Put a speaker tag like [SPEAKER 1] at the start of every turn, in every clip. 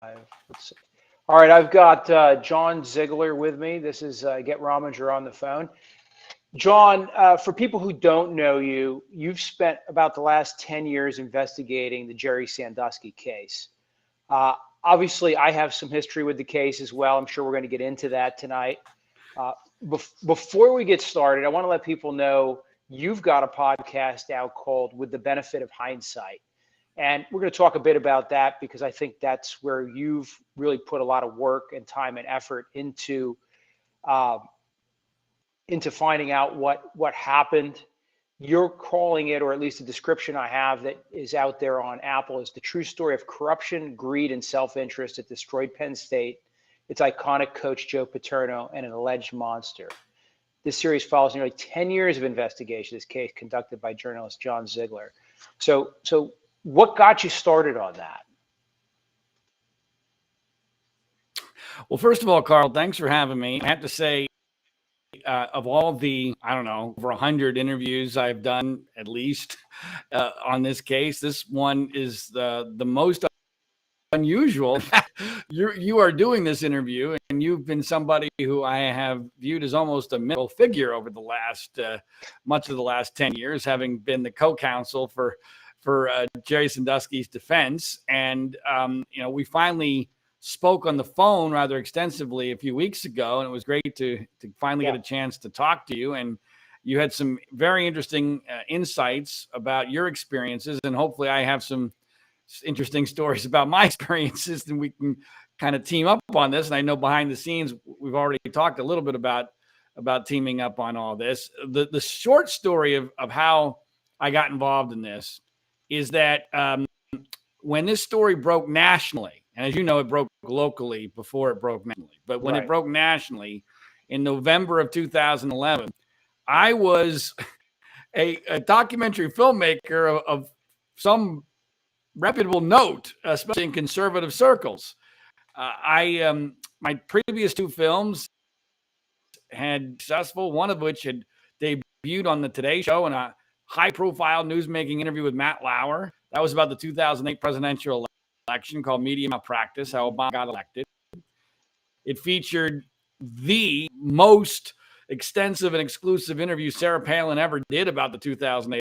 [SPEAKER 1] Let's see. All right, I've got John Ziegler with me. This is Get Rominger on the phone. John, for people who don't know you, you've spent about the last 10 years investigating the Jerry Sandusky case. Uh, Obviously, I have some history with the case as well. I'm sure we're going to get into that tonight. Uh, Before we get started, I want to let people know you've got a podcast out called With the Benefit of Hindsight. And we're going to talk a bit about that because I think that's where you've really put a lot of work and time and effort uh, into finding out what happened. You're calling it, or at least the description I have that is out there on Apple, is the true story of corruption, greed, and self-interest that destroyed Penn State, its iconic coach Joe Paterno, and an alleged monster. This series follows nearly 10 years of investigation of this case conducted by journalist John Ziegler. So what got you started on that?
[SPEAKER 2] Well, first of all, Carl, thanks for having me. I have to say, of all the, I don't know, over 100 interviews I've done at least on this case, this one is the most unusual. You are doing this interview, and you've been somebody who I have viewed as almost a mythical figure over the last much of the last 10 years, having been the co-counsel for Jerry Sandusky's defense. And we finally spoke on the phone rather extensively a few weeks ago, and it was great to finally get a chance to talk to you. And you had some very interesting insights about your experiences, and hopefully I have some interesting stories about my experiences, and we can kind of team up on this. And I know behind the scenes, we've already talked a little bit about teaming up on all this. The short story of how I got involved in this is that when this story broke nationally, and as you know, it broke locally before it broke nationally, but when it broke nationally in November of 2011, I was a documentary filmmaker of some reputable note, especially in conservative circles. My previous two films had successful, one of which had debuted on the Today Show in a high-profile newsmaking interview with Matt Lauer. That was about the 2008 presidential election called Media Malpractice, how Obama got elected. It featured the most extensive and exclusive interview Sarah Palin ever did about the 2008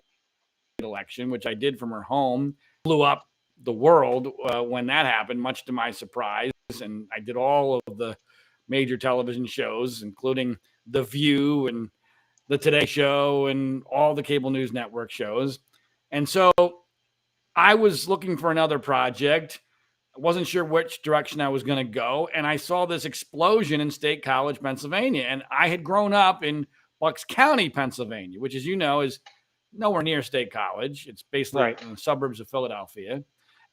[SPEAKER 2] election, which I did from her home. Blew up the world when that happened, much to my surprise. And I did all of the major television shows, including The View and the Today Show and all the cable news network shows. And so I was looking for another project. I wasn't sure which direction I was going to go. And I saw this explosion in State College, Pennsylvania. And I had grown up in Bucks County, Pennsylvania, which, as you know, is nowhere near State College. It's basically in the suburbs of Philadelphia.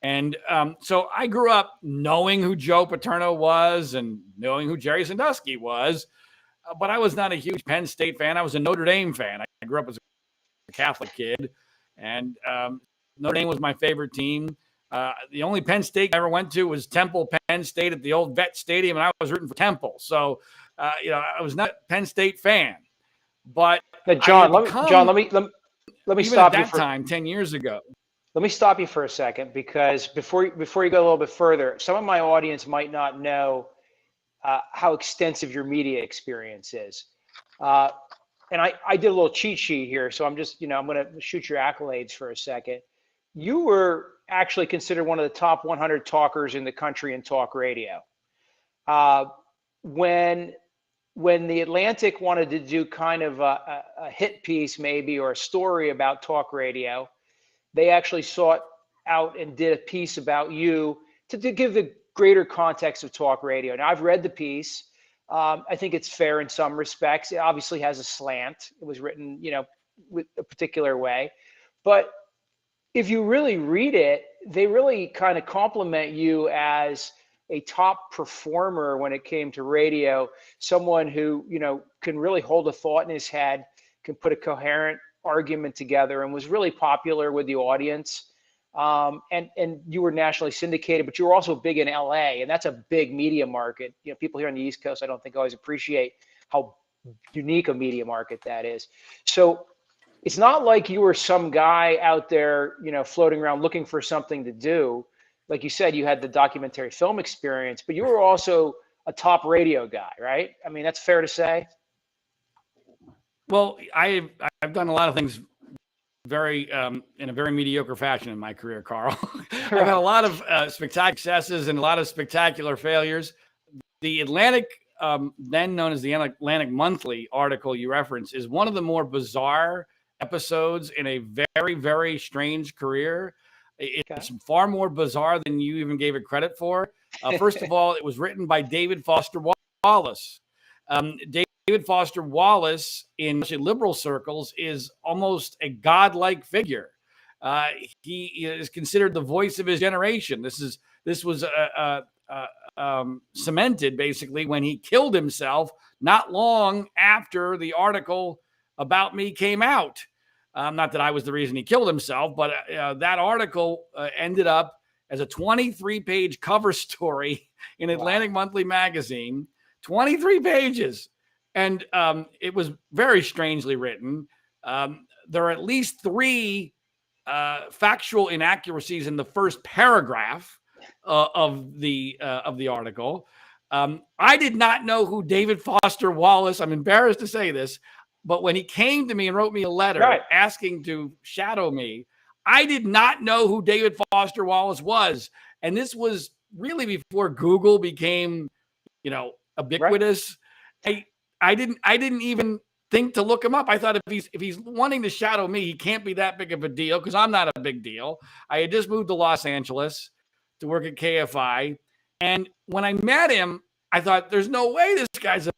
[SPEAKER 2] And so I grew up knowing who Joe Paterno was and knowing who Jerry Sandusky was. But I was not a huge Penn State fan. I was a Notre Dame fan. I grew up as a Catholic kid. And Notre Dame was my favorite team. The only Penn State I ever went to was Temple Penn State at the old Vet Stadium, and I was rooting for Temple. So, I was not a Penn State fan. But
[SPEAKER 1] now, John, let me stop you for
[SPEAKER 2] time 10 years ago.
[SPEAKER 1] Let me stop you for a second, because before you go a little bit further, some of my audience might not know how extensive your media experience is. And I did a little cheat sheet here, so I'm just, I'm going to shoot your accolades for a second. You were actually considered one of the top 100 talkers in the country in talk radio. When the Atlantic wanted to do kind of a hit piece maybe, or a story about talk radio, they actually sought out and did a piece about you to give the greater context of talk radio. Now, I've read the piece. I think it's fair in some respects. It obviously has a slant. It was written, with a particular way. But if you really read it, they really kind of compliment you as a top performer when it came to radio, someone who, can really hold a thought in his head, can put a coherent argument together, and was really popular with the audience. And you were nationally syndicated, but you were also big in LA, and that's a big media market. People here on the East Coast, I don't think always appreciate how unique a media market that is. So it's not like you were some guy out there, floating around looking for something to do. like you said, you had the documentary film experience, but you were also a top radio guy, right? I mean, that's fair to say.
[SPEAKER 2] Well, I've done a lot of things very in a very mediocre fashion in my career, Carl. I've had a
[SPEAKER 1] Right.
[SPEAKER 2] lot of spectacular successes and a lot of spectacular failures. The Atlantic, then known as the Atlantic Monthly article you reference, is one of the more bizarre episodes in a very, very strange career. It's
[SPEAKER 1] Okay.
[SPEAKER 2] far more bizarre than you even gave it credit for. First of all, it was written by David Foster Wallace. David Foster Wallace, in liberal circles, is almost a godlike figure. Uh, he is considered the voice of his generation. This was cemented basically when he killed himself not long after the article about me came out. Not that I was the reason he killed himself, but that article ended up as a 23-page cover story in Atlantic
[SPEAKER 1] Wow.
[SPEAKER 2] Monthly magazine. 23 pages. And it was very strangely written. There are at least 3 factual inaccuracies in the first paragraph of the article. I did not know who David Foster Wallace. I'm embarrassed to say this, but when he came to me and wrote me a letter
[SPEAKER 1] Right.
[SPEAKER 2] asking to shadow me, I did not know who David Foster Wallace was, and this was really before Google became, ubiquitous. Right. I didn't even think to look him up. I thought if he's wanting to shadow me, he can't be that big of a deal because I'm not a big deal. I had just moved to Los Angeles to work at KFI. And when I met him, I thought there's no way this guy's a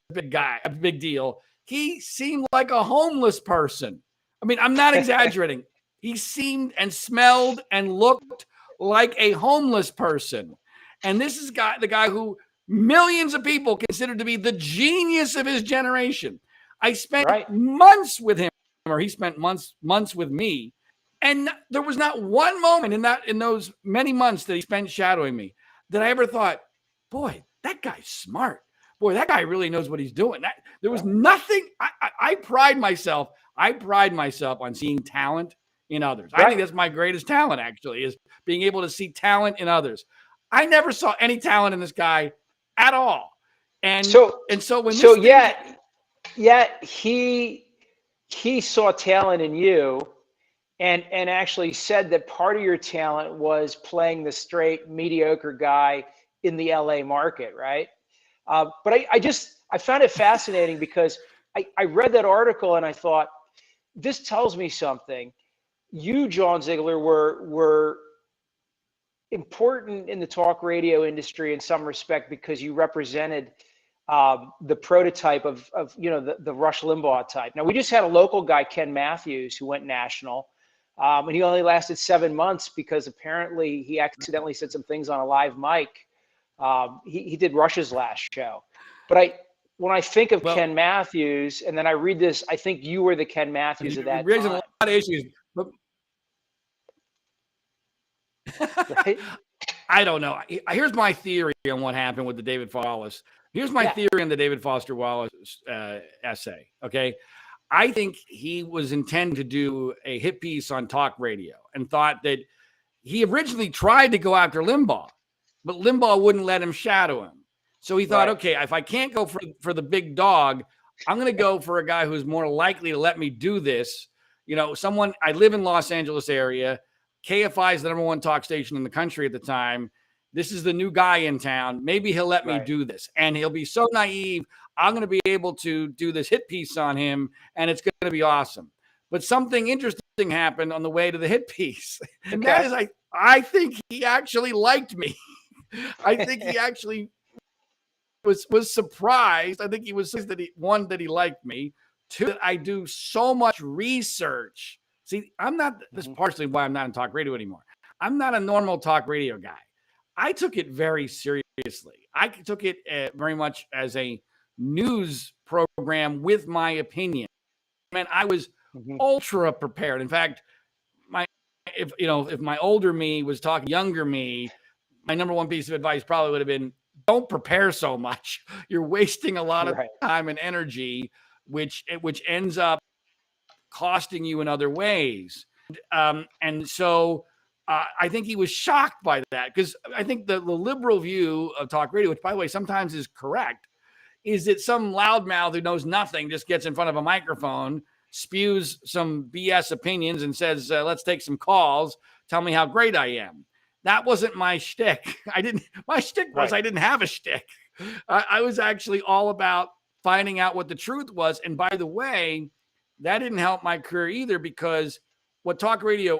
[SPEAKER 2] big deal. He seemed like a homeless person. I mean, I'm not exaggerating. He seemed and smelled and looked like a homeless person. And this is the guy who millions of people considered to be the genius of his generation. I spent months with him, or he spent months with me, and there was not one moment in those many months that he spent shadowing me that I ever thought, boy, that guy's smart. Boy, that guy really knows what he's doing. There was nothing. I pride myself on seeing talent in others. I think that's my greatest talent, actually, is being able to see talent in others. I never saw any talent in this guy at all. And so
[SPEAKER 1] he saw talent in you and actually said that part of your talent was playing the straight mediocre guy in the LA market, right? But I found it fascinating because I read that article and I thought, this tells me something. You, John Ziegler, were important in the talk radio industry in some respect because you represented the prototype of the Rush Limbaugh type. Now, we just had a local guy, Ken Matthews, who went national, and he only lasted 7 months because apparently he accidentally said some things on a live mic. He did Rush's last show. But when I think of Ken Matthews, and then I read this, I think you were the Ken Matthews of that time.
[SPEAKER 2] A lot of issues. Right? I don't know. Here's my theory on what happened with the David Wallace. Here's my theory on the David Foster Wallace essay. Okay. I think he was intending to do a hit piece on talk radio and thought that he originally tried to go after Limbaugh, but Limbaugh wouldn't let him shadow him. So he thought, okay, if I can't go for the big dog, I'm going to go for a guy who's more likely to let me do this. I live in Los Angeles area. KFI is the #1 talk station in the country at the time. This is the new guy in town. Maybe he'll let me do this. And he'll be so naive. I'm going to be able to do this hit piece on him, and it's going to be awesome. But something interesting happened on the way to the hit piece. And that is, I think he actually liked me. I think he actually was surprised. I think he was that he liked me. 2, that I do so much research. See, I'm not, this is partially why I'm not in talk radio anymore. I'm not a normal talk radio guy. I took it very seriously. I took it very much as a news program with my opinion. Man, I was ultra prepared. In fact, if my older me was talking younger me, my #1 piece of advice probably would have been, don't prepare so much. You're wasting a lot of time and energy, which ends up costing you in other ways. And so I think he was shocked by that, because I think the liberal view of talk radio, which by the way sometimes is correct, is that some loudmouth who knows nothing just gets in front of a microphone, spews some BS opinions, and says, let's take some calls. Tell me how great I am. That wasn't my shtick. My shtick was, I didn't have a shtick. I was actually all about finding out what the truth was. And by the way, that didn't help my career either, because what talk radio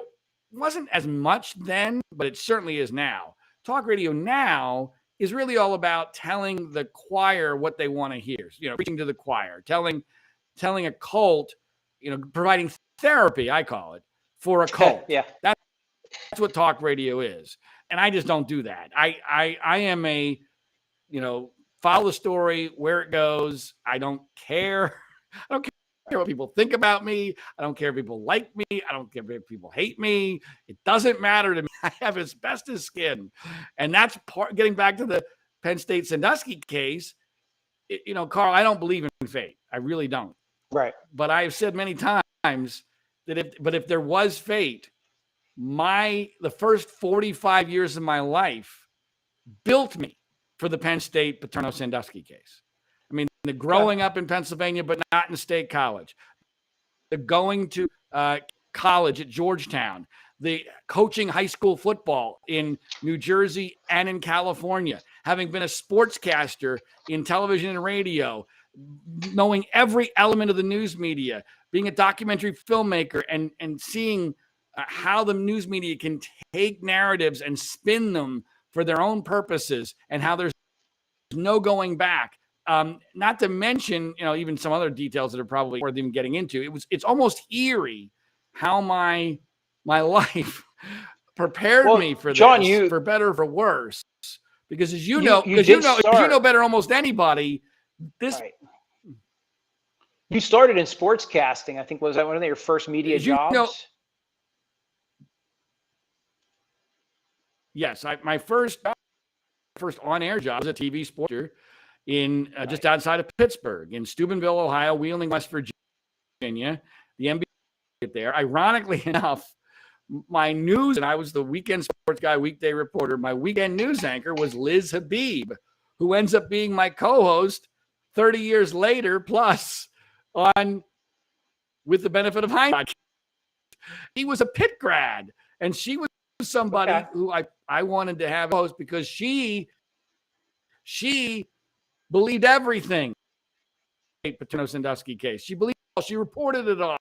[SPEAKER 2] wasn't as much then, but it certainly is now. Talk radio now is really all about telling the choir what they want to hear. Preaching to the choir, telling a cult, providing therapy, I call it, for a cult.
[SPEAKER 1] Yeah.
[SPEAKER 2] That's what talk radio is. And I just don't do that. I am a, follow the story where it goes. I don't care. I don't care what people think about me. I don't care if people like me. I don't care if people hate me. It doesn't matter to me. I have asbestos skin. And that's getting back to the Penn State Sandusky case. Carl, I don't believe in fate. I really don't.
[SPEAKER 1] Right.
[SPEAKER 2] But I've said many times that if there was fate, the first 45 years of my life built me for the Penn State Paterno Sandusky case. I mean, the growing up in Pennsylvania, but not in state college, the going to college at Georgetown, the coaching high school football in New Jersey and in California, having been a sportscaster in television and radio, knowing every element of the news media, being a documentary filmmaker, and seeing how the news media can take narratives and spin them for their own purposes, and how there's no going back. Not to mention, even some other details that are probably worth even getting into. It's almost eerie how my life prepared me for
[SPEAKER 1] John,
[SPEAKER 2] this, for better or for worse. Because as you know better almost anybody, this.
[SPEAKER 1] Right. You started in sportscasting. I think, was that one of your first media jobs?
[SPEAKER 2] Yes, my first on-air job was a TV sporter in just outside of Pittsburgh, in Steubenville, Ohio, Wheeling, West Virginia. The NBA there. Ironically enough, my news, and I was the weekend sports guy, weekday reporter. My weekend news anchor was Liz Habib, who ends up being my co-host 30 years later, plus on With the Benefit of Hindsight. He was a Pitt grad, and she was somebody who I wanted to have host, because she believed everything. Paterno Sandusky case. She reported it all.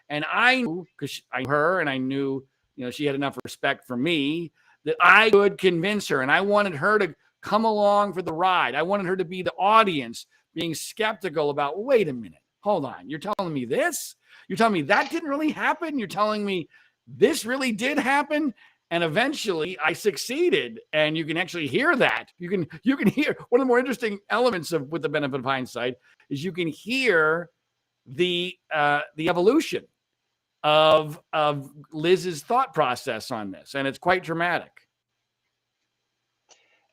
[SPEAKER 2] And I knew, because I knew her, and I knew, she had enough respect for me, that I could convince her. And I wanted her to come along for the ride. I wanted her to be the audience, being skeptical about, wait a minute, hold on. You're telling me this? You're telling me that didn't really happen? You're telling me this really did happen? And eventually I succeeded. And you can actually hear that. You can hear one of the more interesting elements of With the Benefit of Hindsight is you can hear the evolution of Liz's thought process on this. And it's quite dramatic.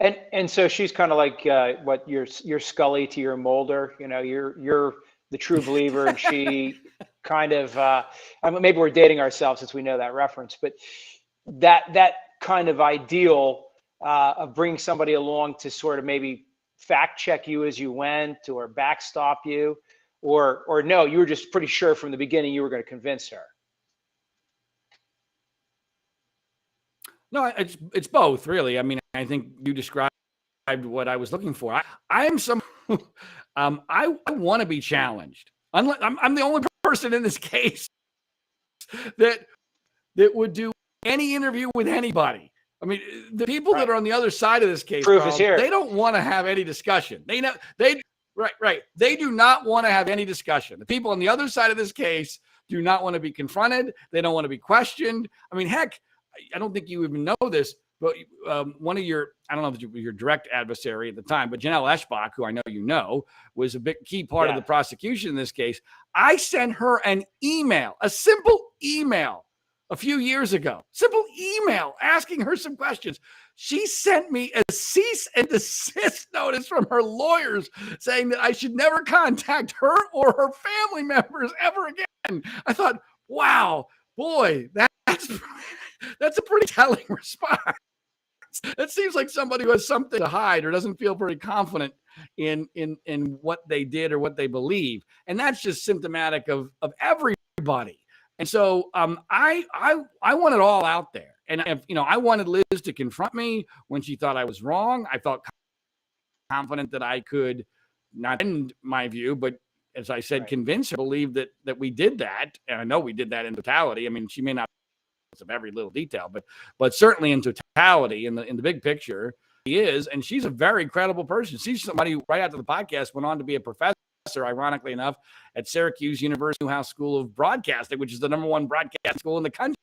[SPEAKER 1] And so she's kind of like what your Scully to your Mulder. You're the true believer, and she kind of. Maybe we're dating ourselves since we know that reference, but that kind of ideal of bringing somebody along to sort of maybe fact check you as you went, or backstop you, or no, you were just pretty sure from the beginning you were going to convince her.
[SPEAKER 2] No, it's both, really. I mean, I think you described what I was looking for. I am some. I want to be challenged. I'm the only person in this case that would do any interview with anybody. I mean, the people that are on the other side of this case,
[SPEAKER 1] proof is here.
[SPEAKER 2] They don't want to have any discussion. They do not want to have any discussion. The people on the other side of this case do not want to be confronted. They don't want to be questioned. I mean, heck, I don't think you even know this, but one of your, I don't know if it was your direct adversary at the time, but Janelle Eschbach, who I know you know, was a big key part of the prosecution in this case. I sent her an email, a simple email, a few years ago, simple email asking her some questions. She sent me a cease and desist notice from her lawyers saying that I should never contact her or her family members ever again. I thought, wow, boy, That's a pretty telling response. That seems like somebody who has something to hide or doesn't feel very confident in what they did or what they believe. And that's just symptomatic of everybody. And so I want it all out there. And if, I wanted Liz to confront me when she thought I was wrong. I felt confident that I could not end my view, but as I said, convince her, believe that we did that. And I know we did that in totality. I mean, she may not of every little detail, but certainly in totality, in the big picture, she is, and she's a very credible person. She's somebody who, right after the podcast, went on to be a professor, ironically enough, at Syracuse University Newhouse School of Broadcasting, which is the #1 broadcast school in the country,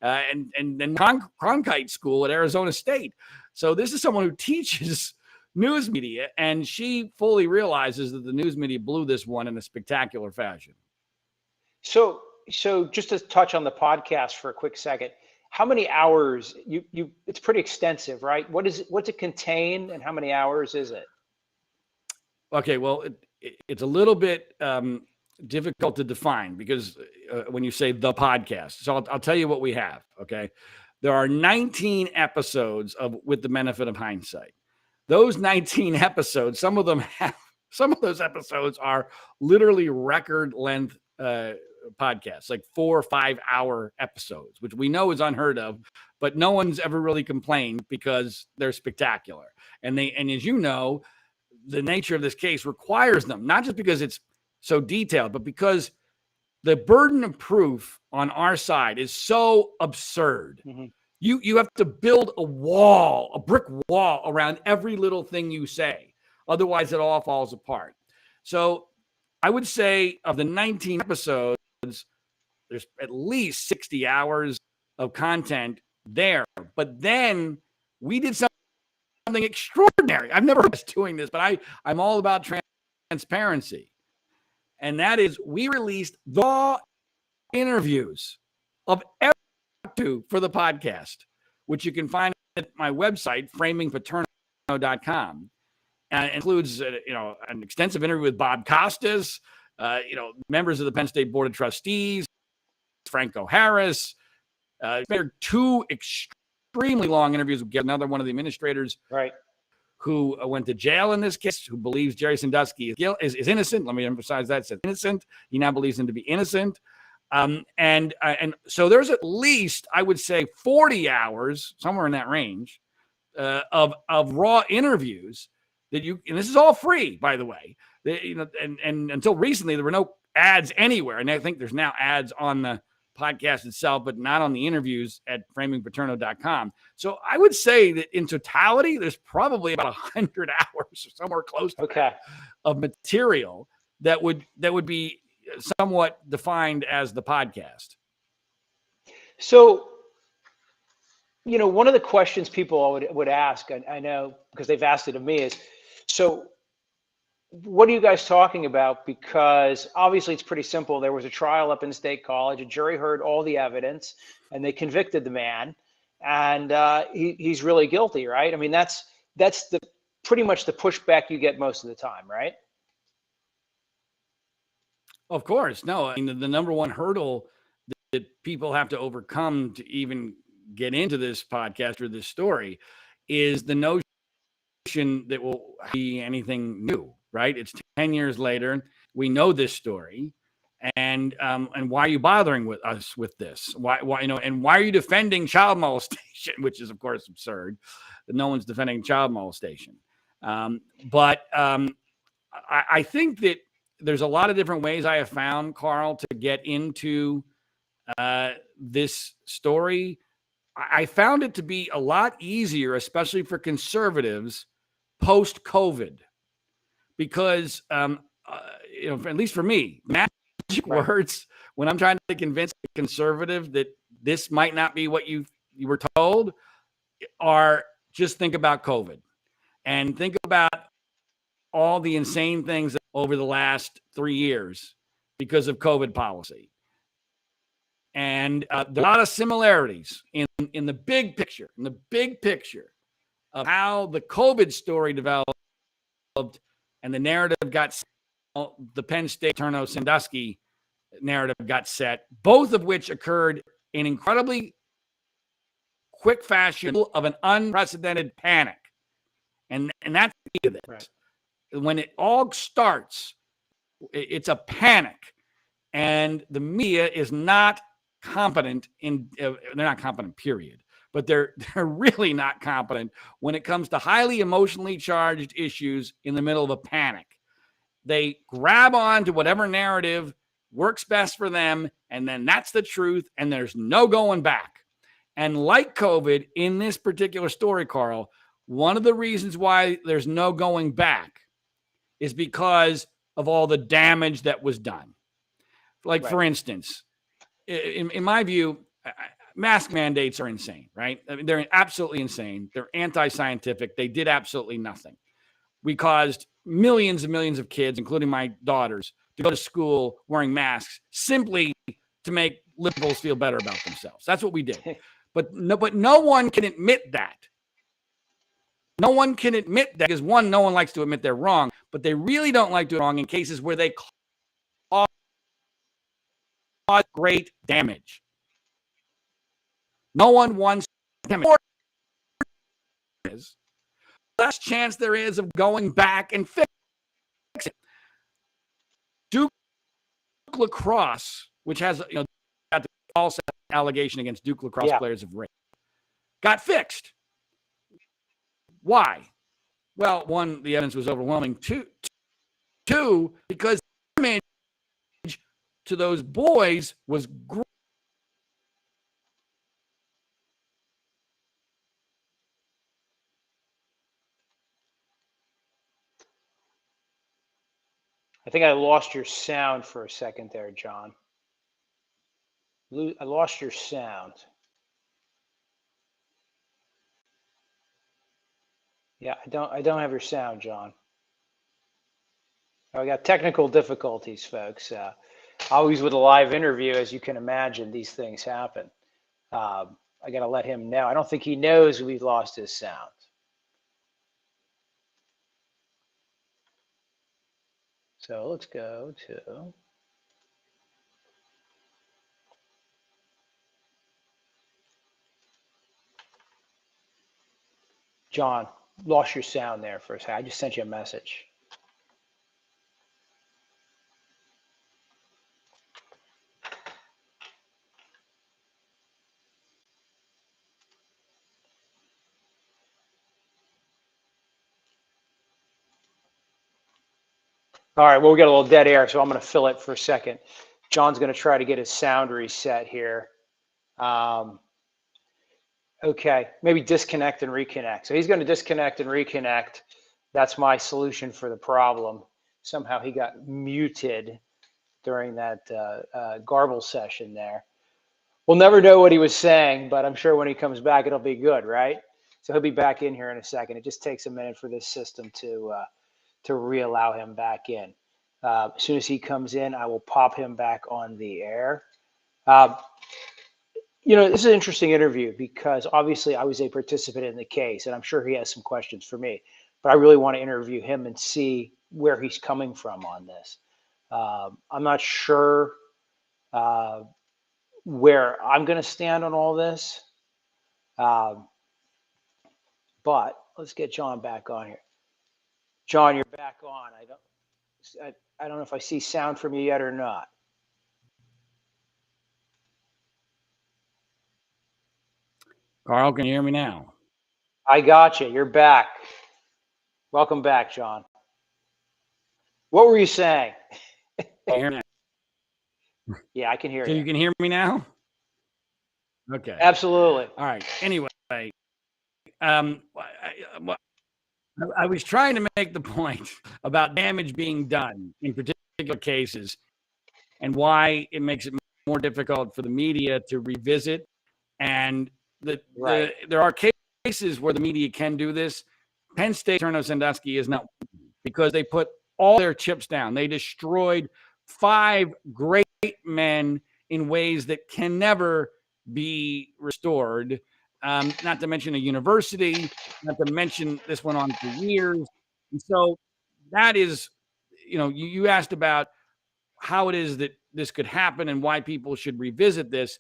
[SPEAKER 2] and then Cronkite School at Arizona State. So this is someone who teaches news media, and she fully realizes that the news media blew this one in a spectacular fashion.
[SPEAKER 1] So just to touch on the podcast for a quick second, how many hours it's pretty extensive, right? What's it contain and how many hours is it?
[SPEAKER 2] Okay, well, it's a little bit difficult to define because when you say the podcast, so I'll tell you what we have. Okay, there are 19 episodes of With the Benefit of Hindsight. Those 19 episodes, some of those episodes are literally record length podcasts, like 4 or 5 hour episodes, which we know is unheard of, but no one's ever really complained because they're spectacular. And as you know, the nature of this case requires them, not just because it's so detailed, but because the burden of proof on our side is so absurd. Mm-hmm. You have to build a brick wall around every little thing you say. Otherwise, it all falls apart. So I would say of the 19 episodes, there's at least 60 hours of content there. But then we did something extraordinary. I've never been doing this, but I'm all about transparency. And that is we released the interviews of every for the podcast, which you can find at my website, framingpaterno.com. And it includes, an extensive interview with Bob Costas, members of the Penn State Board of Trustees, Franco Harris. There are 2 extremely long interviews. We get another one of the administrators, right, who went to jail in this case, who believes Jerry Sandusky is innocent. Let me emphasize that. Says innocent. He now believes him to be innocent. And so there's at least, I would say, 40 hours, somewhere in that range, of raw interviews that and this is all free, by the way. And until recently, there were no ads anywhere. And I think there's now ads on the podcast itself, but not on the interviews at framingpaterno.com. So I would say that in totality, there's probably about 100 hours or somewhere close to that of material that would be somewhat defined as the podcast.
[SPEAKER 1] So, one of the questions people would ask, I know because they've asked it of me, is, so what are you guys talking about? Because obviously it's pretty simple. There was a trial up in State College. A jury heard all the evidence and they convicted the man, and he's really guilty, right? I mean, that's pretty much the pushback you get most of the time, right?
[SPEAKER 2] Of course. No, I mean, the number one hurdle that people have to overcome to even get into this podcast or this story is the notion that will be anything new, right? It's 10 years later. We know this story. And why are you bothering with us with this? Why, and why are you defending child molestation, which is, of course, absurd that no one's defending child molestation. But I think that there's a lot of different ways I have found, Carl, to get into this story. I found it to be a lot easier, especially for conservatives, post-COVID, because, at least for me, magic words when I'm trying to convince a conservative that this might not be what you were told are just think about COVID and think about all the insane things over the last 3 years because of COVID policy. And there are a lot of similarities in the big picture, of how the COVID story developed and the narrative got set, the Penn State Sandusky narrative got set, both of which occurred in incredibly quick fashion of an unprecedented panic. And that's the key to this.
[SPEAKER 1] Right.
[SPEAKER 2] When it all starts, it's a panic. And the media is not competent they're not competent, period. But they're really not competent when it comes to highly emotionally charged issues in the middle of a panic. They grab on to whatever narrative works best for them, and then that's the truth, and there's no going back. And like COVID, in this particular story, Carl, one of the reasons why there's no going back is because of all the damage that was done. Like, for instance, in my view, mask mandates are insane, right? I mean, they're absolutely insane. They're anti-scientific. They did absolutely nothing. We caused millions and millions of kids, including my daughters, to go to school wearing masks simply to make liberals feel better about themselves. That's what we did. But no one can admit that. No one can admit that because, one, no one likes to admit they're wrong, but they really don't like to do wrong in cases where they cause great damage. No one wants damage. Less chance there is of going back and fix it. Duke lacrosse, which has got the false allegation against Duke lacrosse players of rape, got fixed. Why? Well, one, the evidence was overwhelming. Two, because the damage to those boys was great.
[SPEAKER 1] I think I lost your sound for a second there, John. I lost your sound. Yeah, I don't have your sound, John. I got technical difficulties, folks. Always with a live interview, as you can imagine, these things happen. I got to let him know. I don't think he knows we've lost his sound. So let's go to John. Lost your sound there for a second. I just sent you a message. All right, well, we got a little dead air, so I'm going to fill it for a second. John's going to try to get his sound reset here. Okay, maybe disconnect and reconnect. So he's going to disconnect and reconnect. That's my solution for the problem. Somehow he got muted during that garble session there. We'll never know what he was saying, but I'm sure when he comes back, it'll be good, right? So he'll be back in here in a second. It just takes a minute for this system to re-allow him back in. As soon as he comes in, I will pop him back on the air. This is an interesting interview because obviously I was a participant in the case, and I'm sure he has some questions for me, but I really want to interview him and see where he's coming from on this. I'm not sure where I'm going to stand on all this, but let's get John back on here. John, you're back on. I don't know if I see sound from you yet or not.
[SPEAKER 2] Carl, can you hear me now?
[SPEAKER 1] I got you. You're back. Welcome back, John. What were you saying? Yeah, I can hear you.
[SPEAKER 2] So you can hear me now? Okay.
[SPEAKER 1] Absolutely.
[SPEAKER 2] All right. Anyway, I was trying to make the point about damage being done in particular cases and why it makes it more difficult for the media to revisit. And there are cases where the media can do this. Penn State Turner Sandusky is not, because they put all their chips down. They destroyed 5 great men in ways that can never be restored. Not to mention a university, not to mention this went on for years. And so that is, you asked about how it is that this could happen and why people should revisit this.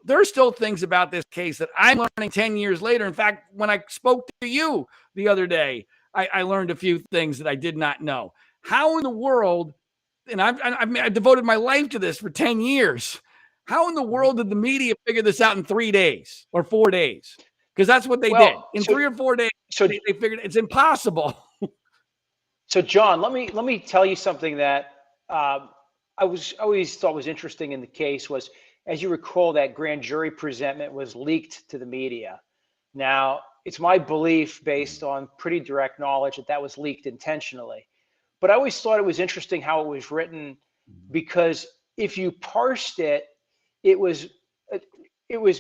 [SPEAKER 2] there are still things about this case that I'm learning 10 years later. In fact, when I spoke to you the other day, I learned a few things that I did not know. How in the world, and I've devoted my life to this for 10 years, how in the world did the media figure this out in 3 days or 4 days? Because that's what they did. In 3 or 4 days, they figured it's impossible.
[SPEAKER 1] So, John, let me tell you something that I always thought was interesting in the case was, as you recall, that grand jury presentment was leaked to the media. Now, it's my belief, based on pretty direct knowledge, that was leaked intentionally. But I always thought it was interesting how it was written, because if you parsed it, it was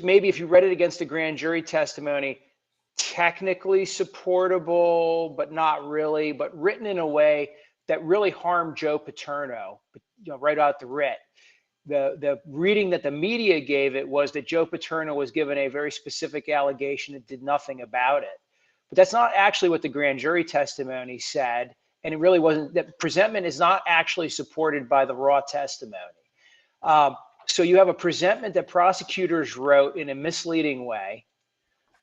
[SPEAKER 1] maybe, if you read it against the grand jury testimony, technically supportable, but not really, but written in a way that really harmed Joe Paterno, right out the writ. The reading that the media gave it was that Joe Paterno was given a very specific allegation and did nothing about it. But that's not actually what the grand jury testimony said. And it really wasn't. That presentment is not actually supported by the raw testimony. So you have a presentment that prosecutors wrote in a misleading way.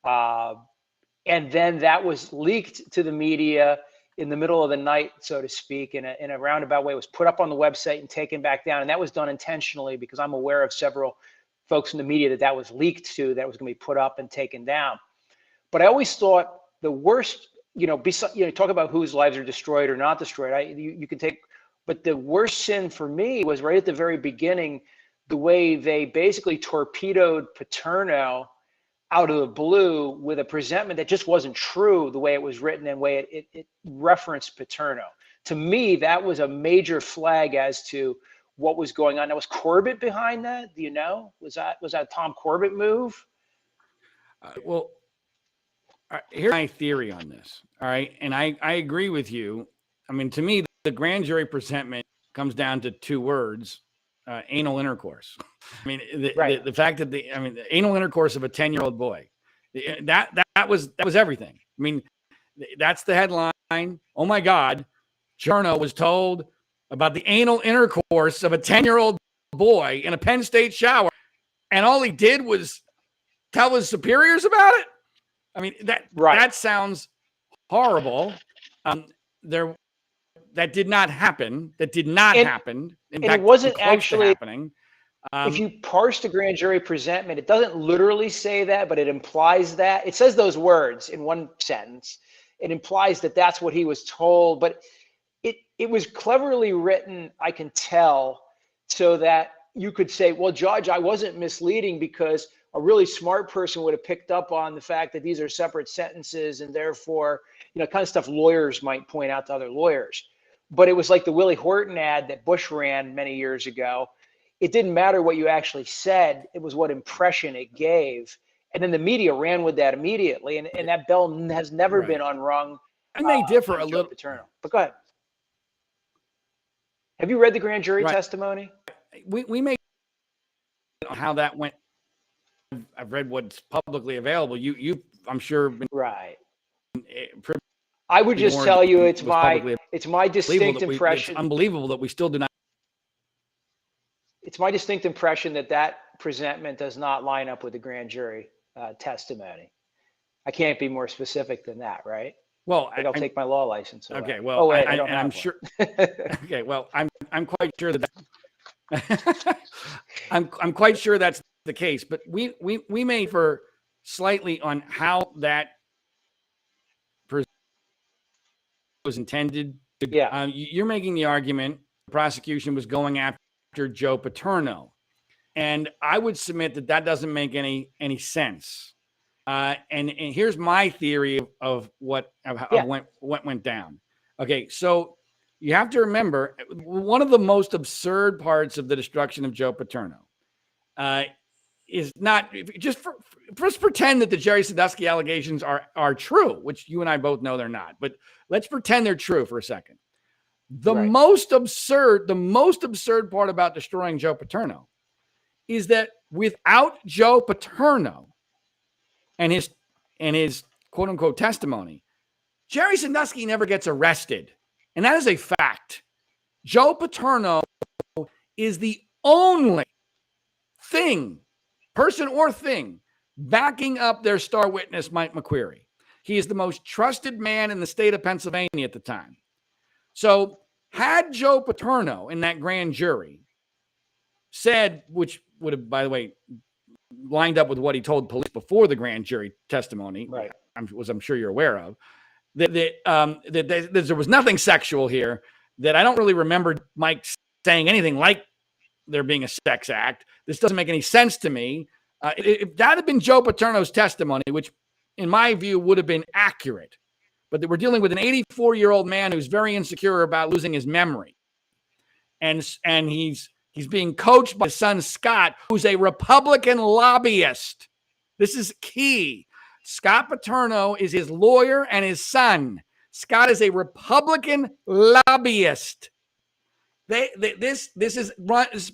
[SPEAKER 1] And then that was leaked to the media in the middle of the night, so to speak, in a roundabout way. It was put up on the website and taken back down. And that was done intentionally, because I'm aware of several folks in the media that was leaked to, that was going to be put up and taken down. But I always thought the worst, talk about whose lives are destroyed or not destroyed. You can take, but the worst sin for me was right at the very beginning, the way they basically torpedoed Paterno out of the blue with a presentment that just wasn't true, the way it was written and the way it referenced Paterno. To me, that was a major flag as to what was going on. Now, was Corbett behind that? Do you know? Was that a Tom Corbett move?
[SPEAKER 2] Here's my theory on this. All right. And I agree with you. I mean, to me, the grand jury presentment comes down to 2 words: anal intercourse. I mean, the fact that the anal intercourse of a 10-year-old boy, that was everything. I mean, that's the headline. Oh my God, Cherno was told about the anal intercourse of a 10-year-old boy in a Penn State shower, and all he did was tell his superiors about it. I mean, that sounds horrible. That did not happen. That did not happen. In fact,
[SPEAKER 1] it wasn't
[SPEAKER 2] close
[SPEAKER 1] actually
[SPEAKER 2] to happening.
[SPEAKER 1] If you parse the grand jury presentment, it doesn't literally say that, but it implies that. It says those words in one sentence. It implies that that's what he was told, but it was cleverly written, I can tell, so that you could say, well, Judge, I wasn't misleading, because a really smart person would have picked up on the fact that these are separate sentences, and therefore, kind of stuff lawyers might point out to other lawyers. But it was like the Willie Horton ad that Bush ran many years ago. It didn't matter what you actually said. It was what impression it gave. And then the media ran with that immediately. And that bell has never been unrung.
[SPEAKER 2] I may differ a little.
[SPEAKER 1] Paterno. But go ahead. Have you read the grand jury testimony?
[SPEAKER 2] We may how that went. I've read what's publicly available. I'm sure.
[SPEAKER 1] Right. I would just tell you it's my distinct impression.
[SPEAKER 2] It's unbelievable that we still do not.
[SPEAKER 1] It's my distinct impression that presentment does not line up with the grand jury testimony. I can't be more specific than that, right?
[SPEAKER 2] Well,
[SPEAKER 1] I'll take my law license away.
[SPEAKER 2] Okay. Well, I'm sure. Okay. Well, I'm quite sure that I'm quite sure that's the case. But we may differ slightly on how that was intended.
[SPEAKER 1] Yeah.
[SPEAKER 2] You're making the argument the prosecution was going after Joe Paterno, and I would submit that doesn't make any sense. And here's my theory of what went down. Okay, so you have to remember, one of the most absurd parts of the destruction of Joe Paterno is not just pretend that the Jerry Sandusky allegations are true, which you and I both know they're not. But let's pretend they're true for a second. The most absurd part about destroying Joe Paterno is that without Joe Paterno and his quote unquote testimony, Jerry Sandusky never gets arrested. And that is a fact. Joe Paterno is the only thing person or thing backing up their star witness, Mike McQueary. He is the most trusted man in the state of Pennsylvania at the time. So had Joe Paterno in that grand jury said, which would have, by the way, lined up with what he told police before the grand jury testimony,
[SPEAKER 1] right,
[SPEAKER 2] I'm sure you're aware of, that there was nothing sexual here, that I don't really remember Mike saying anything like there being a sex act. This doesn't make any sense to me. If that had been Joe Paterno's testimony, which in my view would have been accurate, but we're dealing with an 84-year-old man who's very insecure about losing his memory. And he's being coached by his son, Scott, who's a Republican lobbyist. This is key. Scott Paterno is his lawyer and his son. Scott is a Republican lobbyist. This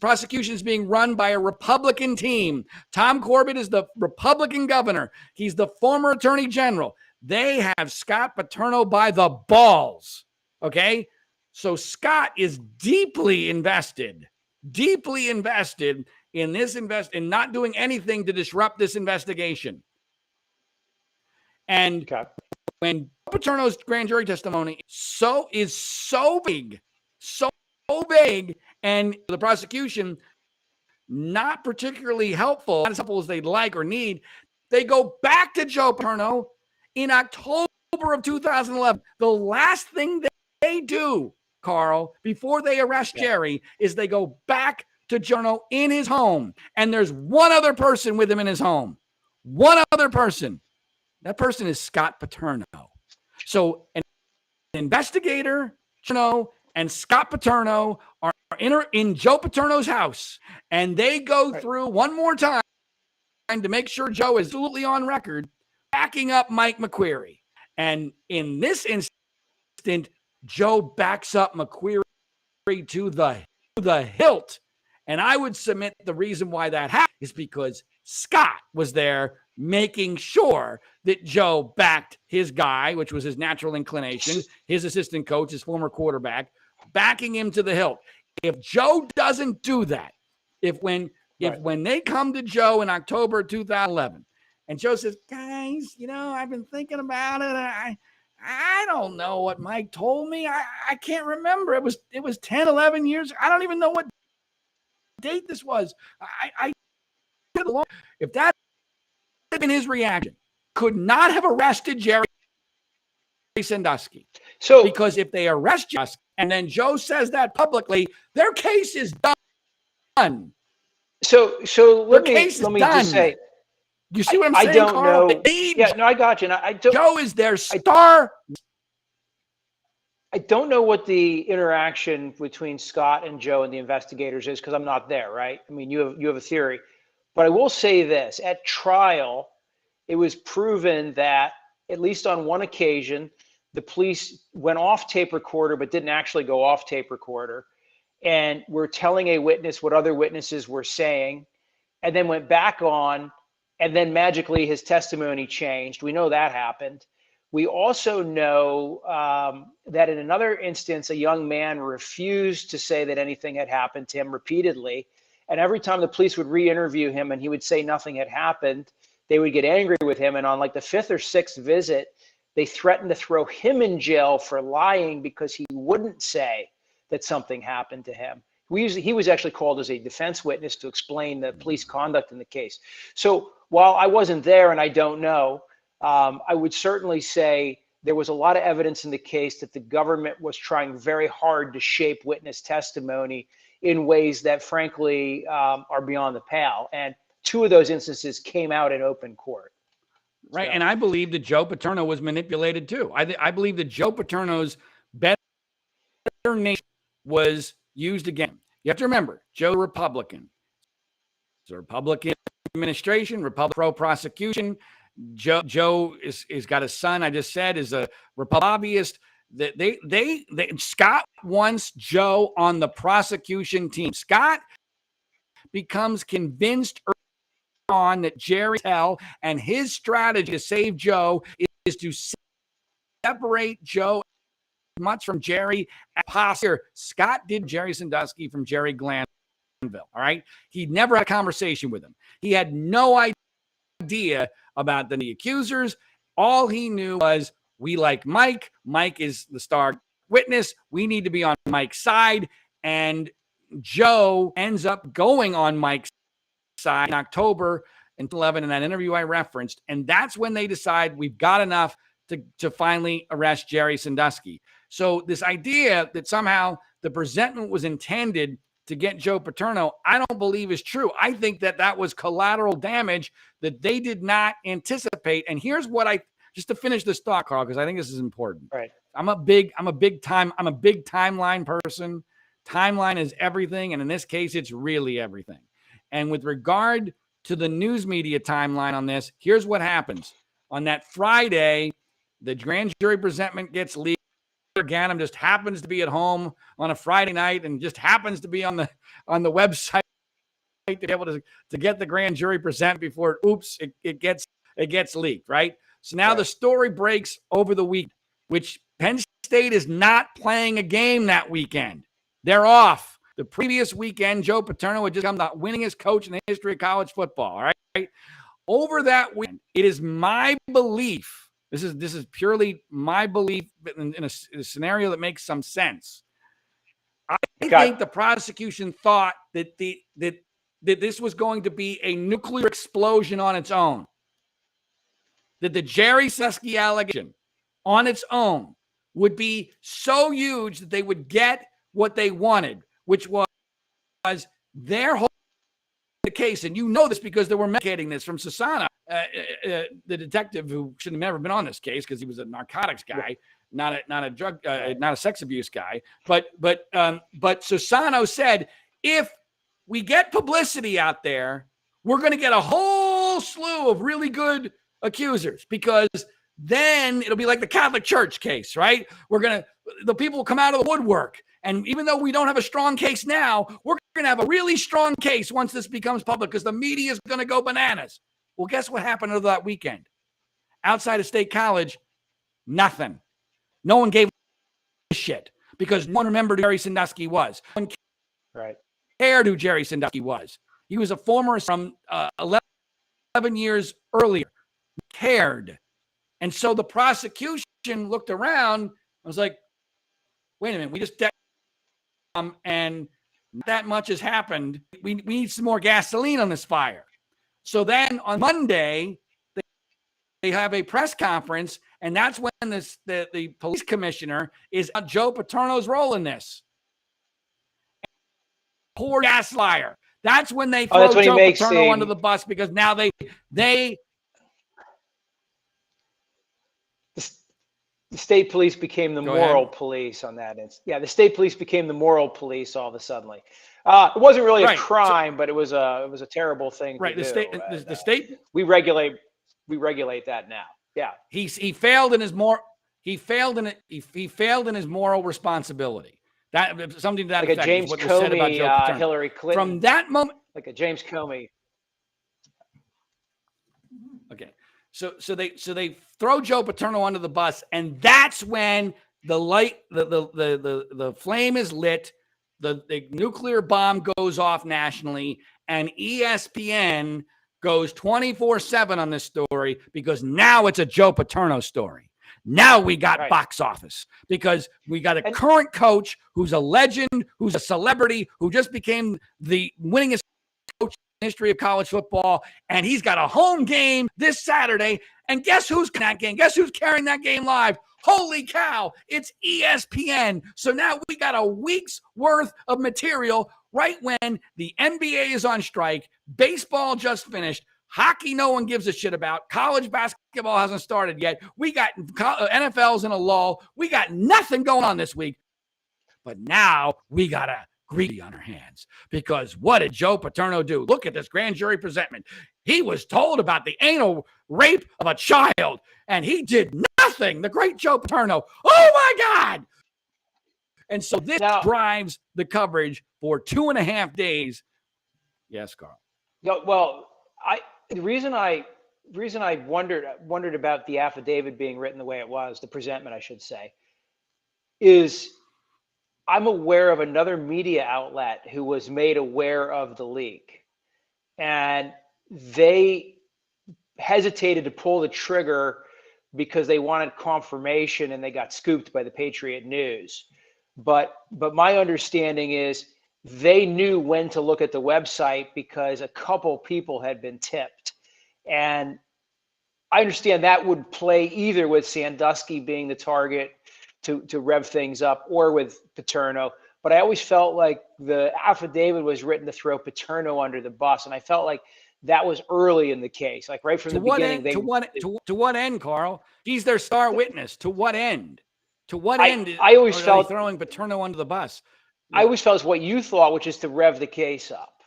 [SPEAKER 2] prosecution is being run by a Republican team. Tom Corbett is the Republican governor. He's the former attorney general. They have Scott Paterno by the balls. Okay? So Scott is deeply invested in this in not doing anything to disrupt this investigation. And when Paterno's grand jury testimony is so big, and the prosecution not particularly helpful, not as helpful as they'd like or need, they go back to Joe Paterno in October of 2011. The last thing they do, Carl, before they arrest Jerry, is they go back to Jono in his home. And there's one other person with him in his home. One other person. That person is Scott Paterno. So an investigator, Jono, and Scott Paterno are in Joe Paterno's house. And they go through one more time to make sure Joe is absolutely on record, backing up Mike McQueary. And in this instant, Joe backs up McQueary to the hilt. And I would submit the reason why that happened is because Scott was there making sure that Joe backed his guy, which was his natural inclination, his assistant coach, his former quarterback, backing him to the hilt. If Joe doesn't do that, if when they come to Joe in October 2011, and Joe says, guys, I've been thinking about it. I don't know what Mike told me. I can't remember. It was 10, 11 years. I don't even know what date this was. If that had been his reaction, could not have arrested Jerry Sandusky. So, because if they arrest Jerry and then Joe says that publicly, their case is done.
[SPEAKER 1] So let me just say,
[SPEAKER 2] you see what I'm saying?
[SPEAKER 1] I don't
[SPEAKER 2] Carl?
[SPEAKER 1] know. Yeah, no, I got you. And I don't.
[SPEAKER 2] Joe is their star.
[SPEAKER 1] I don't know what the interaction between Scott and Joe and the investigators is because I'm not there, right? I mean, you have a theory, but I will say this: at trial, it was proven that at least on one occasion, the police went off tape recorder but didn't actually go off tape recorder, and were telling a witness what other witnesses were saying, and then went back on, and then magically his testimony changed. We know that happened. We also know that in another instance, a young man refused to say that anything had happened to him repeatedly. And every time the police would re-interview him and he would say nothing had happened, they would get angry with him. And on like the 5th or 6th visit, they threatened to throw him in jail for lying because he wouldn't say that something happened to him. He was actually called as a defense witness to explain the police conduct in the case. So while I wasn't there and I don't know, I would certainly say there was a lot of evidence in the case that the government was trying very hard to shape witness testimony in ways that, frankly, are beyond the pale. And 2 of those instances came out in open court.
[SPEAKER 2] Right. So. And I believe that Joe Paterno was manipulated, too. I believe that Joe Paterno's better nation was used again. You have to remember, Joe Republican. It's a Republican administration, Republican pro-prosecution. Joe is got a son, I just said, is a Republican lobbyist. Scott wants Joe on the prosecution team. Scott becomes convinced on that Jerry Tell and his strategy to save Joe is to separate Joe as much from Jerry as possible. Scott did Jerry Sandusky from Jerry Glanville. All right. He never had a conversation with him. He had no idea about the accusers. All he knew was, we like Mike. Mike is the star witness. We need to be on Mike's side. And Joe ends up going on Mike's side in October in 2011 in that interview I referenced. And that's when they decide we've got enough to finally arrest Jerry Sandusky. So this idea that somehow the presentment was intended to get Joe Paterno, I don't believe is true. I think that was collateral damage that they did not anticipate. And here's what just to finish this thought, Carl, because I think this is important.
[SPEAKER 1] Right.
[SPEAKER 2] I'm a big timeline person. Timeline is everything. And in this case, it's really everything. And with regard to the news media timeline on this, here's what happens. On that Friday, the grand jury presentment gets leaked. Ganem just happens to be at home on a Friday night and just happens to be on the website to be able to get the grand jury present before it gets leaked, right? So now the story breaks over the week, which Penn State is not playing a game that weekend. They're off. The previous weekend, Joe Paterno had just become the winningest coach in the history of college football, all right? Over that weekend, it is my belief, this is purely my belief in a scenario that makes some sense. I think the prosecution thought that this was going to be a nuclear explosion on its own. That the Jerry Sandusky allegation on its own would be so huge that they would get what they wanted, which was their whole case. And you know this because they were medicating this from Sasana, the detective who should have never been on this case because he was a narcotics guy, not a drug, not a sex abuse guy. But Sasano said, if we get publicity out there, we're going to get a whole slew of really good accusers, because then it'll be like the Catholic Church case, right? The people will come out of the woodwork. And even though we don't have a strong case now, we're going to have a really strong case once this becomes public, because the media is going to go bananas. Well, guess what happened over that weekend? Outside of State College, nothing. No one gave a shit because no one remembered who Jerry Sandusky was. No one cared who Jerry Sandusky was. He was a former from 11 years earlier. Cared. And so the prosecution looked around. I was like, wait a minute, we just and that much has happened. We need some more gasoline on this fire. So then on Monday, they have a press conference, and that's when the police commissioner is Joe Paterno's role in this. Poor gas liar. That's when they throw Joe Paterno under the bus, because now they
[SPEAKER 1] the state police became the moral police on that. The state police became the moral police all of a sudden. It wasn't really a crime, but it was a terrible thing.
[SPEAKER 2] Right.
[SPEAKER 1] To
[SPEAKER 2] the
[SPEAKER 1] do.
[SPEAKER 2] state.
[SPEAKER 1] We regulate that now. Yeah.
[SPEAKER 2] He failed in his he failed in his moral responsibility. That something to that
[SPEAKER 1] like
[SPEAKER 2] effect.
[SPEAKER 1] A James
[SPEAKER 2] what
[SPEAKER 1] Comey,
[SPEAKER 2] said about Joe Paterno.
[SPEAKER 1] Hillary Clinton.
[SPEAKER 2] From that moment,
[SPEAKER 1] like a James Comey.
[SPEAKER 2] Okay. So they throw Joe Paterno under the bus, and that's when the flame is lit, the nuclear bomb goes off nationally, and ESPN goes 24/7 on this story, because now it's a Joe Paterno story. Now we got box office, because we got a current coach who's a legend, who's a celebrity, who just became the winningest coach history of college football, and he's got a home game this Saturday. And guess who's that game? Guess who's carrying that game live? Holy cow, it's ESPN. So now we got a week's worth of material right when the NBA is on strike, baseball just finished, hockey no one gives a shit about, college basketball hasn't started yet, we got NFL's in a lull, we got nothing going on this week. But now we got a greedy on our hands, because what did Joe Paterno do? Look at this grand jury presentment. He was told about the anal rape of a child, and he did nothing. The great Joe Paterno. Oh my God. And so this drives the coverage for 2.5 days. Yes, Carl.
[SPEAKER 1] Well, the reason I wondered about the affidavit being written the way it was, the presentment, I should say, is I'm aware of another media outlet who was made aware of the leak, and they hesitated to pull the trigger because they wanted confirmation and they got scooped by the Patriot News. But my understanding is they knew when to look at the website because a couple people had been tipped. And I understand that would play either with Sandusky being the target to rev things up or with Paterno. But I always felt like the affidavit was written to throw Paterno under the bus. And I felt like that was early in the case, like right from the beginning.
[SPEAKER 2] To what end, Carl? He's their star witness. To what end? To what end
[SPEAKER 1] I always
[SPEAKER 2] are
[SPEAKER 1] felt
[SPEAKER 2] they throwing Paterno under the bus?
[SPEAKER 1] I always felt it's what you thought, which is to rev the case up.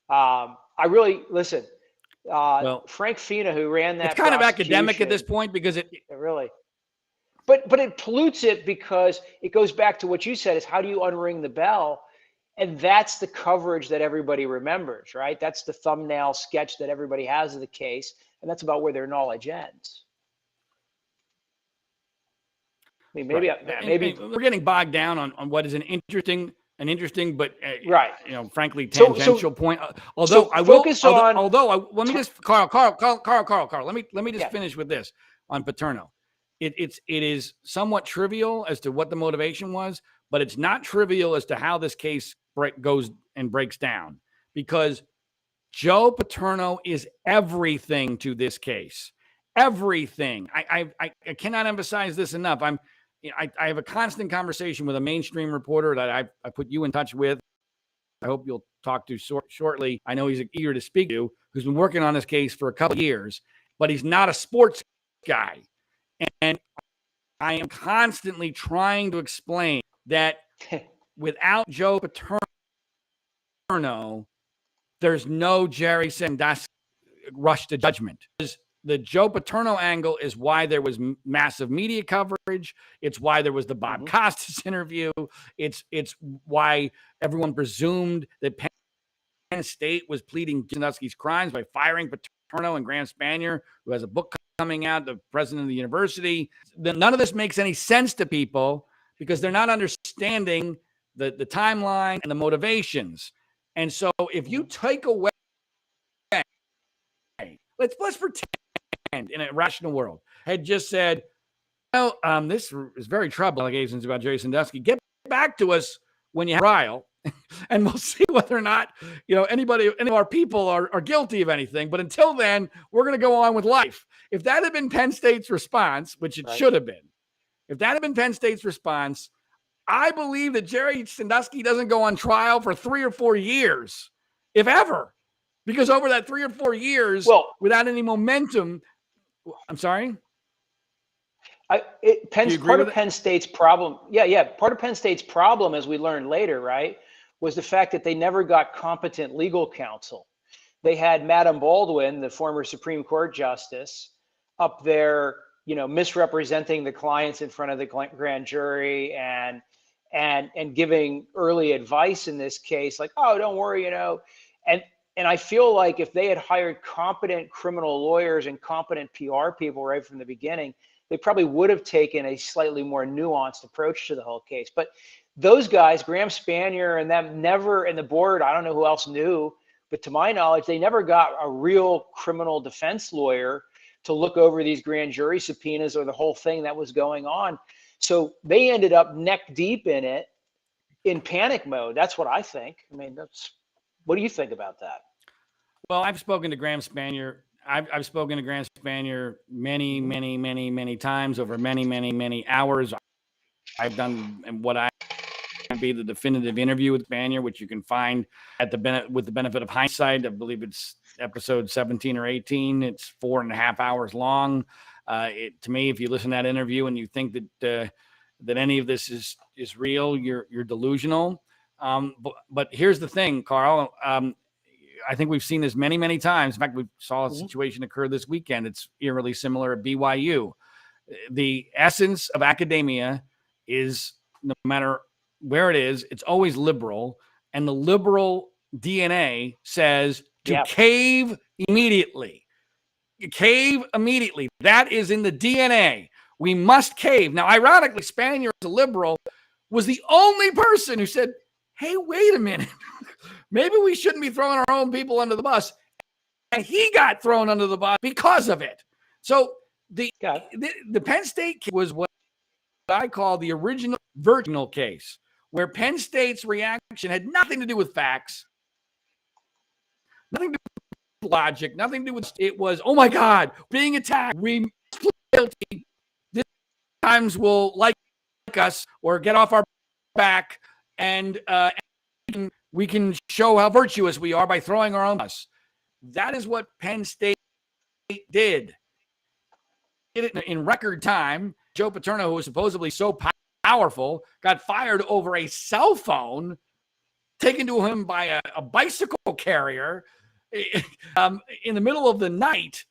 [SPEAKER 1] I really listen.
[SPEAKER 2] Well,
[SPEAKER 1] Frank Fina, who ran that,
[SPEAKER 2] it's kind of academic at this point because it
[SPEAKER 1] really, but it pollutes it because it goes back to what you said: is how do you unring the bell? And that's the coverage that everybody remembers, right? That's the thumbnail sketch that everybody has of the case, and that's about where their knowledge ends. I mean, maybe
[SPEAKER 2] right. Maybe we're getting bogged down on what is an interesting but
[SPEAKER 1] right,
[SPEAKER 2] frankly tangential point. Although I will, let me just Carl. Let me just finish with this on Paterno. It is somewhat trivial as to what the motivation was, but it's not trivial as to how this case goes and breaks down, because Joe Paterno is everything to this case. Everything. I cannot emphasize this enough. I have a constant conversation with a mainstream reporter that I put you in touch with. I hope you'll talk to shortly. I know he's eager to speak to you, who's been working on this case for a couple of years, but he's not a sports guy. And I am constantly trying to explain that without Joe Paterno, there's no Jerry Sandusky rush to judgment. The Joe Paterno angle is why there was massive media coverage. It's why there was the Bob Costas interview. It's why everyone presumed that Penn State was pleading Sandusky's crimes by firing Paterno and Graham Spanier, who has a book coming out, the president of the university. None of this makes any sense to people because they're not understanding the timeline and the motivations. And so if you take away, let's pretend in a rational world had just said, this is very troubling allegations about Jerry Sandusky. Get back to us when you have trial, and we'll see whether or not any of our people are guilty of anything. But until then, we're going to go on with life. If that had been Penn State's response, which it should have been, if that had been Penn State's response, I believe that Jerry Sandusky doesn't go on trial for 3 or 4 years, if ever, because over that 3 or 4 years, without any momentum, I'm sorry.
[SPEAKER 1] Part of Penn State's problem, part of Penn State's problem, as we learned later, right, was the fact that they never got competent legal counsel. They had Madam Baldwin, the former Supreme Court justice, up there, misrepresenting the clients in front of the grand jury and giving early advice in this case, like, oh, don't worry, and I feel like if they had hired competent criminal lawyers and competent PR people right from the beginning, they probably would have taken a slightly more nuanced approach to the whole case. But those guys, Graham Spanier and them, and the board, I don't know who else knew, but to my knowledge, they never got a real criminal defense lawyer to look over these grand jury subpoenas or the whole thing that was going on. So they ended up neck deep in it, in panic mode. That's what I think. I mean, what do you think about that?
[SPEAKER 2] Well, I've spoken to Graham Spanier. I've spoken to Graham Spanier many times over many hours. I've done what I be the definitive interview with Spanier, which you can find with the benefit of hindsight. I believe it's episode 17 or 18. It's 4.5 hours long. To me, if you listen to that interview and you think that any of this is real, you're delusional. But here's the thing, Carl. I think we've seen this many times. In fact, we saw a situation occur this weekend. It's eerily similar at BYU. The essence of academia is, no matter where it is, it's always liberal. And the liberal DNA says to cave immediately. Cave immediately. That is in the DNA. We must cave. Now, ironically, Spanier is a liberal, was the only person who said, hey, wait a minute. Maybe we shouldn't be throwing our own people under the bus. And he got thrown under the bus because of it. So the Penn State was what I call the original virginal case, where Penn State's reaction had nothing to do with facts, nothing to do with logic, nothing to do with it was, oh my God, being attacked. We plead guilty. This times will like us or get off our back, and we can show how virtuous we are by throwing our own bus. That is what Penn State did. Did it in record time. Joe Paterno, who was supposedly so powerful, got fired over a cell phone taken to him by a bicycle carrier in the middle of the night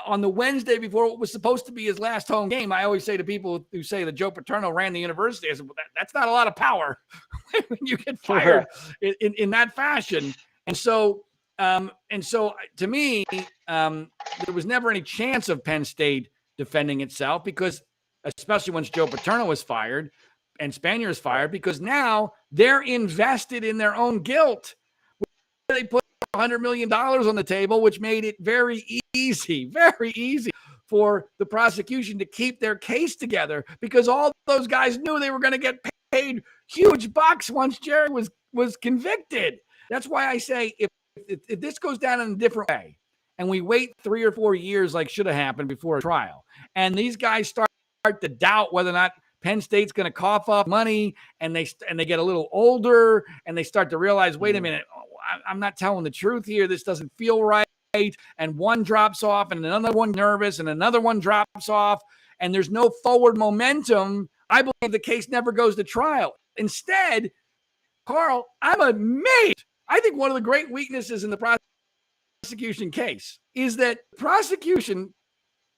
[SPEAKER 2] on the Wednesday before what was supposed to be his last home game. I always say to people who say that Joe Paterno ran the university, I said, well, that's not a lot of power when you get fired in that fashion. And so to me, there was never any chance of Penn State defending itself, because especially once Joe Paterno was fired and Spanier is fired, because now they're invested in their own guilt. They put $100 million on the table, which made it very easy for the prosecution to keep their case together, because all those guys knew they were going to get paid huge bucks once Jerry was convicted. That's why I say if this goes down in a different way and we wait 3 or 4 years like should have happened before a trial, and these guys start to doubt whether or not Penn State's going to cough up money, and they get a little older and they start to realize, wait a minute, I'm not telling the truth here. This doesn't feel right. And one drops off and another one nervous and another one drops off, and there's no forward momentum. I believe the case never goes to trial. Instead, Carl, I'm amazed. I think one of the great weaknesses in the prosecution case is that prosecution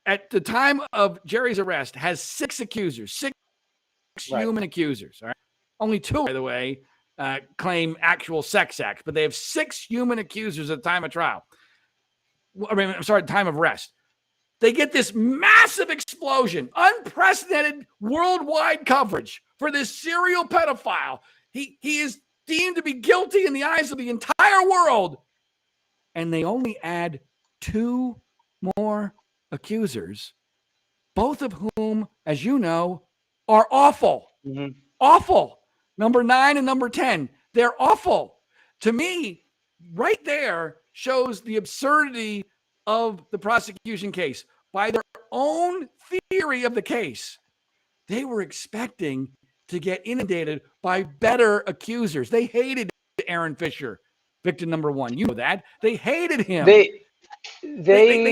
[SPEAKER 2] at the time of Jerry's arrest has 6 accusers, 6 human accusers. All right? Only 2, by the way, claim actual sex acts, but they have 6 human accusers at the time of trial. Time of arrest. They get this massive explosion, unprecedented worldwide coverage for this serial pedophile. He is deemed to be guilty in the eyes of the entire world. And they only add 2 more accusers, both of whom, as you know, are awful. Mm-hmm. Awful. Number 9 and number 10. They're awful. To me, right there shows the absurdity of the prosecution case. By their own theory of the case, they were expecting to get inundated by better accusers. They hated Aaron Fisher, victim number 1. You know that. They hated him. They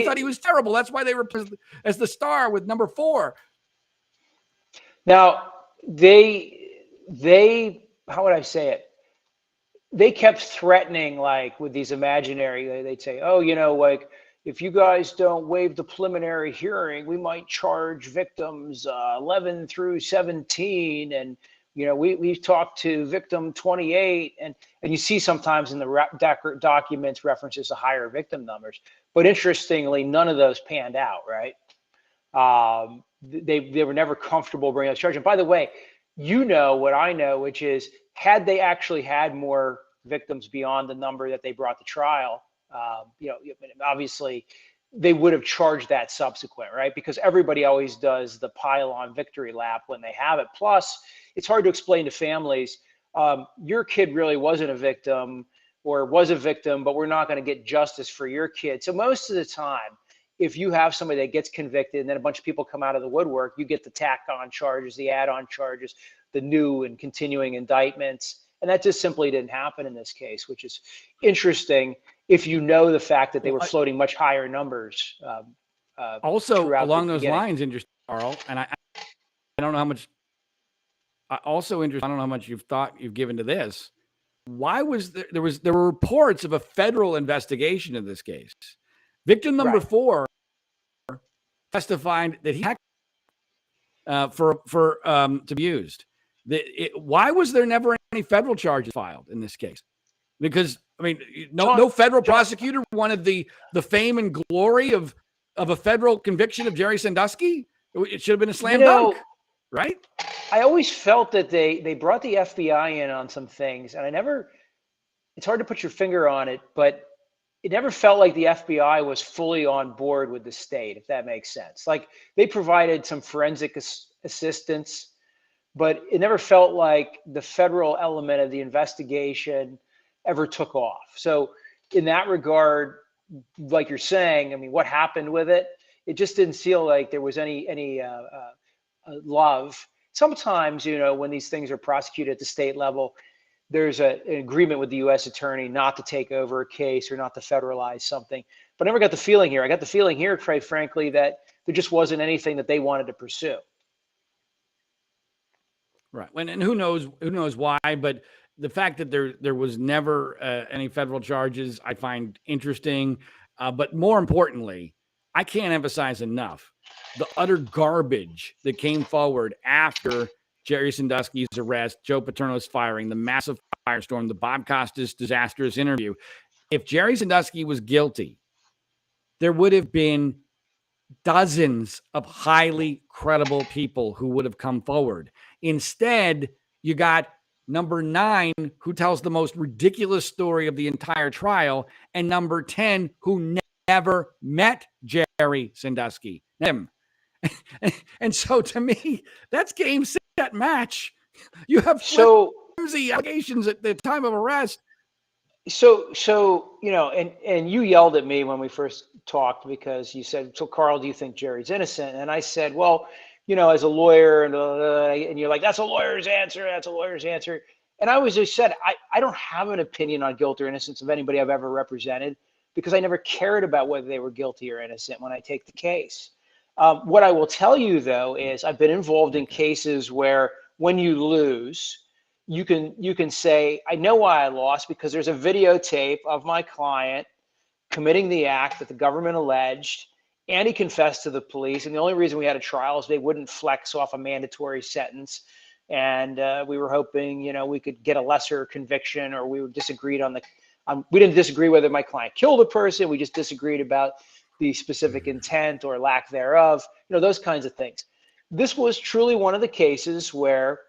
[SPEAKER 2] thought he was terrible. That's why they were as the star with number 4.
[SPEAKER 1] Now, how would I say it? They kept threatening, like with these imaginary, they'd say, oh, like, if you guys don't waive the preliminary hearing, we might charge victims 11 through 17. And, we've talked to victim 28. And you see sometimes in the documents references to higher victim numbers. But interestingly, none of those panned out, right? They were never comfortable bringing those charges. And by the way, what I know, which is, had they actually had more victims beyond the number that they brought to trial, obviously they would have charged that subsequent, right? Because everybody always does the pile-on victory lap when they have it. Plus, it's hard to explain to families, your kid really wasn't a victim or was a victim, but we're not going to get justice for your kid. So most of the time, if you have somebody that gets convicted and then a bunch of people come out of the woodwork, you get the tack-on charges, the add-on charges, the new and continuing indictments. And that just simply didn't happen in this case, which is interesting if you know the fact that they were floating much higher numbers.
[SPEAKER 2] Also, along those lines, interesting, Carl, and I don't know how much. Also interesting. I don't know how much you've given to this. Why was there were reports of a federal investigation in this case? Victim number 4 testified that he to be used. Why was there never any federal charges filed in this case? Because no federal prosecutor wanted the fame and glory of a federal conviction of Jerry Sandusky. It should have been a slam dunk, right?
[SPEAKER 1] I always felt that they brought the FBI in on some things, and it's hard to put your finger on it, but it never felt like the FBI was fully on board with the state, if that makes sense. Like they provided some forensic assistance, but it never felt like the federal element of the investigation ever took off. So in that regard, like you're saying, I mean, what happened with it? It just didn't feel like there was any love. Sometimes, when these things are prosecuted at the state level, there's an agreement with the U.S. attorney not to take over a case or not to federalize something. But I never got the feeling here. I got the feeling here, quite frankly, that there just wasn't anything that they wanted to pursue.
[SPEAKER 2] Right. And who knows why, but the fact that there was never any federal charges, I find interesting. But more importantly, I can't emphasize enough the utter garbage that came forward after Jerry Sandusky's arrest, Joe Paterno's firing, the massive firestorm, the Bob Costas disastrous interview. If Jerry Sandusky was guilty, there would have been dozens of highly credible people who would have come forward. Instead, you got number 9, who tells the most ridiculous story of the entire trial, and number 10, who never met Jerry Sandusky. Him. And so to me, that's game, set, match. You have flimsy allegations at the time of arrest.
[SPEAKER 1] So and you yelled at me when we first talked because you said, so Carl, do you think Jerry's innocent? And I said, well, as a lawyer, and you're like, that's a lawyer's answer. That's a lawyer's answer. And I always just said, I don't have an opinion on guilt or innocence of anybody I've ever represented because I never cared about whether they were guilty or innocent when I take the case. What I will tell you, though, is I've been involved in cases where when you lose, you can say, I know why I lost because there's a videotape of my client committing the act that the government alleged, and he confessed to the police. And the only reason we had a trial is they wouldn't flex off a mandatory sentence. And we were hoping, we could get a lesser conviction, or we disagreed on we didn't disagree whether my client killed a person. We just disagreed about the specific intent or lack thereof, those kinds of things. This was truly one of the cases where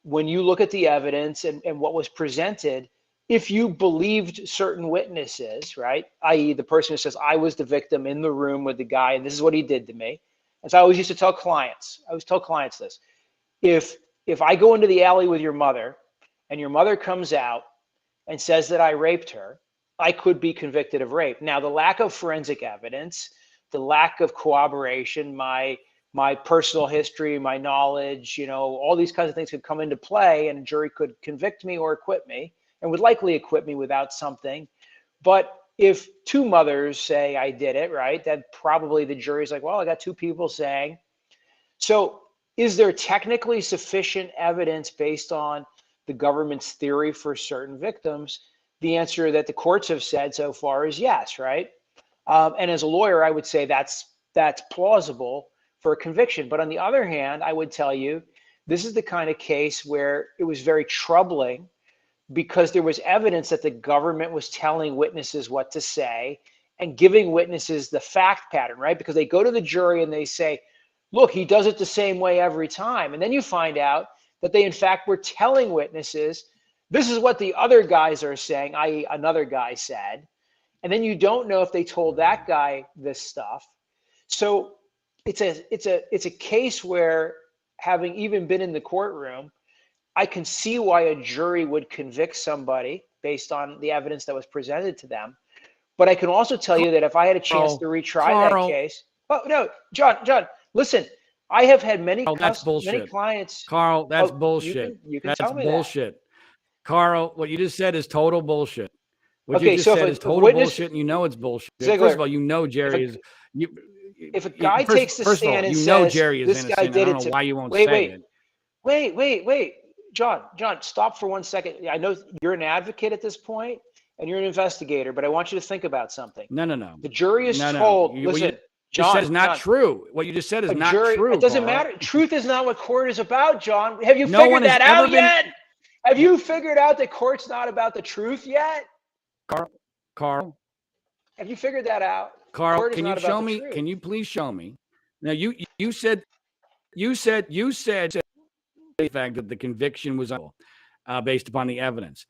[SPEAKER 1] when you look at the evidence and what was presented, if you believed certain witnesses, right, i.e. the person who says, I was the victim in the room with the guy and this is what he did to me. As I always used to tell clients, this. If I go into the alley with your mother and your mother comes out and says that I raped her, I could be convicted of rape. Now, the lack of forensic evidence, the lack of corroboration, my personal history, my knowledge, all these kinds of things could come into play, and a jury could convict me or acquit me, and would likely acquit me without something. But if 2 mothers say I did it, right, then probably the jury's like, well, I got 2 people saying. So is there technically sufficient evidence based on the government's theory for certain victims? The answer that the courts have said so far is yes, right? And as a lawyer, I would say that's plausible for a conviction. But on the other hand, I would tell you, this is the kind of case where it was very troubling because there was evidence that the government was telling witnesses what to say and giving witnesses the fact pattern, right? Because they go to the jury and they say, look, he does it the same way every time. And then you find out that they, in fact, were telling witnesses, this is what the other guys are saying, i.e. another guy said. And then you don't know if they told that guy this stuff. So it's a case where, having even been in the courtroom, I can see why a jury would convict somebody based on the evidence that was presented to them. But I can also tell you that if I had a chance to retry that case, oh no, John, listen, I have had many clients.
[SPEAKER 2] Carl, that's bullshit.
[SPEAKER 1] You can tell me
[SPEAKER 2] bullshit. That. Carl, what you just said is total bullshit. What
[SPEAKER 1] you
[SPEAKER 2] just said is total bullshit, and you know it's bullshit.
[SPEAKER 1] Ziegler,
[SPEAKER 2] first of all, Jerry is.
[SPEAKER 1] If a guy takes the stand and says,
[SPEAKER 2] Jerry is
[SPEAKER 1] this
[SPEAKER 2] innocent,
[SPEAKER 1] guy did
[SPEAKER 2] I don't
[SPEAKER 1] it
[SPEAKER 2] know why you won't say it.
[SPEAKER 1] Wait. John, stop for 1 second. I know you're an advocate at this point and you're an investigator, but I want you to think about something.
[SPEAKER 2] No.
[SPEAKER 1] The jury is told, listen,
[SPEAKER 2] John, said is not true. What you just said is not true.
[SPEAKER 1] It doesn't matter. Truth is not what court is about, John. Have you figured that out yet? Have you figured out that court's not about the truth yet?
[SPEAKER 2] Carl.
[SPEAKER 1] Have you figured that out?
[SPEAKER 2] Carl, can you show me? Can you please show me? Now you said you said the fact that the conviction was based upon the evidence.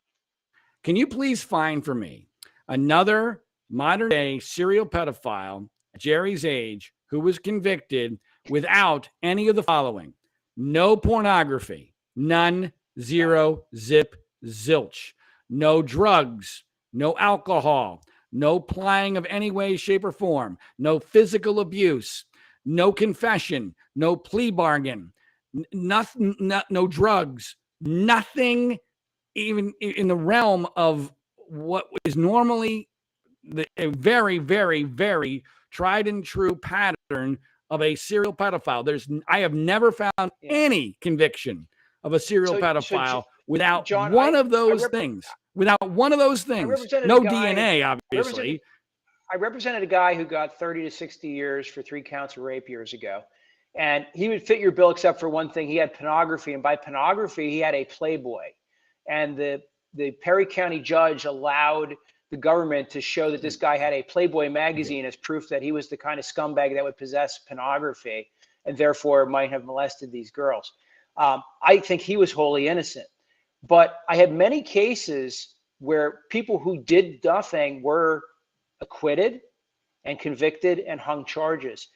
[SPEAKER 2] Can you please find for me another modern day serial pedophile, Jerry's age, who was convicted without any of the following? No pornography, none, zero, zip, zilch. No drugs, no alcohol, no plying of any way, shape, or form, no physical abuse, no confession, no plea bargain, nothing, no drugs, nothing even in the realm of what is normally a very, very, very tried and true pattern of a serial pedophile. I have never found any conviction of a serial pedophile without
[SPEAKER 1] John,
[SPEAKER 2] one of those things. Without one of those things. No DNA, obviously.
[SPEAKER 1] I represented a guy who got 30 to 60 years for 3 counts of rape years ago. And he would fit your bill except for one thing. He had pornography. And by pornography, he had a Playboy. And the Perry County judge allowed the government to show that this guy had a Playboy magazine as proof that he was the kind of scumbag that would possess pornography and therefore might have molested these girls. I think he was wholly innocent. But I had many cases where people who did nothing were acquitted and convicted and hung charges.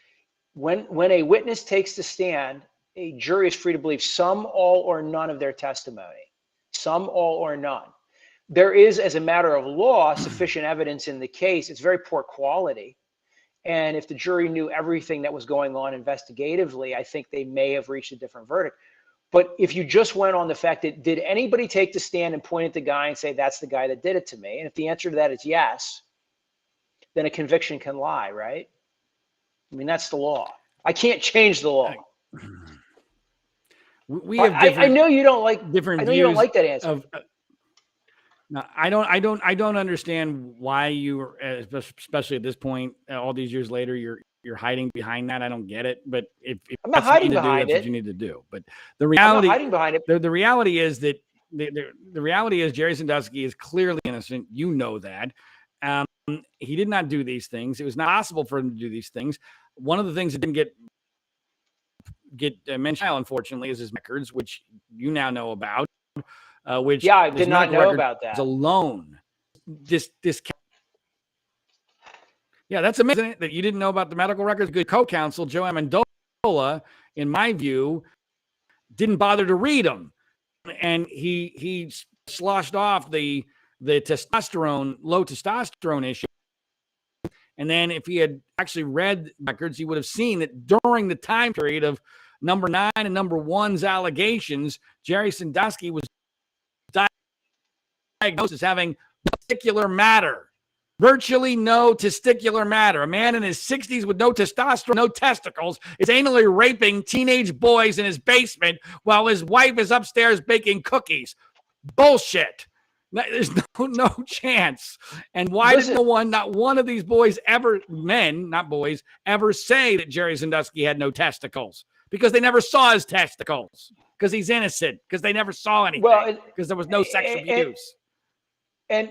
[SPEAKER 1] When a witness takes the stand, a jury is free to believe some, all, or none of their testimony. Some, all, or none. There is, as a matter of law, sufficient evidence in the case. It's very poor quality. And if the jury knew everything that was going on investigatively, I think they may have reached a different verdict. But if you just went on the fact that, did anybody take the stand and point at the guy and say, that's the guy that did it to me? And if the answer to that is yes, then a conviction can lie, right? I mean, that's the law. I can't change the law.
[SPEAKER 2] We have
[SPEAKER 1] I know you don't like
[SPEAKER 2] different.
[SPEAKER 1] I know you don't like that answer.
[SPEAKER 2] No, I don't understand why you, especially at this point, all these years later, you're hiding behind that. I don't get it. But if
[SPEAKER 1] I'm not hiding behind
[SPEAKER 2] that's
[SPEAKER 1] it.
[SPEAKER 2] what you need to do. But the reality,
[SPEAKER 1] I'm not hiding behind it.
[SPEAKER 2] The reality is that the reality is Jerry Sandusky is clearly innocent. You know that. He did not do these things. It was not possible for him to do these things. One of the things that didn't get mentioned, unfortunately, is his records, which you now know about. Which
[SPEAKER 1] I did not know about that
[SPEAKER 2] alone. That's amazing that you didn't know about the medical records. Good co-counsel Joe Amendola, in my view, didn't bother to read them, and he sloshed off the low testosterone issue. And then if he had actually read records, he would have seen that during the time period of number 9 and number 1's allegations, Jerry Sandusky was diagnosed as having testicular matter. Virtually no testicular matter. A man in his 60s with no testosterone, no testicles, is anally raping teenage boys in his basement while his wife is upstairs baking cookies. Bullshit. There's no chance. And why did not one of these boys ever, men, not boys, ever say that Jerry Sandusky had no testicles? Because they never saw his testicles. Because he's innocent. Because they never saw anything. Because there was no sex abuse.
[SPEAKER 1] And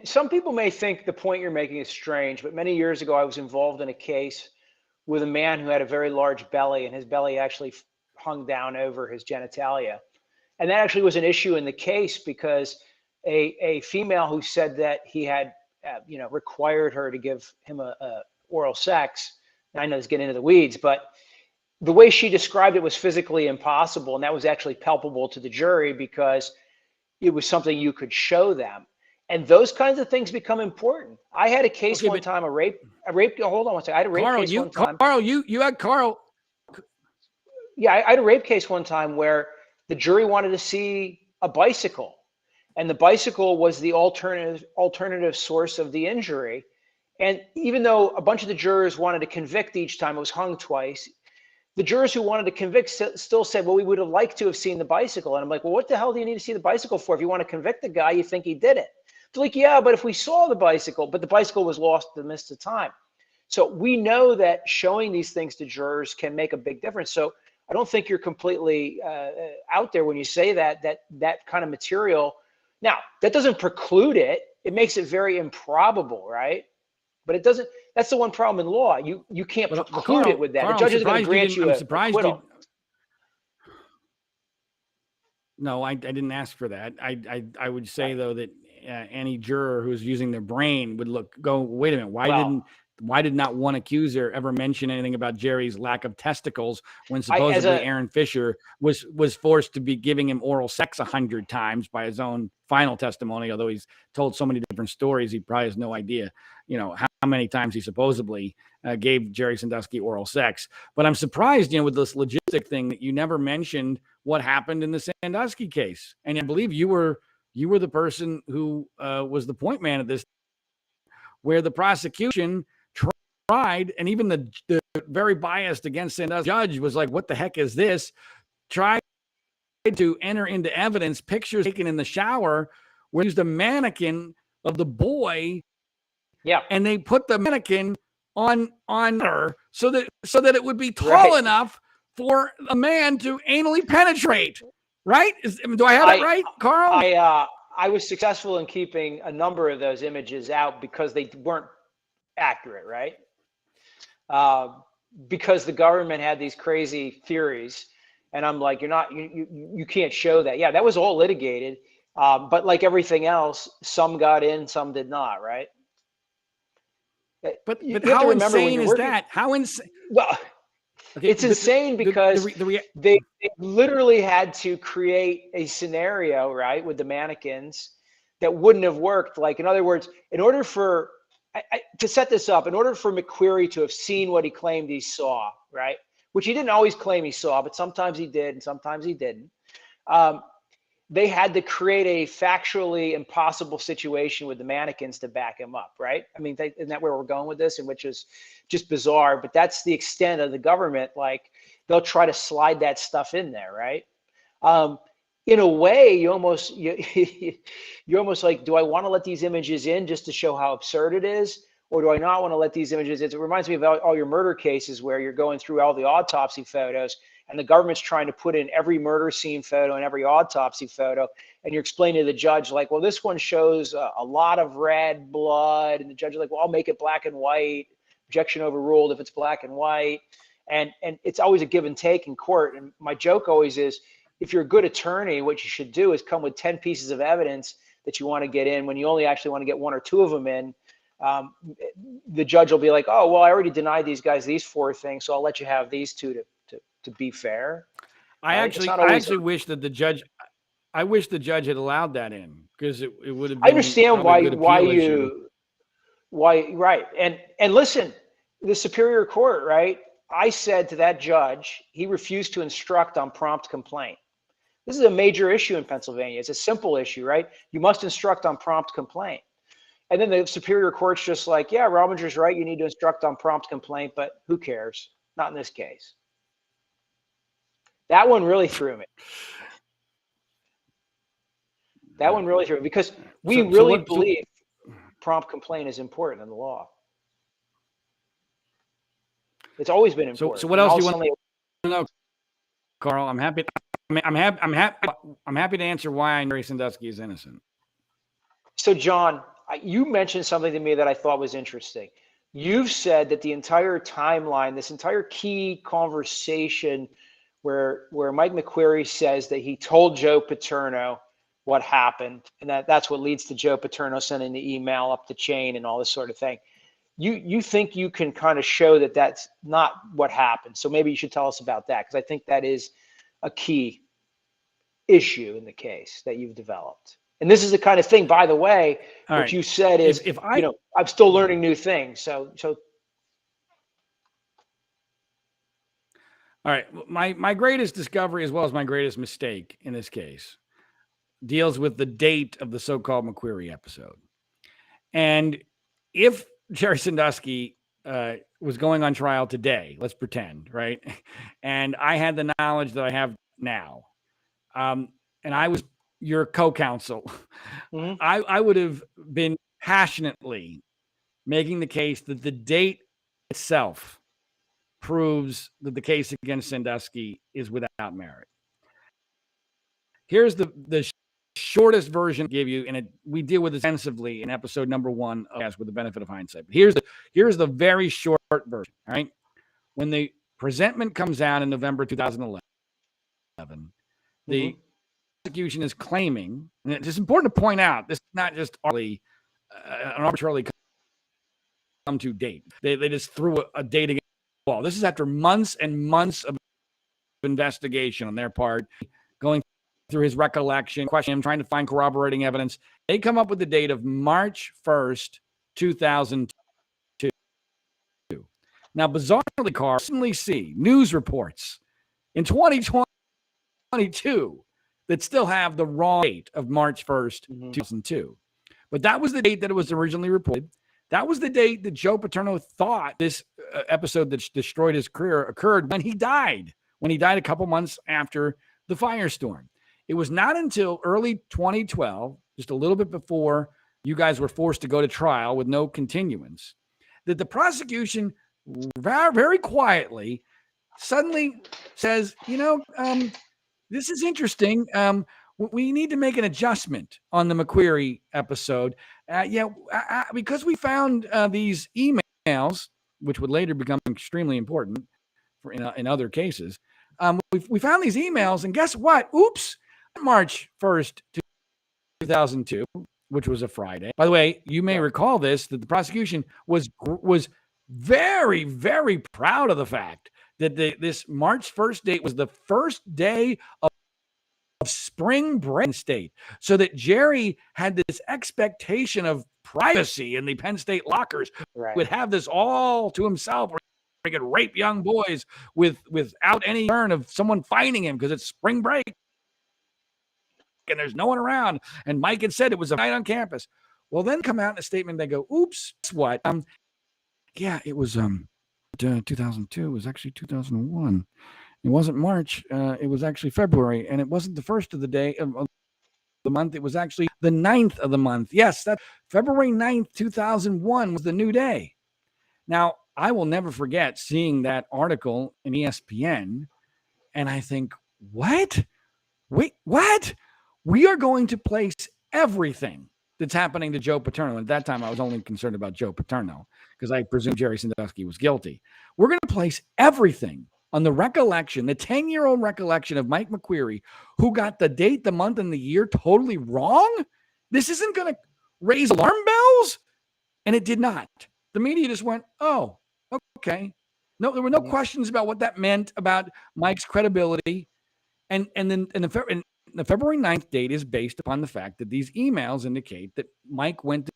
[SPEAKER 1] some people may think the point you're making is strange, but many years ago I was involved in a case with a man who had a very large belly, and his belly actually hung down over his genitalia. And that actually was an issue in the case because a female who said that he had, required her to give him a oral sex. I know it's getting into the weeds, but the way she described it was physically impossible. And that was actually palpable to the jury because it was something you could show them. And those kinds of things become important. I had a case one time, a rape, hold on one second. I had a rape case one time.
[SPEAKER 2] Carl, you had Carl.
[SPEAKER 1] Yeah, I had a rape case one time where the jury wanted to see a bicycle. And the bicycle was the alternative source of the injury. And even though a bunch of the jurors wanted to convict each time, it was hung twice, the jurors who wanted to convict still said, well, we would have liked to have seen the bicycle. And I'm like, well, what the hell do you need to see the bicycle for? If you want to convict the guy, you think he did it. They're like, yeah, but if we saw the bicycle, but the bicycle was lost in the midst of time. So we know that showing these things to jurors can make a big difference. So I don't think you're completely out there when you say that kind of material. Now, that doesn't preclude it. It makes it very improbable, right? But it doesn't. That's the one problem in law. You can't preclude it with that. The judge is going to grant you an acquittal.
[SPEAKER 2] No, I didn't ask for that. I would say, though, that any juror who's using their brain would go, wait a minute, why did not one accuser ever mention anything about Jerry's lack of testicles when supposedly Aaron Fisher was forced to be giving him oral sex 100 times by his own final testimony? Although he's told so many different stories, he probably has no idea, how many times he supposedly gave Jerry Sandusky oral sex. But I'm surprised, with this logistic thing, that you never mentioned what happened in the Sandusky case. And I believe you were the person who was the point man at this, where the prosecution tried, and even the very biased against Sandusky judge was like, what the heck is this? Tried to enter into evidence pictures taken in the shower where used a mannequin of the boy.
[SPEAKER 1] Yeah.
[SPEAKER 2] And they put the mannequin on her so that it would be tall enough for a man to anally penetrate. Right? Do I have it right, Carl?
[SPEAKER 1] I was successful in keeping a number of those images out because they weren't accurate, right? Because the government had these crazy theories, and I'm like, you can't show that. Yeah, that was all litigated, but like everything else, some got in, some did not, right?
[SPEAKER 2] But how insane is that? How insane?
[SPEAKER 1] Well, okay, it's insane because they literally had to create a scenario, right, with the mannequins that wouldn't have worked. Like, in other words, in order for to set this up, in order for McQuarrie to have seen what he claimed he saw, right, which he didn't always claim he saw, but sometimes he did and sometimes he didn't, they had to create a factually impossible situation with the mannequins to back him up, right? I mean, isn't that where we're going with this? And which is just bizarre, but that's the extent of the government. Like, they'll try to slide that stuff in there, right? In a way, you're almost like, do I want to let these images in just to show how absurd it is? Or do I not want to let these images in? It reminds me of all your murder cases where you're going through all the autopsy photos and the government's trying to put in every murder scene photo and every autopsy photo. And you're explaining to the judge, like, well, this one shows a lot of red blood. And the judge is like, well, I'll make it black and white. Objection overruled if it's black and white. And it's always a give and take in court. And my joke always is, if you're a good attorney, what you should do is come with 10 pieces of evidence that you want to get in when you only actually want to get 1 or 2 of them in. The judge will be like, oh, well, I already denied these guys these 4 things, so I'll let you have these 2 to be fair.
[SPEAKER 2] I actually wish that the judge had allowed that in, because it would have been.
[SPEAKER 1] I understand why right. And listen, the Superior Court, right? I said to that judge, he refused to instruct on prompt complaint. This is a major issue in Pennsylvania. It's a simple issue, right? You must instruct on prompt complaint. And then the Superior Court's just like, yeah, Rominger's right. You need to instruct on prompt complaint, but who cares? Not in this case. That one really threw me. That one really threw me, because we really believe prompt complaint is important in the law. It's always been important.
[SPEAKER 2] So what else do you want to know, Carl? I'm happy to answer why Jerry Sandusky is innocent.
[SPEAKER 1] So, John, you mentioned something to me that I thought was interesting. You've said that the entire timeline, this entire key conversation where Mike McQuarrie says that he told Joe Paterno what happened, and that's what leads to Joe Paterno sending the email up the chain and all this sort of thing. You think you can kind of show that that's not what happened. So maybe you should tell us about that, because I think that is a key issue in the case that you've developed. And this is the kind of thing, by the way, what you said is, I'm still learning new things. So.
[SPEAKER 2] All right. My greatest discovery, as well as my greatest mistake in this case, deals with the date of the so-called McQuarrie episode. And if Jerry Sandusky was going on trial today, let's pretend, right? And I had the knowledge that I have now, and I was your co-counsel, mm-hmm. I would have been passionately making the case that the date itself proves that the case against Sandusky is without merit. Here's the shortest version I give you, and we deal with it extensively in episode number 1 of with the benefit of hindsight. But here's the very short version. All right, when the presentment comes out in November 2011, the prosecution is claiming, and it's important to point out, this is not just an arbitrarily come to date. They just threw a date against the wall. This is after months and months of investigation on their part, going through his recollection, questioning him, trying to find corroborating evidence. They come up with the date of March 1st, 2002. Now, bizarrely, Carl, recently see news reports in 2022 that still have the wrong date of March 1st, 2002. But that was the date that it was originally reported. That was the date that Joe Paterno thought this episode that destroyed his career occurred when he died a couple months after the firestorm. It was not until early 2012, just a little bit before you guys were forced to go to trial with no continuance, that the prosecution very, very quietly suddenly says, this is interesting. We need to make an adjustment on the McQueary episode. Because we found these emails, which would later become extremely important in other cases. We found these emails, and guess what? Oops, March 1st, 2002, which was a Friday. By the way, you may recall this, that the prosecution was very, very proud of the fact that this March 1st date was the first day of spring break in state, so that Jerry had this expectation of privacy in the Penn State lockers, would have this all to himself, where he could rape young boys without any concern of someone finding him because it's spring break and there's no one around. And Mike had said it was a night on campus. Well, then come out in a statement, they go, oops, guess what? It was 2002. It was actually 2001. It wasn't March. It was actually February, and it wasn't the first of the day of the month. It was actually the 9th of the month. Yes, that February 9th, 2001 was the new day. Now, I will never forget seeing that article in ESPN, and I think, what? Wait, what? We are going to place everything that's happening to Joe Paterno. And at that time, I was only concerned about Joe Paterno because I presumed Jerry Sandusky was guilty. We're going to place everything on the recollection, the 10-year-old recollection of Mike McQueary, who got the date, the month, and the year totally wrong. This isn't going to raise alarm bells. And it did not. The media just went, oh, okay. No, there were no questions about what that meant about Mike's credibility. And then the February 9th date is based upon the fact that these emails indicate that Mike went to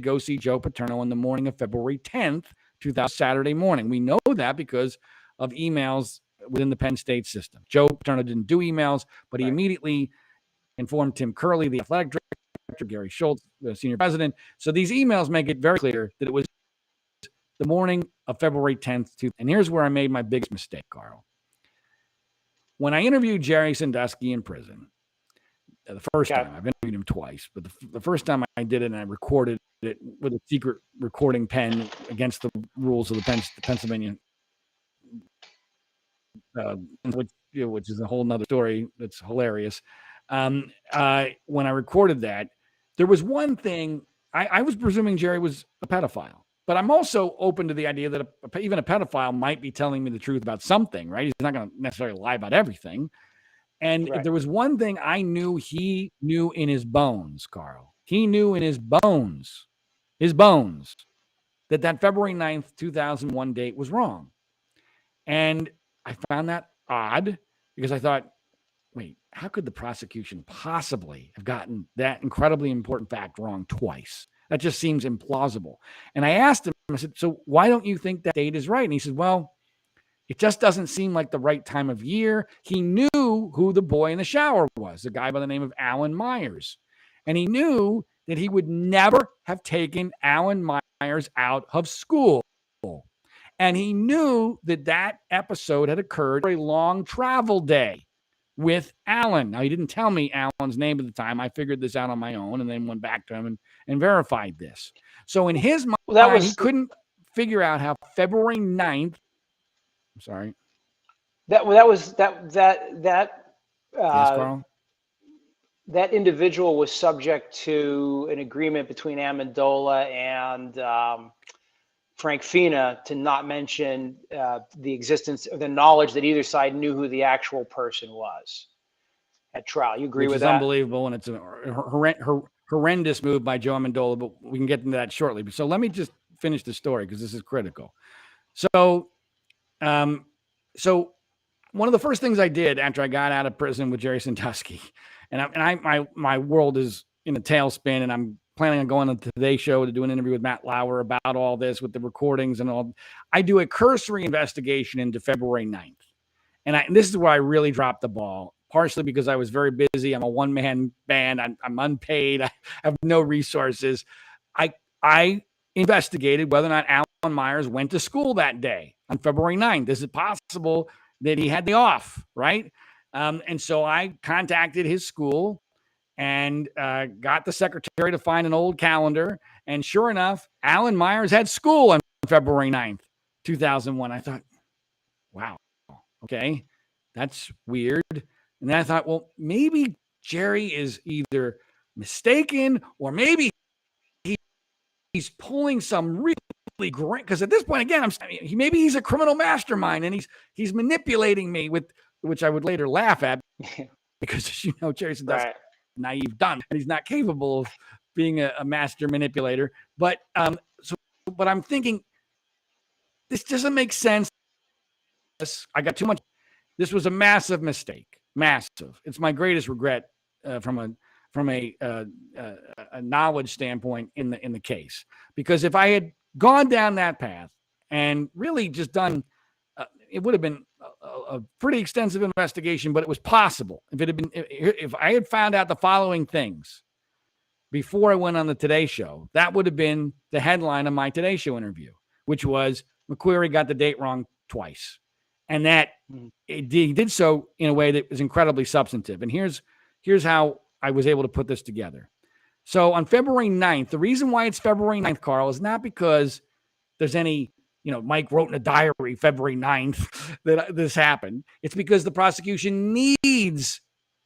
[SPEAKER 2] go see Joe Paterno on the morning of February 10th, 2000, Saturday morning. We know that because of emails within the Penn State system. Joe Paterno didn't do emails, but he immediately informed Tim Curley, the athletic director, Gary Schultz, the senior president. So these emails make it very clear that it was the morning of February 10th. And here's where I made my biggest mistake, Carl. When I interviewed Jerry Sandusky in prison, the first time, I've interviewed him twice, but the first time I did it and I recorded it with a secret recording pen against the rules of the Pennsylvania, which is a whole nother story that's hilarious. When I recorded that, there was one thing, I was presuming Jerry was a pedophile. But I'm also open to the idea that even a pedophile might be telling me the truth about something, right? He's not going to necessarily lie about everything. And if there was one thing I knew he knew in his bones, Carl, he knew in his bones, that February 9th, 2001 date was wrong. And I found that odd because I thought, wait, how could the prosecution possibly have gotten that incredibly important fact wrong twice? That just seems implausible. And I asked him, I said, so why don't you think that date is right? And he said, well, it just doesn't seem like the right time of year. He knew who the boy in the shower was, a guy by the name of Alan Myers. And he knew that he would never have taken Alan Myers out of school. And he knew that episode had occurred for a long travel day with Alan. Now, he didn't tell me Alan's name at the time. I figured this out on my own and then went back to him and verified this. So in his mind, he couldn't figure out how February 9th, I'm sorry.
[SPEAKER 1] Yes,
[SPEAKER 2] Carl?
[SPEAKER 1] That individual was subject to an agreement between Amendola and Frank Fina to not mention the existence of the knowledge that either side knew who the actual person was. at trial. You agree
[SPEAKER 2] which
[SPEAKER 1] with
[SPEAKER 2] is
[SPEAKER 1] that?
[SPEAKER 2] unbelievable, and it's a horrendous move by Joe Amendola, but we can get into that shortly. So let me just finish the story because this is critical. So, so one of the first things I did after I got out of prison with Jerry Sandusky, my world is in a tailspin, and I'm planning on going on the Today Show to do an interview with Matt Lauer about all this with the recordings and all. I do a cursory investigation into February 9th. And this is where I really dropped the ball, partially because I was very busy. I'm a one-man band. I'm unpaid. I have no resources. I investigated whether or not Alan Myers went to school that day on February 9th. Is it possible that he had the off, right? And so I contacted his school and got the secretary to find an old calendar. And sure enough, Alan Myers had school on February 9th, 2001. I thought, wow, okay, that's weird. And then I thought, well, maybe Jerry is either mistaken or maybe he's pulling some really great, because at this point, again, maybe he's a criminal mastermind and he's manipulating me with, which I would later laugh at because, you know, Jerry Sandusky, right, naive dumb, and he's not capable of being a master manipulator. But but I'm thinking this doesn't make sense. I got too much. This was a massive mistake. Massive. It's my greatest regret from a knowledge standpoint in the case. Because if I had gone down that path and really just done, it would have been a pretty extensive investigation, but it was possible. If I had found out the following things before I went on the Today Show, that would have been the headline of my Today Show interview, which was McQueary got the date wrong twice. And that he did so in a way that was incredibly substantive. And here's how I was able to put this together. So on February 9th, the reason why it's February 9th, Carl, is not because there's any, you know, Mike wrote in a diary February 9th that this happened. It's because the prosecution needs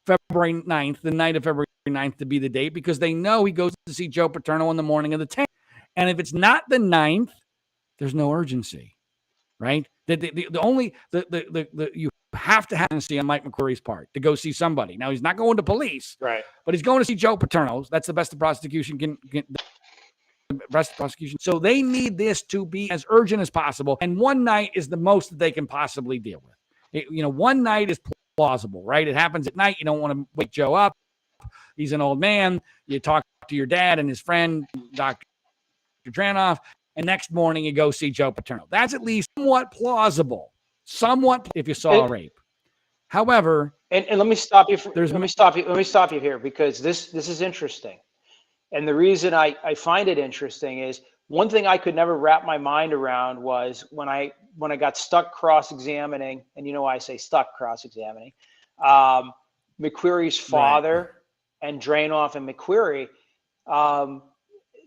[SPEAKER 2] February 9th, the night of February 9th, to be the date, because they know he goes to see Joe Paterno in the morning of the 10th. And if it's not the 9th, there's no urgency. Right? You have to have to see on Mike McQueary's part to go see somebody. Now he's not going to police,
[SPEAKER 1] right?
[SPEAKER 2] But he's going to see Joe Paterno. That's the best the prosecution can the best the prosecution. So they need this to be as urgent as possible. And one night is the most that they can possibly deal with. One night is plausible, right? It happens at night. You don't want to wake Joe up. He's an old man. You talk to your dad and his friend, Dr. Dranoff. And next morning you go see Joe Paterno. That's at least somewhat plausible. Somewhat, if you saw a rape. However,
[SPEAKER 1] and let me stop you. Let me stop you here, because this is interesting. And the reason I find it interesting is one thing I could never wrap my mind around was when I got stuck cross-examining, and you know why I say stuck cross-examining, McQueary's father, right, and Dranoff and McQueary.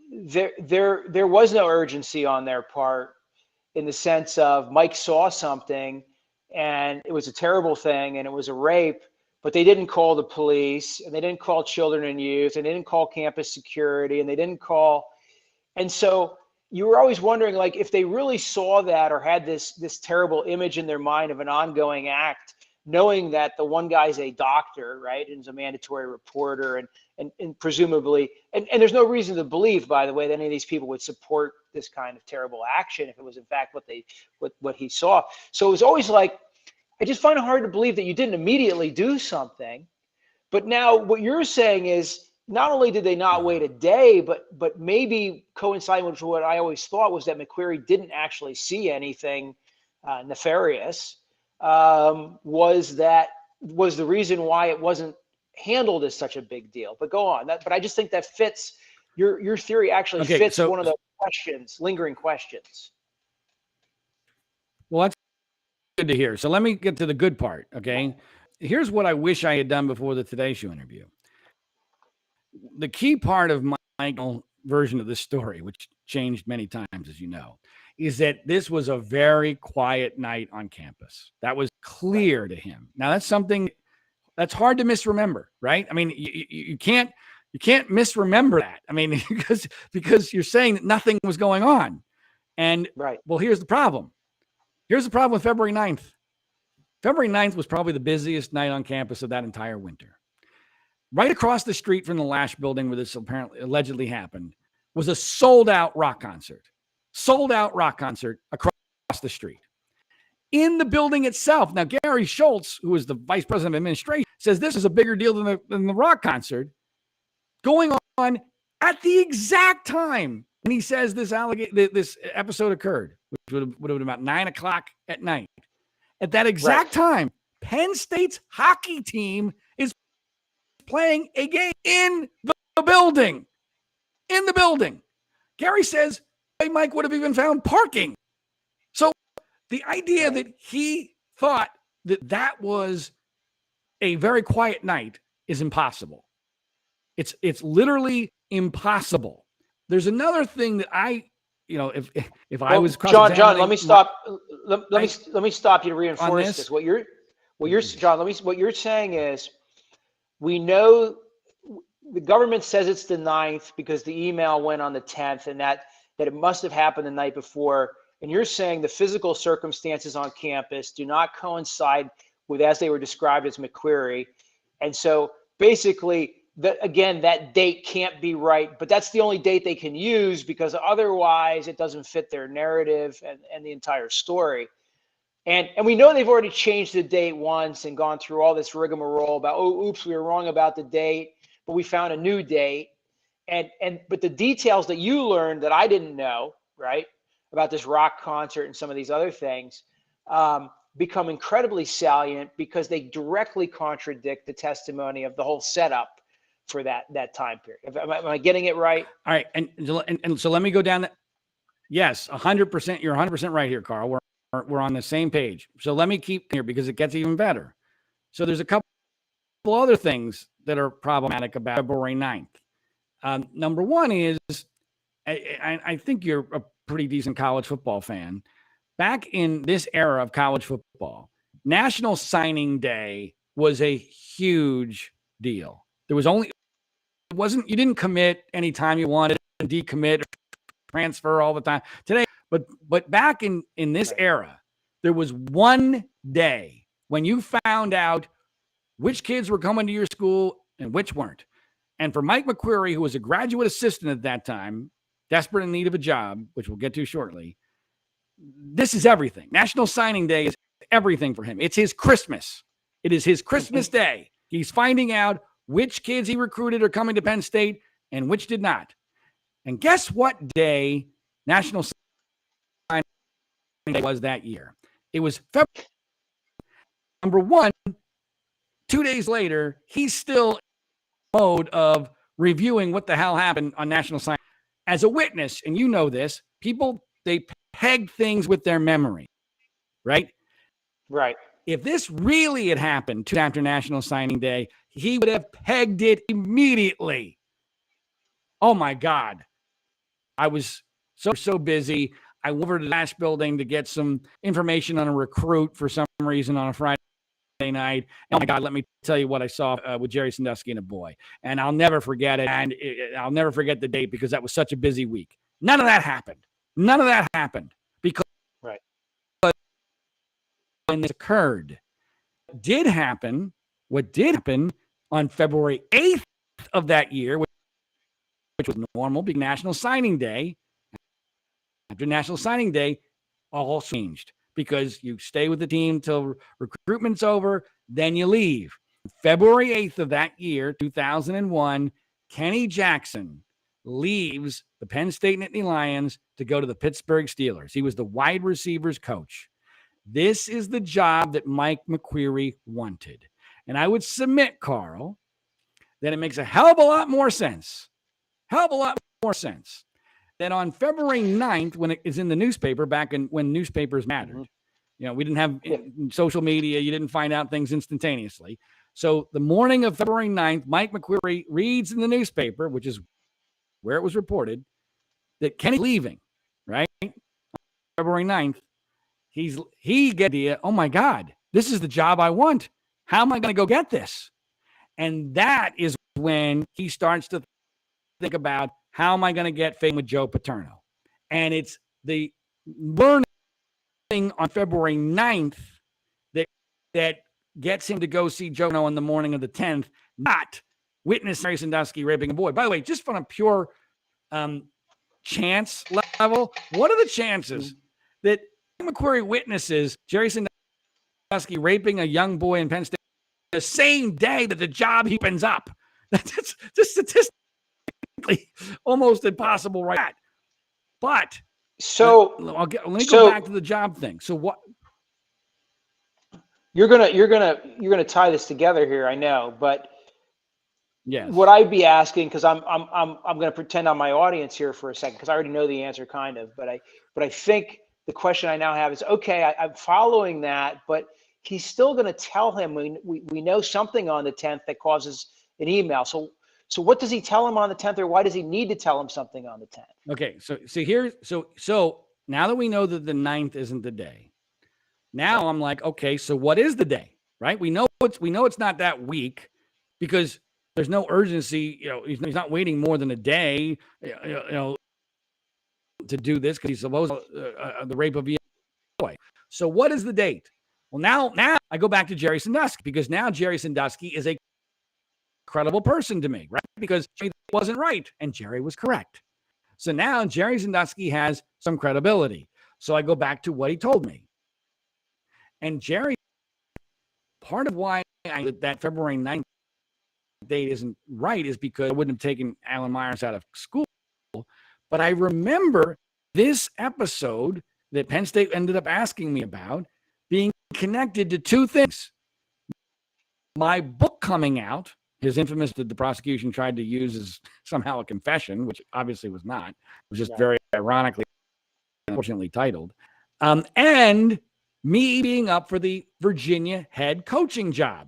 [SPEAKER 1] There was no urgency on their part, in the sense of Mike saw something and it was a terrible thing and it was a rape, but they didn't call the police, and they didn't call children and youth, and they didn't call campus security, and they didn't call. And so you were always wondering, like, if they really saw that or had this terrible image in their mind of an ongoing act, knowing that the one guy's a doctor, right, and is a mandatory reporter, and presumably, and there's no reason to believe, by the way, that any of these people would support this kind of terrible action if it was in fact what he saw. So it was always like, I just find it hard to believe that you didn't immediately do something. But now what you're saying is, not only did they not wait a day, but maybe coinciding with what I always thought was that McQueary didn't actually see anything nefarious. Was the reason why it wasn't handled as such a big deal. But go on. But I just think that fits your theory. Actually, fits one of the lingering questions.
[SPEAKER 2] Well, that's good to hear. So let me get to the good part. Okay, here's what I wish I had done before the Today Show interview. The key part of my version of this story, which changed many times, as you know, is that this was a very quiet night on campus. That was clear to him. Now, that's something that's hard to misremember, right? I mean, you can't misremember that. I mean, because you're saying that nothing was going on. And well, here's the problem. Here's the problem with February 9th. February 9th was probably the busiest night on campus of that entire winter. right across the street from the Lash building where this allegedly happened was a sold-out rock concert. Sold-out rock concert across the street. In the building itself, now Gary Schultz, who is the vice president of administration, says this is a bigger deal than the rock concert going on at the exact time when he says this episode occurred, which would have been about 9 o'clock at night. At that exact time, Penn State's hockey team is playing a game in the building. In the building. Gary says Mike would have even found parking. So the idea that he thought that was a very quiet night is impossible. It's literally impossible. There's another thing that if I was
[SPEAKER 1] John, let me stop. Let me stop you to reinforce this. What you're saying is, we know the government says it's the 9th because the email went on the 10th, and that it must have happened the night before. And you're saying the physical circumstances on campus do not coincide with as they were described as McQuarrie, and so basically, that date can't be right, but that's the only date they can use because otherwise it doesn't fit their narrative and the entire story. And we know they've already changed the date once and gone through all this rigmarole about, oh, oops, we were wrong about the date, but we found a new date. But the details that you learned that I didn't know, right, about this rock concert and some of these other things, become incredibly salient because they directly contradict the testimony of the whole setup for that time period. Am I getting it right?
[SPEAKER 2] All right. And so let me go down that. Yes, 100%. You're 100% right here, Carl. We're on the same page. So let me keep here because it gets even better. So there's a couple other things that are problematic about February 9th. Number one is, I think you're a pretty decent college football fan. Back in this era of college football, National Signing Day was a huge deal. You didn't commit anytime you wanted, decommit, transfer all the time today. But back in this era, there was one day when you found out which kids were coming to your school and which weren't. And for Mike McQuarrie, who was a graduate assistant at that time, desperate in need of a job, which we'll get to shortly, this is everything. National Signing Day is everything for him. It's his Christmas. It is his Christmas day. He's finding out which kids he recruited are coming to Penn State and which did not. And guess what day National Signing Day was that year? It was February. Number one, 2 days later, he's still in mode of reviewing what the hell happened on National Signing Day. As a witness, and you know this, people, they peg things with their memory, right?
[SPEAKER 1] Right.
[SPEAKER 2] If this really had happened after National Signing Day, he would have pegged it immediately. Oh, my God. I was so busy. I went over to the Lash building to get some information on a recruit for some reason on a Friday night. Oh, my God, let me tell you what I saw with Jerry Sandusky and a boy. And I'll never forget it. And I'll never forget the date because that was such a busy week. None of that happened. Because when this occurred, what did happen on February 8th of that year, which was normal, being National Signing Day. After National Signing Day, all changed because you stay with the team till recruitment's over, then you leave. February 8th of that year, 2001, Kenny Jackson leaves the Penn State Nittany Lions to go to the Pittsburgh Steelers. He was the wide receivers coach. This is the job that Mike McQuarrie wanted. And I would submit, Carl, that it makes a hell of a lot more sense that on February 9th, when it is in the newspaper, back when newspapers mattered, we didn't have social media. You didn't find out things instantaneously. So the morning of February 9th, Mike McQuarrie reads in the newspaper, which is where it was reported, that Kenny's leaving, right? February 9th. He get the idea, oh my God, this is the job I want. How am I going to go get this? And that is when he starts to think about, how am I going to get fame with Joe Paterno? And it's the learning on February 9th that gets him to go see Joe on the morning of the 10th, not witnessed Jerry Sandusky raping a boy. By the way, just from a pure chance level, what are the chances that McQuarrie witnesses Jerry Sandusky raping a young boy in Penn State the same day that the job he opens up? That's just statistically almost impossible, right? But
[SPEAKER 1] so
[SPEAKER 2] let me go back to the job thing. So what?
[SPEAKER 1] You're gonna tie this together here, I know, but
[SPEAKER 2] yes,
[SPEAKER 1] what I'd be asking, because I'm gonna pretend I'm my audience here for a second, because I already know the answer kind of, but I think the question I now have is, okay, I'm following that, but he's still gonna tell him we know something on the 10th that causes an email. So what does he tell him on the 10th, or why does he need to tell him something on the 10th?
[SPEAKER 2] Okay, so now that we know that the 9th isn't the day, now I'm like, okay, so what is the day, right? We know it's not that week because there's no urgency. He's not waiting more than a day, to do this because he's supposed the rape of a boy. So what is the date? Well, now I go back to Jerry Sandusky because now Jerry Sandusky is a credible person to me, right? Because Jerry wasn't right and Jerry was correct. So now Jerry Sandusky has some credibility. So I go back to what he told me. And Jerry, part of why that February 9th date isn't right is because I wouldn't have taken Alan Myers out of school. But I remember this episode that Penn State ended up asking me about being connected to two things. My book coming out, his infamous that the prosecution tried to use as somehow a confession, which obviously was not. It was just very ironically, unfortunately titled. And me being up for the Virginia head coaching job.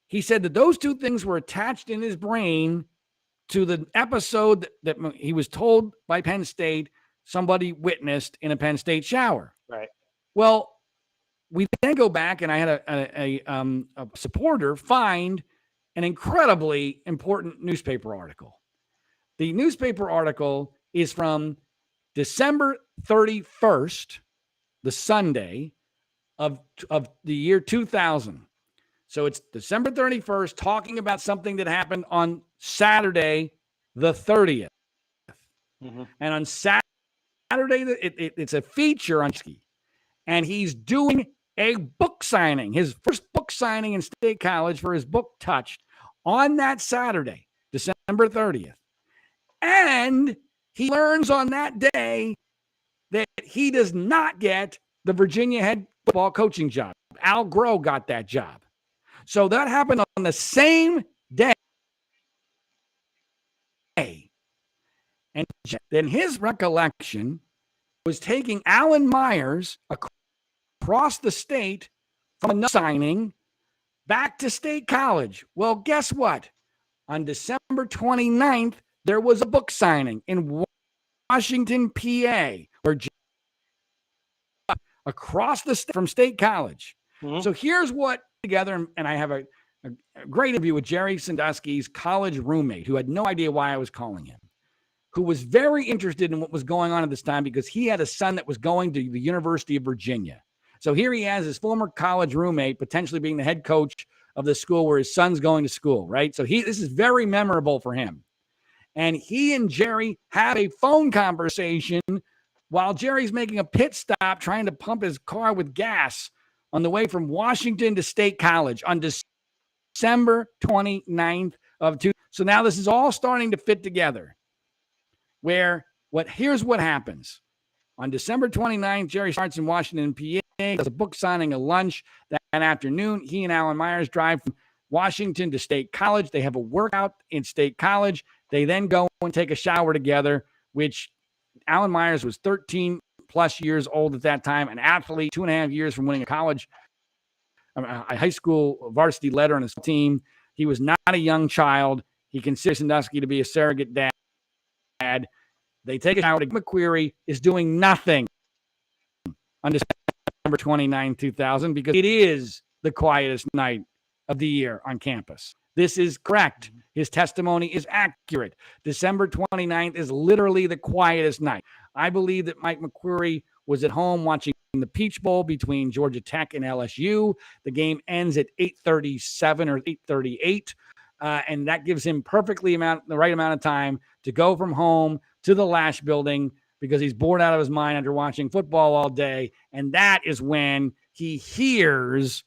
[SPEAKER 2] He said that those two things were attached in his brain to the episode that he was told by Penn State somebody witnessed in a Penn State shower.
[SPEAKER 1] Right.
[SPEAKER 2] Well, we then go back, and I had a supporter find an incredibly important newspaper article. The newspaper article is from December 31st, the Sunday of the year 2000. So it's December 31st, talking about something that happened on Saturday, the 30th. Mm-hmm. And on Saturday, it's a feature on Sandusky, and he's doing a book signing, his first book signing in State College for his book Touched on that Saturday, December 30th. And he learns on that day that he does not get the Virginia head football coaching job. Al Groh got that job. So that happened on the same day. And then his recollection was taking Alan Myers across the state from a signing back to State College. Well, guess what? On December 29th, there was a book signing in Washington, PA, where across the state from State College. Mm-hmm. So here's what together, and I have a great interview with Jerry Sandusky's college roommate who had no idea why I was calling him, who was very interested in what was going on at this time because he had a son that was going to the University of Virginia. So here he has his former college roommate potentially being the head coach of the school where his son's going to school, right? So this is very memorable for him. And he and Jerry have a phone conversation while Jerry's making a pit stop trying to pump his car with gas on the way from Washington to State College on December 29th of 2000. So now this is all starting to fit together. Here's what happens. On December 29th, Jerry starts in Washington, PA, does a book signing, a lunch that afternoon. He and Alan Myers drive from Washington to State College. They have a workout in State College. They then go and take a shower together, which Alan Myers was 13 plus years old at that time, an athlete, 2.5 years from winning a high school varsity letter on his team. He was not a young child. He considers Sandusky to be a surrogate dad. They take it out. McQuarrie is doing nothing on December 29, 2000, because it is the quietest night of the year on campus. This is correct. His testimony is accurate. December 29th is literally the quietest night. I believe that Mike McQuarrie was at home watching the Peach Bowl between Georgia Tech and LSU. The game ends at 8:37 or 8:38. and that gives him the right amount of time to go from home to the Lash building because he's bored out of his mind after watching football all day. And that is when he hears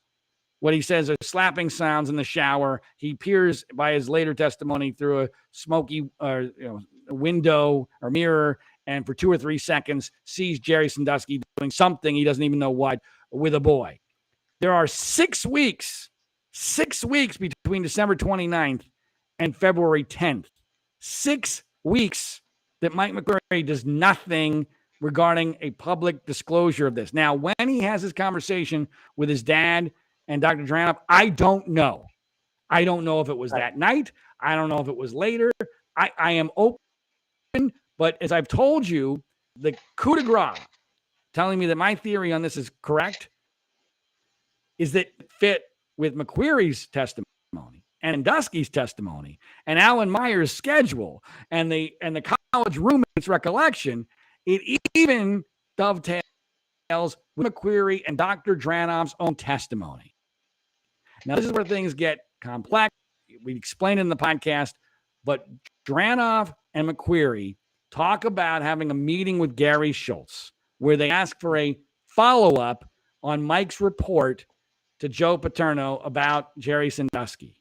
[SPEAKER 2] what he says are slapping sounds in the shower. He peers by his later testimony through a smoky window or mirror, and for 2 or 3 seconds sees Jerry Sandusky doing something he doesn't even know what with a boy. There are 6 weeks between December 29th and February 10th. 6 weeks that Mike McQuarrie does nothing regarding a public disclosure of this. Now, when he has this conversation with his dad and Dr. Dranoff, I don't know. I don't know if it was that night. I don't know if it was later. I am open, but as I've told you, the coup de grace telling me that my theory on this is correct is that it fit with McQuarrie's testimony and Sandusky's testimony and Alan Meyer's schedule and the college roommate's recollection. It even dovetails with McQuarrie and Dr. Dranoff's own testimony. Now, this is where things get complex. We explained it in the podcast, but Dranoff and McQuarrie talk about having a meeting with Gary Schultz where they ask for a follow-up on Mike's report to Joe Paterno about Jerry Sandusky.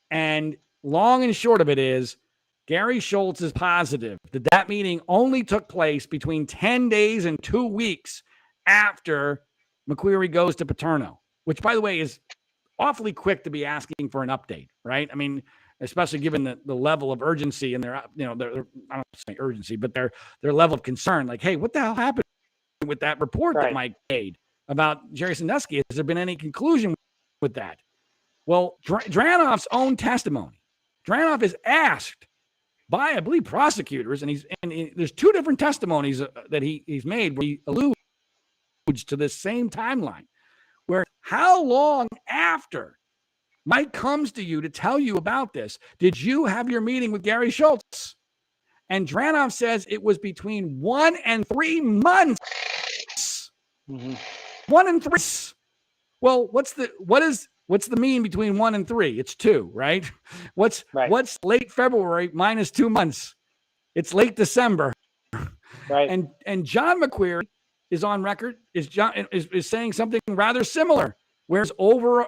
[SPEAKER 2] And long and short of it is, Gary Schultz is positive that that meeting only took place between 10 days and 2 weeks after McQuarrie goes to Paterno, which, by the way, is awfully quick to be asking for an update, right? I mean, especially given the level of urgency and their I don't say urgency, but their level of concern. Like, hey, what the hell happened with that report that Mike made about Jerry Sandusky? Has there been any conclusion with that? Well, Dranoff's own testimony. Dranoff is asked by, I believe, prosecutors, and there's 2 different testimonies that he's made where he alludes to this same timeline, where how long after Mike comes to you to tell you about this did you have your meeting with Gary Schultz? And Dranoff says it was between 1 and 3 months. Mm-hmm. 1 and 3. Well, what's the mean between 1 and 3? It's 2, right? What's late February minus 2 months? It's late December. Right. And John McQuarrie is on record is saying something rather similar. Whereas over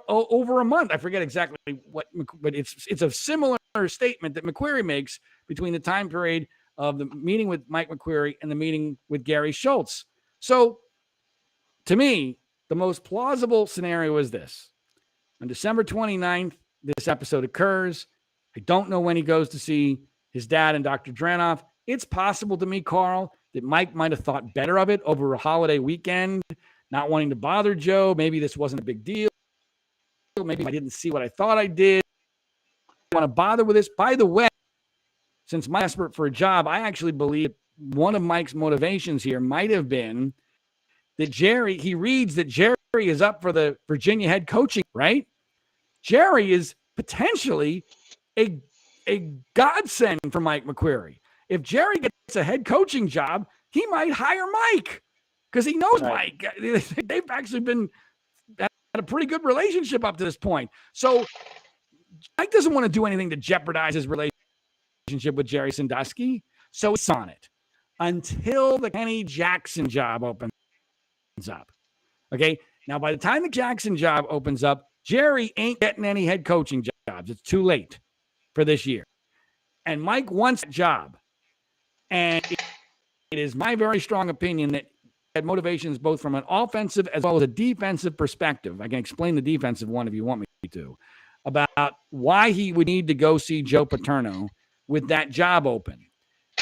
[SPEAKER 2] a month, I forget exactly what, but it's a similar statement that McQuarrie makes between the time period of the meeting with Mike McQuarrie and the meeting with Gary Schultz. So, to me, the most plausible scenario is this. On December 29th, this episode occurs. I don't know when he goes to see his dad and Dr. Dranoff. It's possible to me, Carl, that Mike might have thought better of it over a holiday weekend, not wanting to bother Joe. Maybe this wasn't a big deal. Maybe I didn't see what I thought I did. I want to bother with this. By the way, since Mike's desperate for a job, I actually believe one of Mike's motivations here might have been that he reads that Jerry is up for the Virginia head coaching, right? Jerry is potentially a godsend for Mike McQuarrie. If Jerry gets a head coaching job, he might hire Mike because he knows Mike. They've actually had a pretty good relationship up to this point. So Mike doesn't want to do anything to jeopardize his relationship with Jerry Sandusky. So it's on it until the Kenny Jackson job opens up. Okay. Now, by the time the Jackson job opens up, Jerry ain't getting any head coaching jobs. It's too late for this year. And Mike wants a job. And it is my very strong opinion that motivations both from an offensive as well as a defensive perspective. I can explain the defensive one if you want me to, about why he would need to go see Joe Paterno with that job open.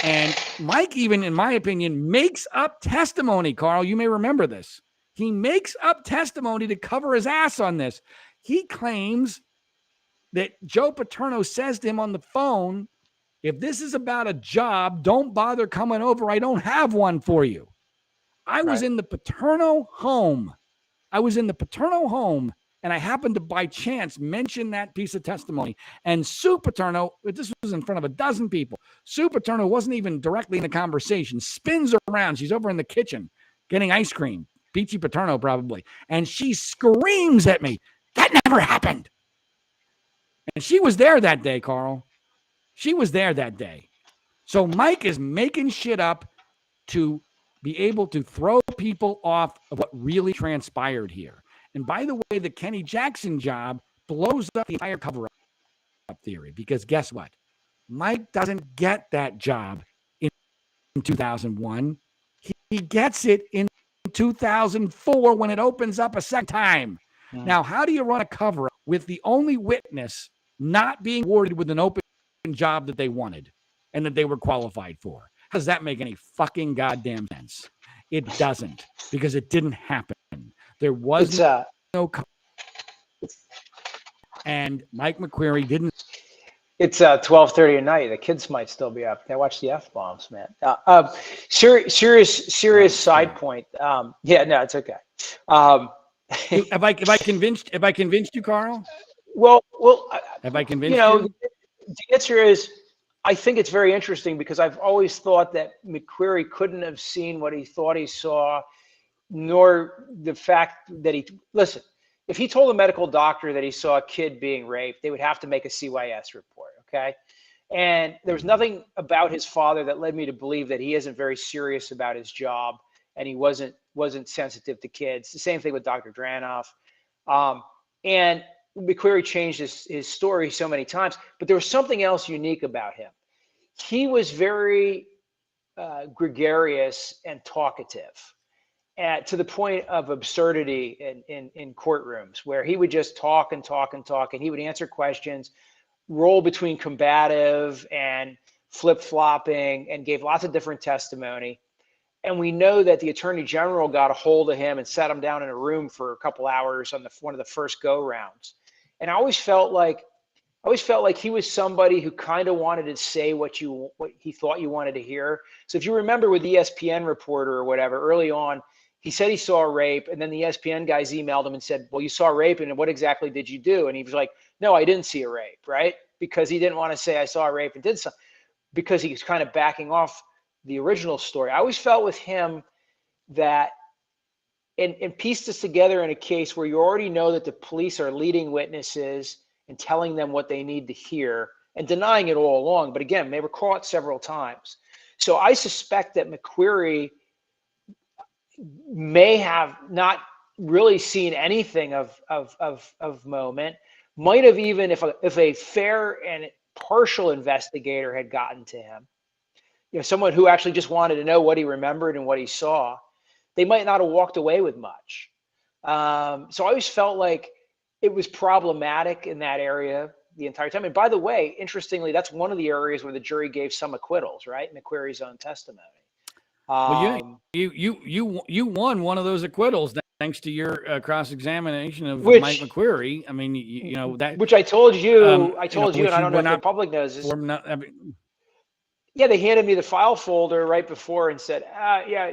[SPEAKER 2] And Mike, even in my opinion, makes up testimony, Carl. You may remember this. He makes up testimony to cover his ass on this. He claims that Joe Paterno says to him on the phone, if this is about a job, don't bother coming over. I don't have one for you. I was in the Paterno home. And I happened to, by chance, mention that piece of testimony. And Sue Paterno, this was in front of a dozen people. Sue Paterno wasn't even directly in the conversation, spins around. She's over in the kitchen getting ice cream. Peachy Paterno, probably. And she screams at me, that never happened. And she was there that day, Carl. She was there that day. So Mike is making shit up to be able to throw people off of what really transpired here. And by the way, the Kenny Jackson job blows up the entire cover-up theory, because guess what? Mike doesn't get that job in 2001. He gets it in 2004 when it opens up a second time. Now, how do you run a cover-up with the only witness not being awarded with an open job that they wanted and that they were qualified for? How does that make any fucking goddamn sense? It doesn't, because it didn't happen. There was no and Mike McQuarrie didn't.
[SPEAKER 1] It's 12:30 at night. The kids might still be up. They watch the F-bombs, man. Serious side point. Yeah, no, it's okay.
[SPEAKER 2] Have I convinced you, Carl?
[SPEAKER 1] Well,
[SPEAKER 2] have I convinced you?
[SPEAKER 1] The answer is, I think it's very interesting, because I've always thought that McQuarrie couldn't have seen what he thought he saw, nor the fact that listen, if he told a medical doctor that he saw a kid being raped, they would have to make a CYS report, okay? And there was nothing about his father that led me to believe that he isn't very serious about his job, and he wasn't sensitive to kids. The same thing with Dr. Dranoff. And McQuarrie changed his story so many times, but there was something else unique about him. He was very gregarious and talkative, to the point of absurdity in courtrooms, where he would just talk and talk and talk, and he would answer questions, roll between combative and flip-flopping, and gave lots of different testimony. And we know that the attorney general got a hold of him and sat him down in a room for a couple hours on one of the first go-rounds. And I always felt like he was somebody who kind of wanted to say what he thought you wanted to hear. So if you remember with the ESPN reporter or whatever, early on, he said he saw a rape, and then the ESPN guys emailed him and said, well, you saw a rape, and what exactly did you do? And he was like, no, I didn't see a rape, right? Because he didn't want to say I saw a rape and did something, because he was kind of backing off the original story. I always felt with him that, and pieced this together in a case where you already know that the police are leading witnesses and telling them what they need to hear and denying it all along. But again, they were caught several times. So I suspect that McQuarrie may have not really seen anything of moment, might have, even if a fair and partial investigator had gotten to him, someone who actually just wanted to know what he remembered and what he saw, they might not have walked away with much. So I always felt like it was problematic in that area the entire time. And by the way, interestingly, that's one of the areas where the jury gave some acquittals, right? McQuarrie's own testimony.
[SPEAKER 2] Well, you won one of those acquittals thanks to your cross-examination of Mike McQuarrie. I mean, you know that,
[SPEAKER 1] which I told you, and I don't know if the public knows this. Yeah, they handed me the file folder right before and said, yeah,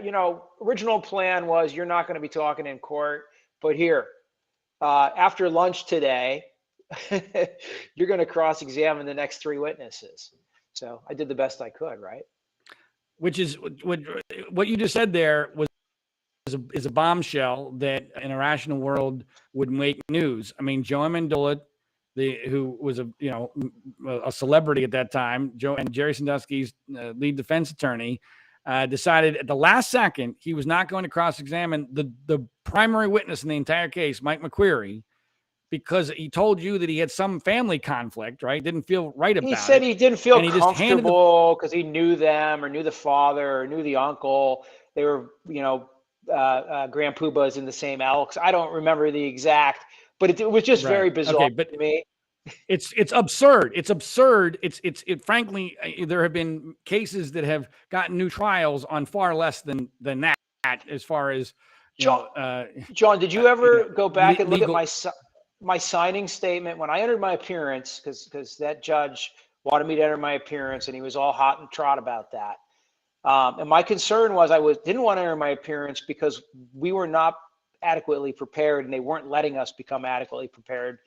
[SPEAKER 1] original plan was you're not going to be talking in court, but here, after lunch today, you're going to cross-examine the next 3 witnesses. So I did the best I could, right?
[SPEAKER 2] Which is what you just said there is a bombshell that in a rational world would make news. I mean, Joe Amendola, who was a celebrity at that time, Jerry Sandusky's lead defense attorney, decided at the last second he was not going to cross-examine the primary witness in the entire case, Mike McQuarrie, because he told you that he had some family conflict, right? Didn't feel right about it.
[SPEAKER 1] He said he didn't feel comfortable because he knew them or knew the father or knew the uncle. They were, Grand Poobahs in the same Elks. I don't remember the exact, but it was just very bizarre to me.
[SPEAKER 2] It's absurd. It's absurd. It frankly, there have been cases that have gotten new trials on far less than that, as far as
[SPEAKER 1] John, did you ever go back and look at my signing statement when I entered my appearance, because that judge wanted me to enter my appearance and he was all hot and trot about that. And my concern was didn't want to enter my appearance because we were not adequately prepared and they weren't letting us become adequately prepared.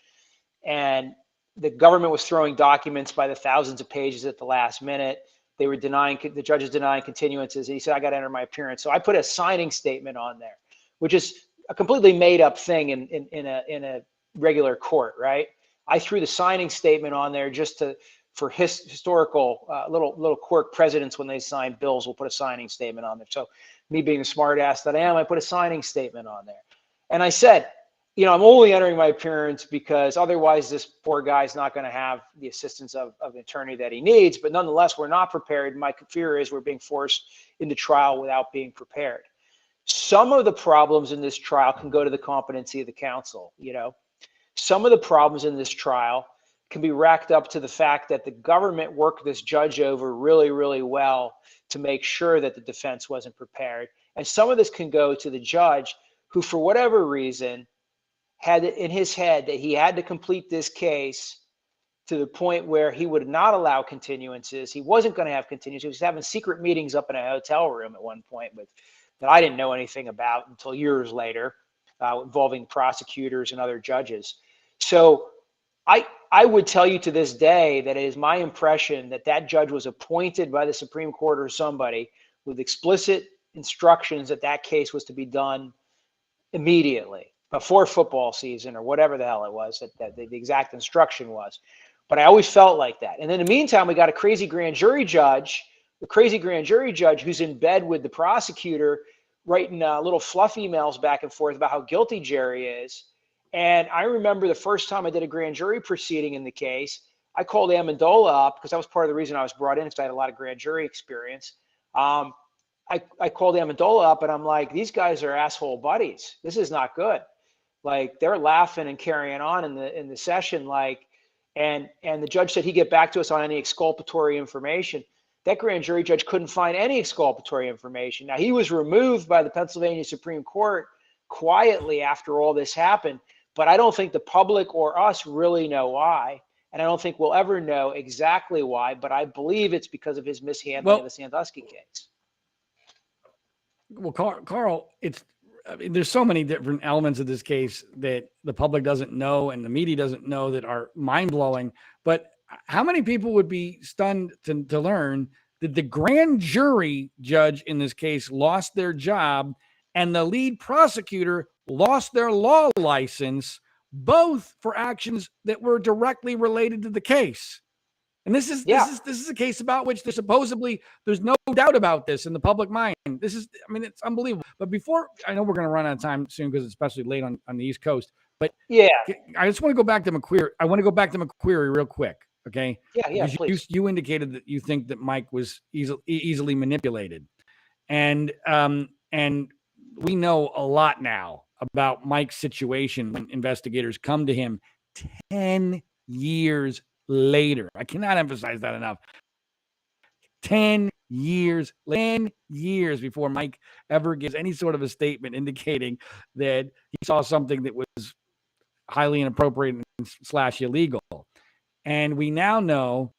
[SPEAKER 1] And the government was throwing documents by the thousands of pages at the last minute. They were the judge is denying continuances. He said, I got to enter my appearance. So I put a signing statement on there, which is a completely made up thing in a regular court, right? I threw the signing statement on there just for historical little quirk. Presidents, when they sign bills, will put a signing statement on there. So me being the smart ass that I am, I put a signing statement on there. And I said, I'm only entering my appearance because otherwise this poor guy's not going to have the assistance of an attorney that he needs. But nonetheless, we're not prepared. My fear is we're being forced into trial without being prepared. Some of the problems in this trial can go to the competency of the counsel. Some of the problems in this trial can be racked up to the fact that the government worked this judge over really, really well to make sure that the defense wasn't prepared. And some of this can go to the judge who, for whatever reason, had it in his head that he had to complete this case to the point where he would not allow continuances. He wasn't going to have continuances. He was having secret meetings up in a hotel room at one point that I didn't know anything about until years later, involving prosecutors and other judges. So I would tell you to this day that it is my impression that judge was appointed by the Supreme Court or somebody with explicit instructions that case was to be done immediately before football season or whatever the hell it was that the exact instruction was. But I always felt like that. And in the meantime, we got a crazy grand jury judge, who's in bed with the prosecutor, writing little fluff emails back and forth about how guilty Jerry is. And I remember the first time I did a grand jury proceeding in the case, I called Amendola up because that was part of the reason I was brought in, because I had a lot of grand jury experience. I called Amendola up and I'm like, these guys are asshole buddies. This is not good. Like, they're laughing and carrying on in the session, and the judge said he'd get back to us on any exculpatory information. That grand jury judge couldn't find any exculpatory information. Now, he was removed by the Pennsylvania Supreme Court quietly after all this happened, but I don't think the public or us really know why. And I don't think we'll ever know exactly why, but I believe it's because of his mishandling of the Sandusky case.
[SPEAKER 2] Well, Carl, there's so many different elements of this case that the public doesn't know and the media doesn't know that are mind-blowing. But how many people would be stunned to learn that the grand jury judge in this case lost their job and the lead prosecutor lost their law license, both for actions that were directly related to the case? And this is a case about which there's no doubt about this in the public mind. It's unbelievable. But before, I know we're going to run out of time soon because it's especially late on the East Coast. But yeah, I just want to go back to McQueary. I want to go back to McQueary real quick. Okay.
[SPEAKER 1] Yeah, please.
[SPEAKER 2] You indicated that you think that Mike was easily manipulated, and we know a lot now about Mike's situation when investigators come to him 10 years later. I cannot emphasize that enough. 10 years before Mike ever gives any sort of a statement indicating that he saw something that was highly inappropriate / illegal. And we now know,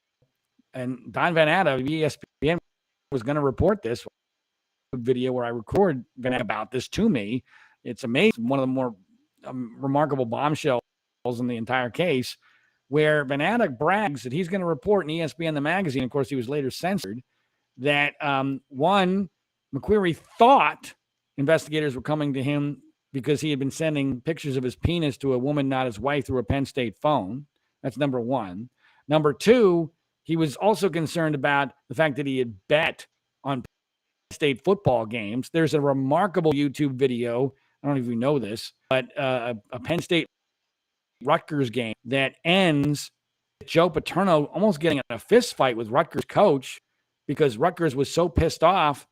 [SPEAKER 2] and Don Van Atta of ESPN was going to report this video where I record Van Atta about this to me. It's amazing. One of the more remarkable bombshells in the entire case, where Van Atta brags that he's going to report in ESPN, the magazine. Of course, he was later censored. That McQueary thought investigators were coming to him because he had been sending pictures of his penis to a woman, not his wife, through a Penn State phone. That's number one. Number two, he was also concerned about the fact that he had bet on Penn State football games. There's a remarkable YouTube video. I don't know if you know this, but a Penn State Rutgers game that ends with Joe Paterno almost getting in a fist fight with Rutgers coach because Rutgers was so pissed off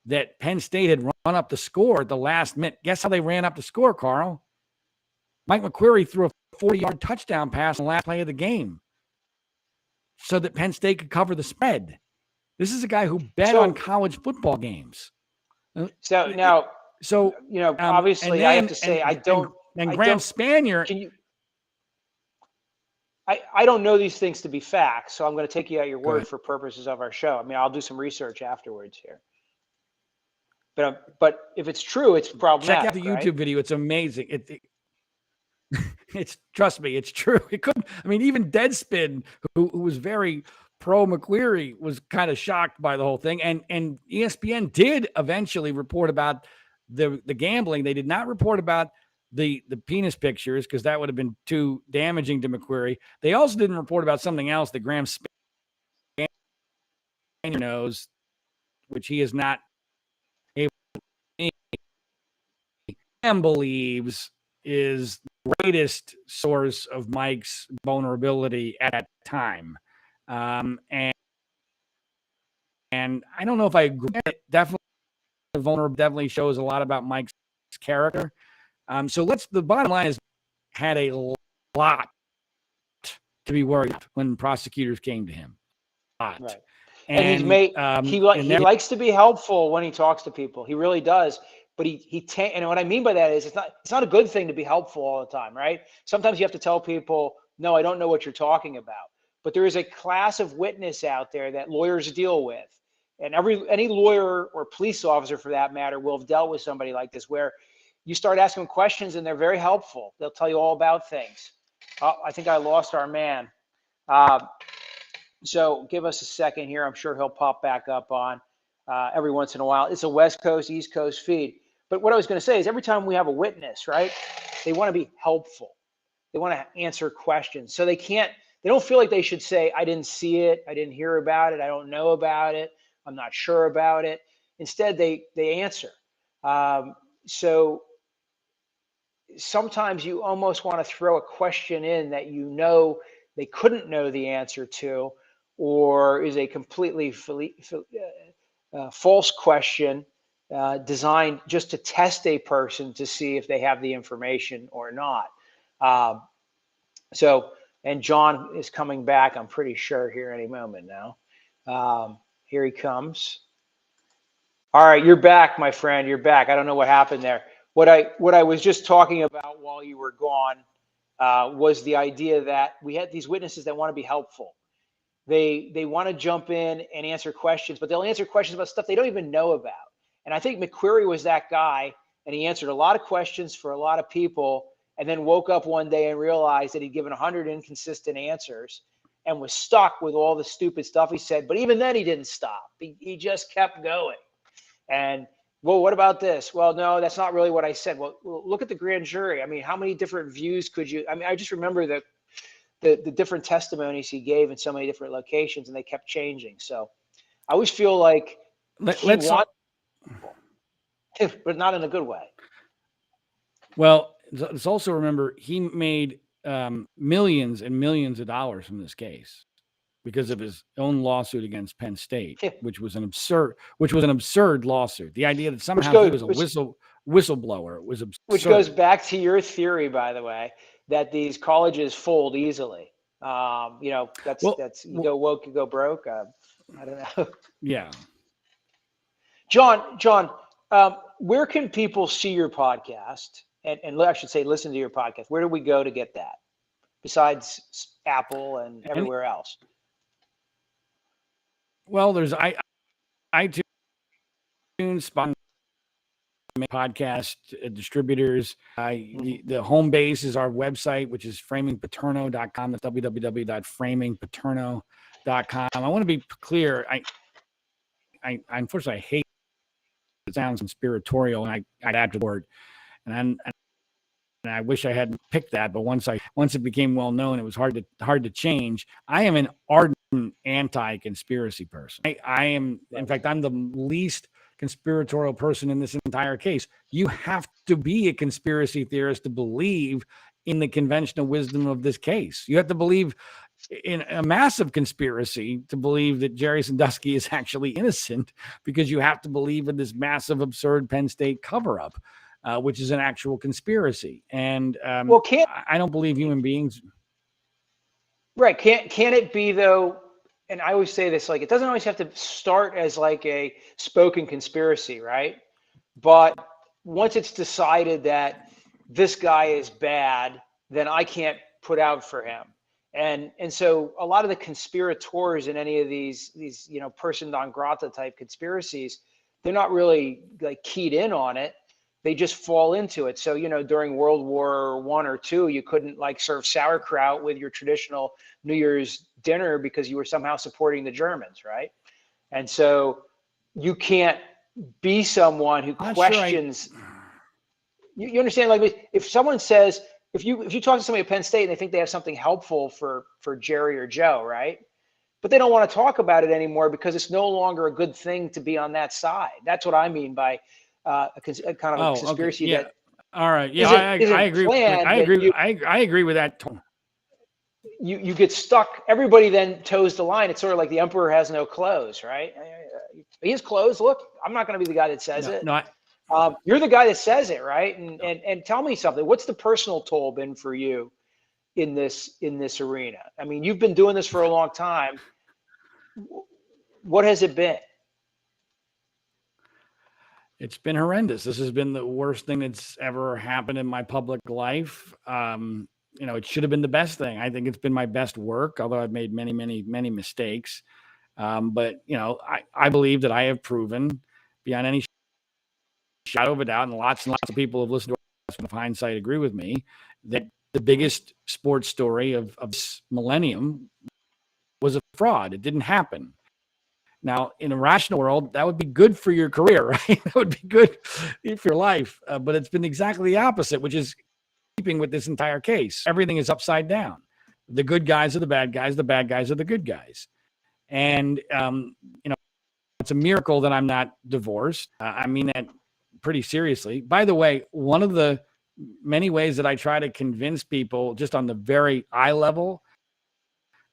[SPEAKER 2] that Penn State had run up the score at the last minute. Guess how they ran up the score, Carl? Mike McQueary threw a 40-yard touchdown pass in the last play of the game so that Penn State could cover the spread. This is a guy who bet on college football games.
[SPEAKER 1] Obviously, I have to say, I don't.
[SPEAKER 2] And Graham Spanier.
[SPEAKER 1] I don't know these things to be facts, so I'm going to take you at your word for purposes of our show. I mean, I'll do some research afterwards here. But if it's true, it's problematic.
[SPEAKER 2] Check out the YouTube video; it's amazing. It's trust me, it's true. It couldn't. I mean, even Deadspin, who was very pro McQueary, was kind of shocked by the whole thing. And ESPN did eventually report about the gambling. They did not report about the penis pictures because that would have been too damaging to McQuarrie. They also didn't report about something else that Graham Spanier knows, which he is not able to believes is the greatest source of Mike's vulnerability at that time. And I don't know if I agree. Definitely vulnerable definitely shows a lot about Mike's character. So the bottom line is had a lot to be worried when prosecutors came to him.
[SPEAKER 1] Right. And he's made he likes to be helpful when he talks to people. He really does. But and what I mean by that is it's not a good thing to be helpful all the time, right? Sometimes you have to tell people, no, I don't know what you're talking about. But there is a class of witness out there that lawyers deal with. And any lawyer or police officer for that matter will have dealt with somebody like this where you start asking them questions and they're very helpful. They'll tell you all about things. Oh, I think I lost our man. So give us a second here. I'm sure he'll pop back up on every once in a while. It's a West Coast, East Coast feed. But what I was going to say is every time we have a witness, right, they want to be helpful. They want to answer questions. So they don't feel like they should say, I didn't see it. I didn't hear about it. I don't know about it. I'm not sure about it. Instead, they answer. So sometimes you almost want to throw a question in that you know they couldn't know the answer to, or is a completely false question designed just to test a person to see if they have the information or not. And John is coming back, I'm pretty sure, here any moment now. Here he comes. All right, you're back, my friend. You're back. I don't know what happened there. What I was just talking about while you were gone was the idea that we had these witnesses that want to be helpful. They want to jump in and answer questions, but they'll answer questions about stuff they don't even know about. And I think McQuarrie was that guy, and he answered a lot of questions for a lot of people, and then woke up one day and realized that he'd given 100 inconsistent answers and was stuck with all the stupid stuff he said. But even then, he didn't stop. He just kept going. And, well, what about this? Well, no, that's not really what I said. Well, look at the grand jury. I mean, how many different views could you? I mean, I just remember the different testimonies he gave in so many different locations, and they kept changing. So I always feel like let's but not in a good way.
[SPEAKER 2] Well, let's also remember he made millions and millions of dollars from this case because of his own lawsuit against Penn State, which was an absurd lawsuit. The idea that somehow he was a whistleblower was absurd.
[SPEAKER 1] Which goes back to your theory, by the way, that these colleges fold easily. That's you go woke, you go broke. I don't know.
[SPEAKER 2] Yeah.
[SPEAKER 1] John, where can people see your podcast? And I should say, listen to your podcast. Where do we go to get that? Besides Apple and everywhere else.
[SPEAKER 2] Well, there's iTunes, Spotify, podcast distributors. The home base is our website, which is framingpaterno.com. That's www.framingpaterno.com. I want to be clear. I unfortunately hate it. Sounds conspiratorial, and I'd add to the word. And I wish I hadn't picked that, but once it became well known, it was hard to change. I am an ardent anti-conspiracy person. I am, in fact, I'm the least conspiratorial person in this entire case. You have to be a conspiracy theorist to believe in the conventional wisdom of this case. You have to believe in a massive conspiracy to believe that Jerry Sandusky is actually innocent, because you have to believe in this massive, absurd Penn State cover-up, which is an actual conspiracy. And I don't believe human beings.
[SPEAKER 1] Right. Can it be, though? And I always say this, like, it doesn't always have to start as like a spoken conspiracy, right? But once it's decided that this guy is bad, then I can't put out for him. And so a lot of the conspirators in any of these person non grata type conspiracies, they're not really like keyed in on it. They just fall into it. So, during World War I or II, you couldn't like serve sauerkraut with your traditional New Year's dinner because you were somehow supporting the Germans, right? And so you can't be someone who questions. You understand? Like if someone says, if you talk to somebody at Penn State and they think they have something helpful for Jerry or Joe, right? But they don't want to talk about it anymore because it's no longer a good thing to be on that side. That's what I mean by a kind of a
[SPEAKER 2] Oh, okay.
[SPEAKER 1] conspiracy
[SPEAKER 2] Yeah.
[SPEAKER 1] that
[SPEAKER 2] All right. Yeah, I
[SPEAKER 1] isn't
[SPEAKER 2] agree.
[SPEAKER 1] planned.
[SPEAKER 2] I
[SPEAKER 1] That
[SPEAKER 2] agree. I agree with that.
[SPEAKER 1] you get stuck. Everybody then toes the line. It's sort of like the emperor has no clothes, right? He has clothes. Look, I'm not going to be the guy that says
[SPEAKER 2] No,
[SPEAKER 1] it.
[SPEAKER 2] no.
[SPEAKER 1] You're the guy that says it, right? And tell me something. What's the personal toll been for you in this arena? I mean, you've been doing this for a long time. What has it been?
[SPEAKER 2] It's been horrendous. This has been the worst thing that's ever happened in my public life. It should have been the best thing. I think it's been my best work, although I've made many, many, many mistakes. But I believe that I have proven beyond any shadow of a doubt, and lots of people have listened to us with hindsight agree with me, that the biggest sports story of this millennium was a fraud. It didn't happen. Now, in a rational world, that would be good for your career, right? That would be good for your life. But it's been exactly the opposite, which is keeping with this entire case. Everything is upside down. The good guys are the bad guys. The bad guys are the good guys. And, it's a miracle that I'm not divorced. I mean that pretty seriously. By the way, one of the many ways that I try to convince people just on the very eye level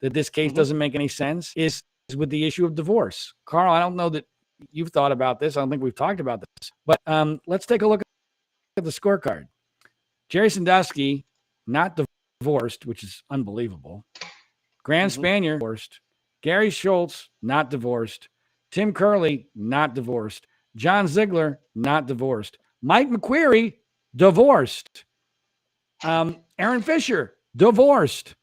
[SPEAKER 2] that this case doesn't make any sense is with the issue of divorce. Carl, I don't know that you've thought about this. I don't think we've talked about this, but let's take a look at the scorecard. Jerry Sandusky, not divorced, which is unbelievable. Grant Spanier, divorced. Gary Schultz, not divorced. Tim Curley, not divorced. John Ziegler, not divorced. Mike McQueary, divorced. Aaron Fisher, divorced.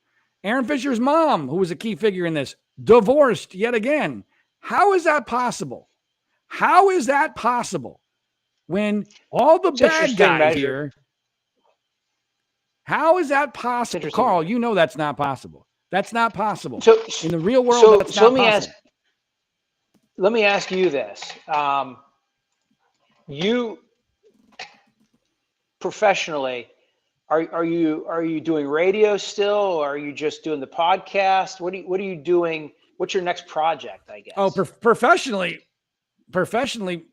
[SPEAKER 2] Aaron Fisher's mom, who was a key figure in this, divorced yet again. How is that possible? How is that possible when all the bad guys here? How is that possible? Carl, you know that's not possible. That's not possible. So in the real world, that's not possible.
[SPEAKER 1] Let me ask you this. You professionally, are you doing radio still, or are you just doing the podcast? What are you doing? What's your next project, I guess?
[SPEAKER 2] Oh, professionally,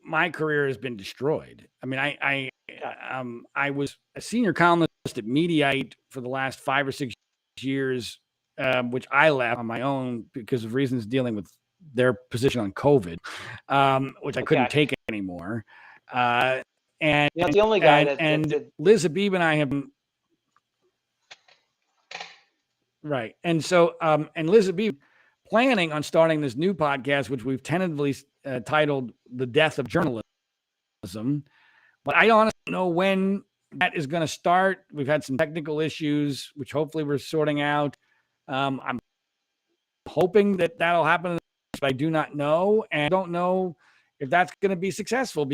[SPEAKER 2] my career has been destroyed. I mean, I was a senior columnist at Mediaite for the last 5 or 6 years, which I left on my own because of reasons dealing with their position on COVID, which I couldn't take anymore. And
[SPEAKER 1] you're not the only guy
[SPEAKER 2] that Liz Habib and I have been right. And so, and Liz Habib planning on starting this new podcast, which we've tentatively titled "The Death of Journalism," but I honestly don't know when that is going to start. We've had some technical issues, which hopefully we're sorting out. I'm hoping that that'll happen, but I do not know. And I don't know if that's going to be successful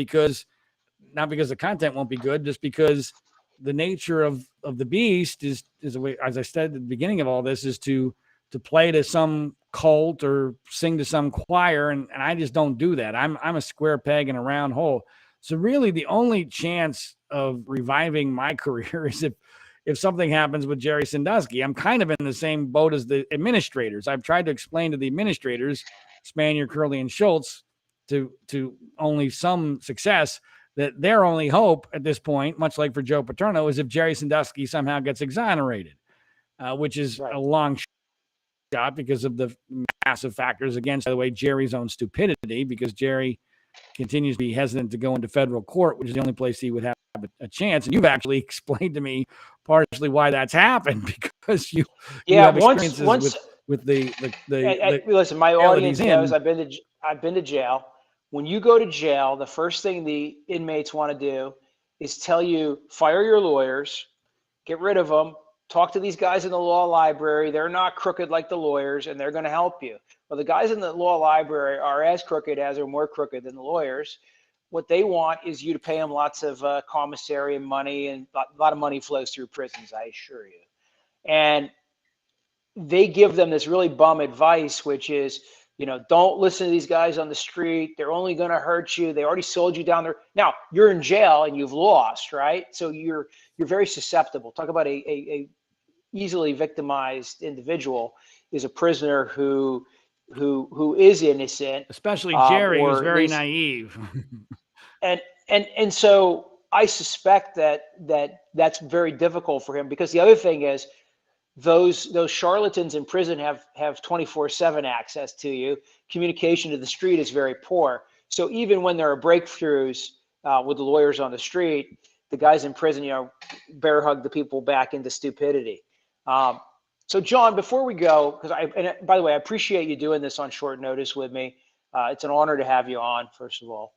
[SPEAKER 2] not because the content won't be good, just because the nature of the beast is a way, as I said at the beginning of all this, is to play to some cult or sing to some choir. And I just don't do that. I'm a square peg in a round hole. So really the only chance of reviving my career is if something happens with Jerry Sandusky. I'm kind of in the same boat as the administrators. I've tried to explain to the administrators, Spanier, Curley, and Schultz, to only some success, that their only hope at this point, much like for Joe Paterno, is if Jerry Sandusky somehow gets exonerated, which is a long shot because of the massive factors against, by the way, Jerry's own stupidity, because Jerry continues to be hesitant to go into federal court, which is the only place he would have a chance. And you've actually explained to me partially why that's happened, because you have experiences with the
[SPEAKER 1] listen, my audience knows I've been to jail. When you go to jail, the first thing the inmates want to do is tell you, fire your lawyers, get rid of them, talk to these guys in the law library. They're not crooked like the lawyers, and they're going to help you. Well, the guys in the law library are as crooked as or more crooked than the lawyers. What they want is you to pay them lots of commissary and money, and a lot of money flows through prisons, I assure you. And they give them this really bum advice, which is, don't listen to these guys on the street. They're only going to hurt you. They already sold you down there. Now you're in jail and you've lost, right? So you're very susceptible. Talk about a easily victimized individual is a prisoner who is innocent,
[SPEAKER 2] Especially Jerry, who's
[SPEAKER 1] or at
[SPEAKER 2] very
[SPEAKER 1] least,
[SPEAKER 2] naive.
[SPEAKER 1] and so I suspect that's very difficult for him, because the other thing is those charlatans in prison have 24/7 access to you. Communication to the street is very poor. So even when there are breakthroughs with the lawyers on the street, the guys in prison, bear hug the people back into stupidity. So John, before we go, and by the way, I appreciate you doing this on short notice with me. It's an honor to have you on, first of all.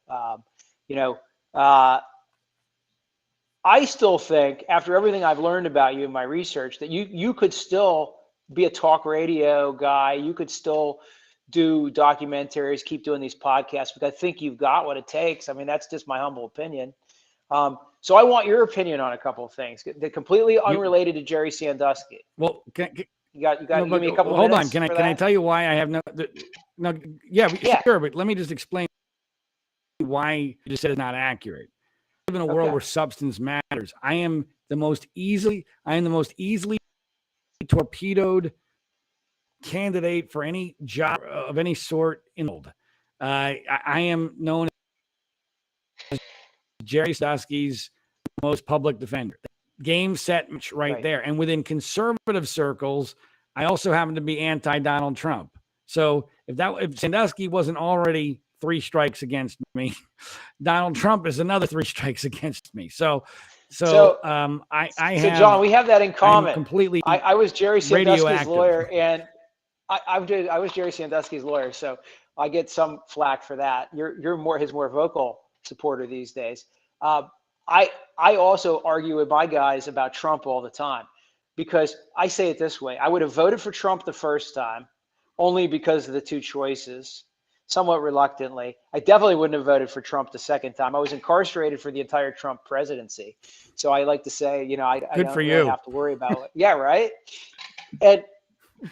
[SPEAKER 1] I still think, after everything I've learned about you in my research, that you could still be a talk radio guy. You could still do documentaries, keep doing these podcasts, because I think you've got what it takes. I mean, that's just my humble opinion. So I want your opinion on a couple of things. They're completely unrelated to Jerry Sandusky.
[SPEAKER 2] Well,
[SPEAKER 1] you got give me a couple of
[SPEAKER 2] hold
[SPEAKER 1] minutes.
[SPEAKER 2] on. Can I tell you why I have yeah, sure, but let me just explain why you just said it's not accurate. We live in a world where substance matters. I am the most easily torpedoed candidate for any job of any sort in the world. I am known as Jerry Sandusky's most public defender. Game, set, match right there. And within conservative circles, I also happen to be anti-Donald Trump. So if Sandusky wasn't already 3 strikes against me, Donald Trump is another 3 strikes against me. So
[SPEAKER 1] John, we have that in common.
[SPEAKER 2] Completely.
[SPEAKER 1] I was Jerry Sandusky's lawyer, and I was Jerry Sandusky's lawyer, so I get some flack for that. You're his more vocal supporter these days. I also argue with my guys about Trump all the time, because I say it this way: I would have voted for Trump the first time only because of the 2 choices, somewhat reluctantly. I definitely wouldn't have voted for Trump the second time. I was incarcerated for the entire Trump presidency, so I like to say, I don't really have to worry about it. Yeah, right.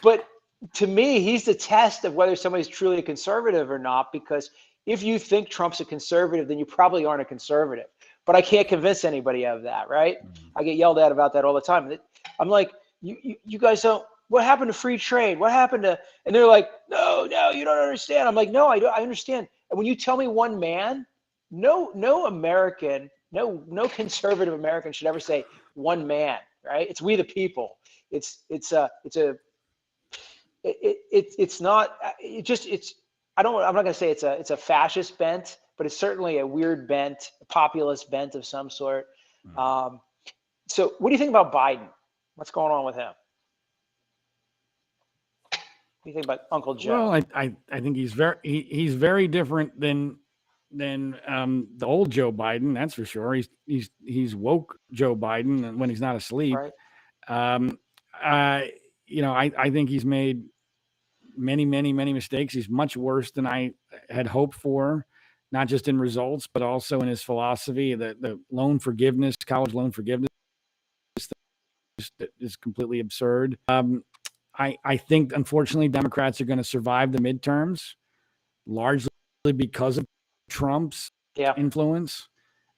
[SPEAKER 1] But to me, he's the test of whether somebody's truly a conservative or not, because if you think Trump's a conservative, then you probably aren't a conservative. But I can't convince anybody of that, right? I get yelled at about that all the time. I'm like, you guys don't. What happened to free trade? What happened to? And they're like, no, you don't understand. I'm like, no, I understand. And when you tell me one man, no American, no conservative American should ever say one man, right? It's we the people. It's not. I'm not going to say it's a fascist bent, but it's certainly a weird bent, a populist bent of some sort. So what do you think about Biden? What's going on with him? What do you think about Uncle Joe?
[SPEAKER 2] Well, I think he's very different than the old Joe Biden. That's for sure. He's woke Joe Biden when he's not asleep.
[SPEAKER 1] Right.
[SPEAKER 2] I think he's made many mistakes. He's much worse than I had hoped for, not just in results, but also in his philosophy. The loan forgiveness, college loan forgiveness, is completely absurd. I think, unfortunately, Democrats are going to survive the midterms, largely because of Trump's influence,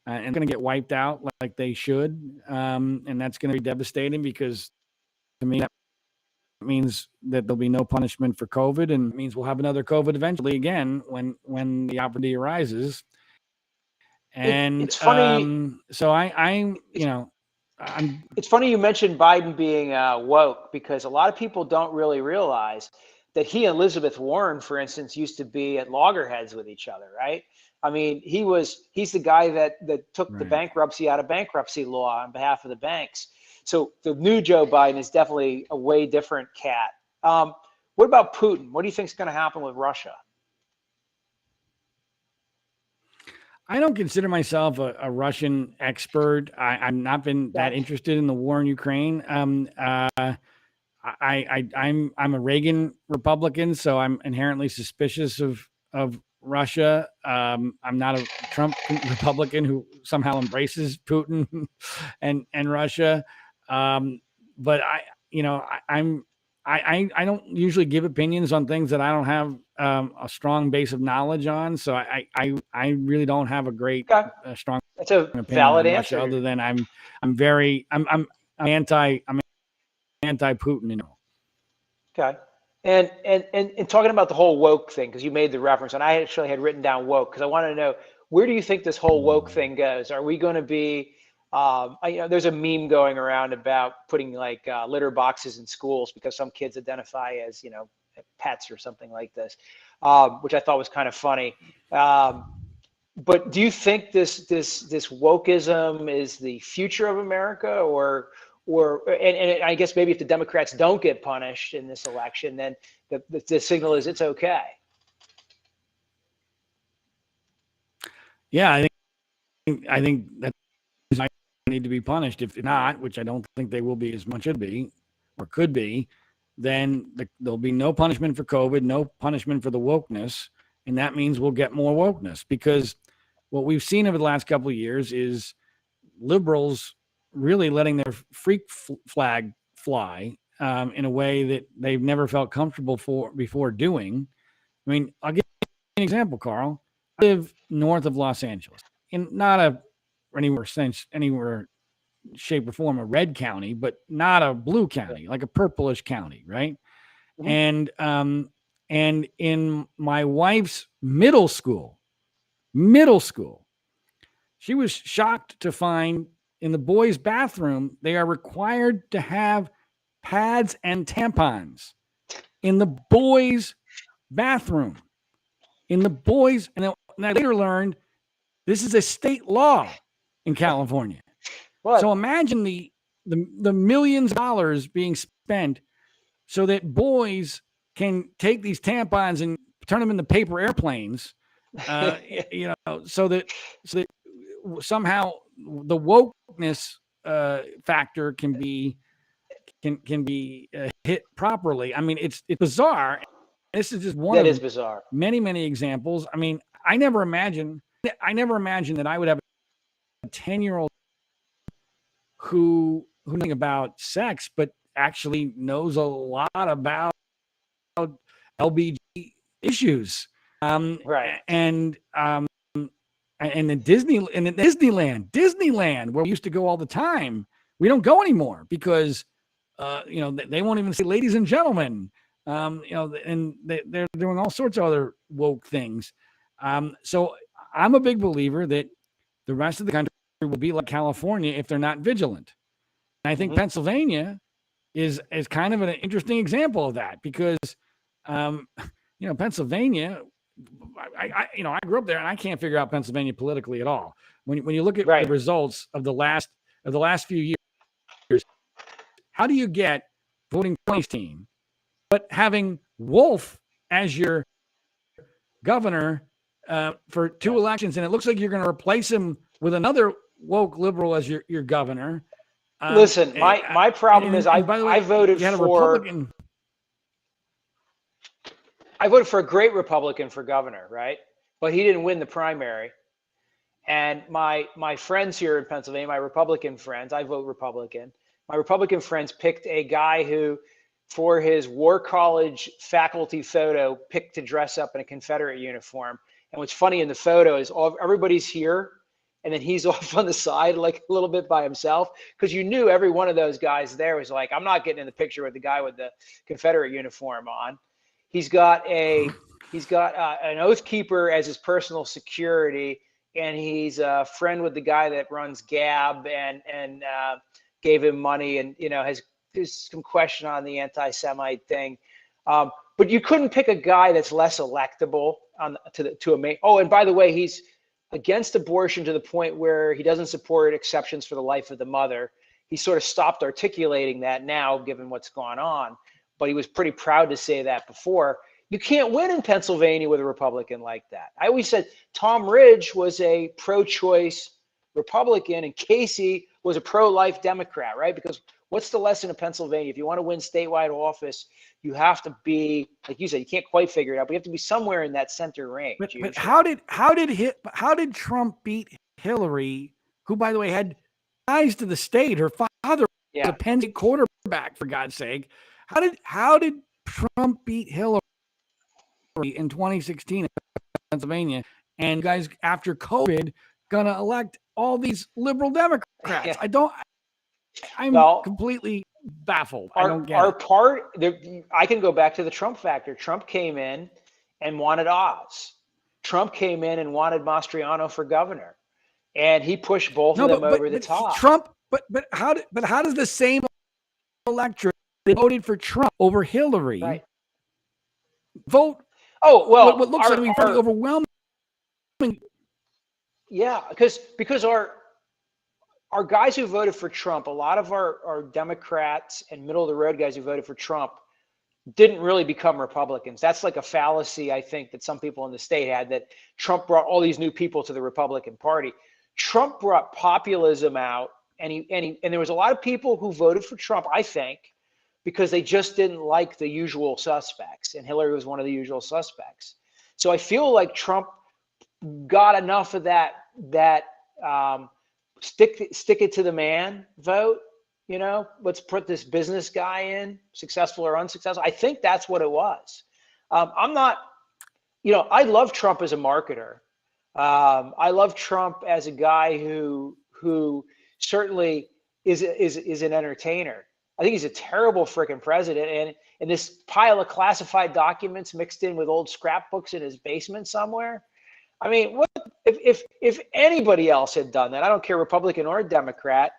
[SPEAKER 2] and going to get wiped out like they should. And that's going to be devastating, because to me, that means that there'll be no punishment for COVID, and it means we'll have another COVID eventually again when the opportunity arises. And
[SPEAKER 1] it's funny. It's funny you mentioned Biden being woke, because a lot of people don't really realize that he and Elizabeth Warren, for instance, used to be at loggerheads with each other, right? I mean, he's the guy that took the bankruptcy out of bankruptcy law on behalf of the banks. So the new Joe Biden is definitely a way different cat. What about Putin? What do you think is going to happen with Russia?
[SPEAKER 2] I don't consider myself a Russian expert. I've not been that interested in the war in Ukraine. I'm a Reagan Republican, so I'm inherently suspicious of Russia. I'm not a Trump Republican who somehow embraces Putin and Russia. But I'm I don't usually give opinions on things that I don't have a strong base of knowledge on. So I really don't have a great
[SPEAKER 1] Okay.
[SPEAKER 2] strong
[SPEAKER 1] That's a
[SPEAKER 2] opinion
[SPEAKER 1] valid
[SPEAKER 2] on Russia,
[SPEAKER 1] answer.
[SPEAKER 2] other than I'm anti Putin. You know.
[SPEAKER 1] Okay. And talking about the whole woke thing, because you made the reference, and I actually had written down woke because I wanted to know, where do you think this whole woke thing goes? Are we going to be, there's a meme going around about putting like litter boxes in schools because some kids identify as, pets or something like this, which I thought was kind of funny. But do you think this wokeism is the future of America, and I guess maybe if the Democrats don't get punished in this election, then the signal is it's okay.
[SPEAKER 2] Yeah, I think that might need to be punished. If not, which I don't think they will be as much should be or could be, then there'll be no punishment for COVID, no punishment for the wokeness, and that means we'll get more wokeness, because what we've seen over the last couple of years is liberals really letting their freak flag fly in a way that they've never felt comfortable before doing. I mean, I'll give you an example, Carl. I live north of Los Angeles, in not anywhere shape or form a red county, but not a blue county, like a purplish county, right?
[SPEAKER 1] Mhm.
[SPEAKER 2] And in my wife's middle school, she was shocked to find in the boys' bathroom they are required to have pads and tampons in the boys' bathroom. In the boys, and I later learned this is a state law in California. So
[SPEAKER 1] What?
[SPEAKER 2] imagine the millions of dollars being spent so that boys can take these tampons and turn them into paper airplanes, so that somehow the wokeness factor can be hit properly. I mean, it's bizarre. This is just one
[SPEAKER 1] That
[SPEAKER 2] of
[SPEAKER 1] is bizarre.
[SPEAKER 2] many examples. I mean, I never imagined that I would have a 10-year-old who knows about sex, but actually knows a lot about LBG issues.
[SPEAKER 1] Right.
[SPEAKER 2] And in Disneyland, where we used to go all the time, we don't go anymore because they won't even say "ladies and gentlemen." And they're doing all sorts of other woke things. So I'm a big believer that the rest of the country will be like California if they're not vigilant. And I think
[SPEAKER 1] Hmm.
[SPEAKER 2] Pennsylvania is kind of an interesting example of that, because Pennsylvania, I grew up there and I can't figure out Pennsylvania politically at all. When you look at the
[SPEAKER 1] Right.
[SPEAKER 2] results of the last few years, how do you get voting 20 team, but having Wolf as your governor for two
[SPEAKER 1] Yeah.
[SPEAKER 2] elections, and it looks like you're going to replace him with another woke liberal as your governor.
[SPEAKER 1] Listen, my problem is
[SPEAKER 2] And by the
[SPEAKER 1] I
[SPEAKER 2] way,
[SPEAKER 1] voted
[SPEAKER 2] you had a
[SPEAKER 1] for
[SPEAKER 2] Republican.
[SPEAKER 1] I voted for a great Republican for governor, right? But he didn't win the primary. And my friends here in Pennsylvania, my Republican friends, I vote Republican. My Republican friends picked a guy who, for his War College faculty photo, picked to dress up in a Confederate uniform. And what's funny in the photo is everybody's here, and then he's off on the side, like a little bit by himself, because you knew every one of those guys there was like, I'm not getting in the picture with the guy with the Confederate uniform on. He's got an oath keeper as his personal security, and he's a friend with the guy that runs Gab, and gave him money, and has there's some question on the anti-Semite thing. But you couldn't pick a guy that's less electable to a main. Oh, and by the way, he's against abortion to the point where he doesn't support exceptions for the life of the mother. He sort of stopped articulating that now, given what's gone on, but he was pretty proud to say that before. You can't win in Pennsylvania with a Republican like that. I always said Tom Ridge was a pro-choice Republican and Casey was a pro-life Democrat, right? Because what's the lesson in Pennsylvania? If you want to win statewide office, you have to be, like you said, you can't quite figure it out, but you have to be somewhere in that center range.
[SPEAKER 2] But how did Trump beat Hillary, who, by the way, had ties to the state? Her father was a
[SPEAKER 1] Yeah.
[SPEAKER 2] Penn State quarterback, for God's sake. How did Trump beat Hillary in 2016 in Pennsylvania? And you guys, after COVID, gonna elect all these liberal Democrats? I'm
[SPEAKER 1] Well,
[SPEAKER 2] completely baffled. I don't get it.
[SPEAKER 1] I can go back to the Trump factor. Trump came in and wanted Oz. Trump came in and wanted Mastriano for governor, and he pushed both of them over the top.
[SPEAKER 2] Trump, but how does the same electorate that voted for Trump over Hillary vote?
[SPEAKER 1] Oh well,
[SPEAKER 2] what looks like to be pretty overwhelming.
[SPEAKER 1] Yeah, because our guys who voted for Trump, a lot of our Democrats and middle of the road guys who voted for Trump didn't really become Republicans. That's like a fallacy, I think, that some people in the state had, that Trump brought all these new people to the Republican Party. Trump brought populism out, and there was a lot of people who voted for Trump, I think, because they just didn't like the usual suspects, and Hillary was one of the usual suspects. So I feel like Trump got enough of that stick it to the man vote. Let's put this business guy in, successful or unsuccessful. I think that's what it was. I'm not, I love Trump as a marketer. I love Trump as a guy who certainly is an entertainer. I think he's a terrible freaking president. And this pile of classified documents mixed in with old scrapbooks in his basement somewhere. I mean, what if anybody else had done that? I don't care, Republican or Democrat.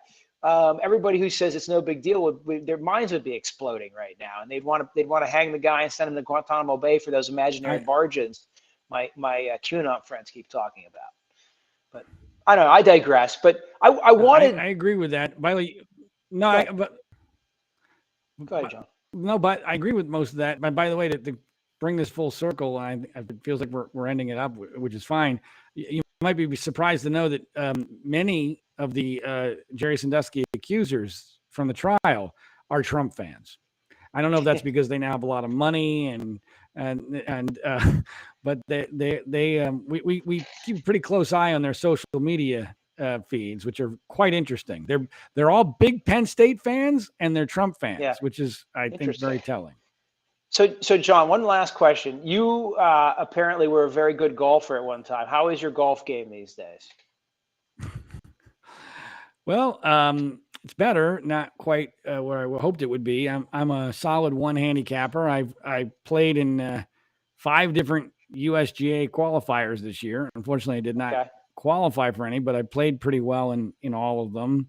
[SPEAKER 1] Everybody who says it's no big deal, their minds would be exploding right now, and they'd want to hang the guy and send him to Guantanamo Bay for those imaginary bargains my QAnon friends keep talking about. But I don't know. I digress. But I wanted.
[SPEAKER 2] I agree with that. By the way,
[SPEAKER 1] go ahead, John.
[SPEAKER 2] No, but I agree with most of that. But by the way, to bring this full circle, it feels like we're ending it up, which is fine. You might be surprised to know that many of the Jerry Sandusky accusers from the trial are Trump fans. I don't know if that's because they now have a lot of money but we keep a pretty close eye on their social media feeds, which are quite interesting. They're all big Penn State fans and they're Trump fans, which is, I think, very telling.
[SPEAKER 1] So John, one last question. You apparently were a very good golfer at one time. How is your golf game these days?
[SPEAKER 2] Well, it's better, not quite where I hoped it would be. I'm a solid one handicapper. I played in 5 different USGA qualifiers this year. Unfortunately, I did not qualify for any, but I played pretty well in all of them.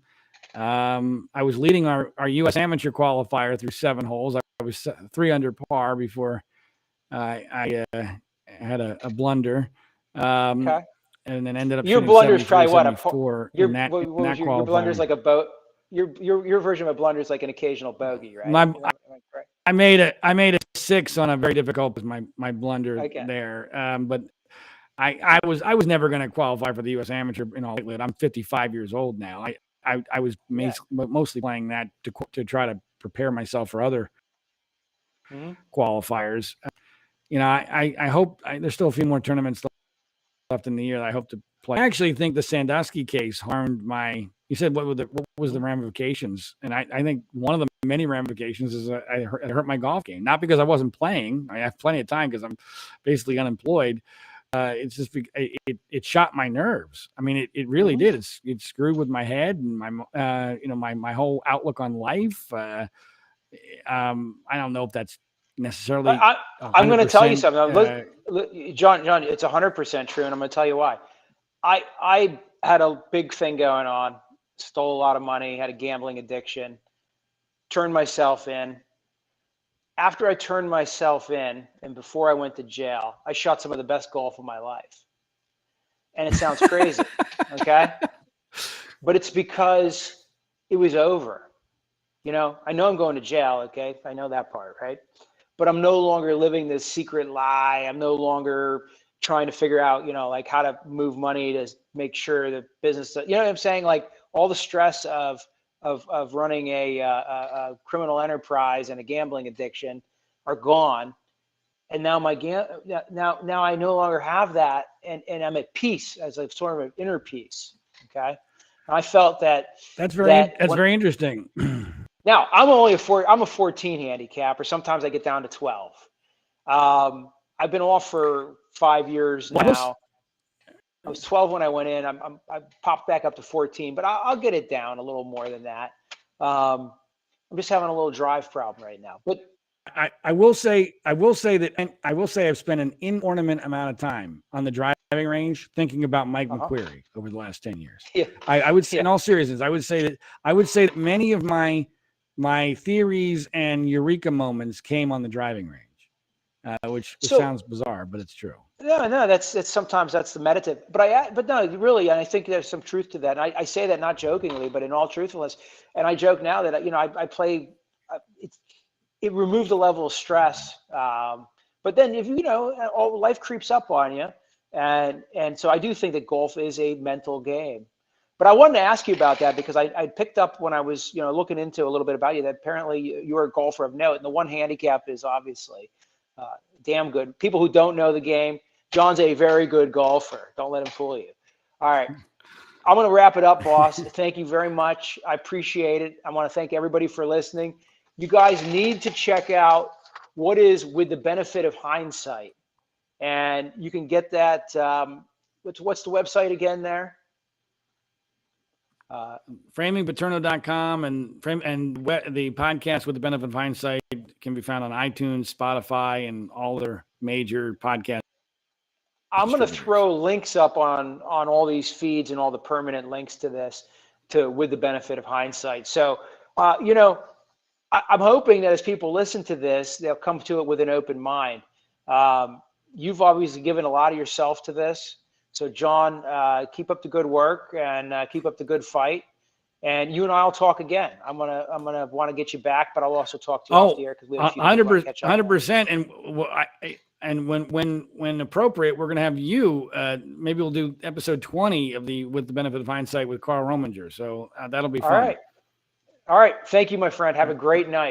[SPEAKER 2] I was leading our U.S. amateur qualifier through 7 holes. I was 3 under par before I had a blunder. And then ended up
[SPEAKER 1] your blunder's probably what
[SPEAKER 2] your
[SPEAKER 1] blunder's like a boat. Your version of a blunder is like an occasional bogey, right?
[SPEAKER 2] I made a 6 on a very difficult my blunder there. But I was never going to qualify for the U.S. Amateur in all likelihood. I'm 55 years old now. I was mostly playing that to try to prepare myself for other qualifiers. I hope there's still a few more tournaments left in the year that I hope to play. I actually think the Sandusky case harmed you said what was the ramifications? And I think one of the many ramifications is it hurt my golf game. Not because I wasn't playing. I have plenty of time because I'm basically unemployed. It's just it shot my nerves. I mean, it really did. It screwed with my head and my whole outlook on life. I don't know if that's necessarily.
[SPEAKER 1] I'm going to tell you something, John. It's 100% true, and I'm going to tell you why. I had a big thing going on, stole a lot of money, had a gambling addiction, turned myself in. After I turned myself in, and before I went to jail, I shot some of the best golf of my life. And it sounds crazy, okay? But it's because it was over. I know I'm going to jail, okay? I know that part, right? But I'm no longer living this secret lie. I'm no longer trying to figure out, like how to move money to make sure the business, you know what I'm saying? Like all the stress of running a criminal enterprise and a gambling addiction are gone. And now now I no longer have that. And I'm at peace, as a sort of an inner peace. Okay. And I felt that.
[SPEAKER 2] That's very interesting.
[SPEAKER 1] Now I'm a 14 handicap, or sometimes I get down to 12. I've been off for 5 years now. I was 12 when I went in. I popped back up to 14, but I'll get it down a little more than that. I'm just having a little drive problem right now. But
[SPEAKER 2] I will say I've spent an inordinate amount of time on the driving range thinking about Mike McQuarrie over the last 10 years.
[SPEAKER 1] Yeah.
[SPEAKER 2] I would say, in all seriousness, I would say that many of my theories and eureka moments came on the driving range, which sounds bizarre, but it's true.
[SPEAKER 1] No, that's sometimes that's the meditative, but no, really, and I think there's some truth to that. And I say that not jokingly, but in all truthfulness. And I joke now that I play. It removed the level of stress, but then if all life creeps up on you, and so I do think that golf is a mental game. But I wanted to ask you about that because I picked up when I was looking into a little bit about you that apparently you're a golfer of note, and the one handicap is obviously damn good. People who don't know the game, John's a very good golfer. Don't let him fool you. All right. I'm going to wrap it up, boss. Thank you very much. I appreciate it. I want to thank everybody for listening. You guys need to check out what is With the Benefit of Hindsight. And you can get that. What's the website again there?
[SPEAKER 2] Framingpaterno.com and the podcast With the Benefit of Hindsight can be found on iTunes, Spotify, and all their major podcasts.
[SPEAKER 1] I'm going to throw links up on all these feeds and all the permanent links to this, to With the Benefit of Hindsight. So, I'm hoping that as people listen to this, they'll come to it with an open mind. You've obviously given a lot of yourself to this. So, John, keep up the good work and keep up the good fight. And you and I'll talk again. I'm gonna want to get you back, but I'll also talk to you off the air because we have a few
[SPEAKER 2] 100%. And when appropriate, we're going to have you. Maybe we'll do episode 20 of With the Benefit of Hindsight with Carl Rominger. So that'll be fun.
[SPEAKER 1] All right. Thank you, my friend. Have a great night.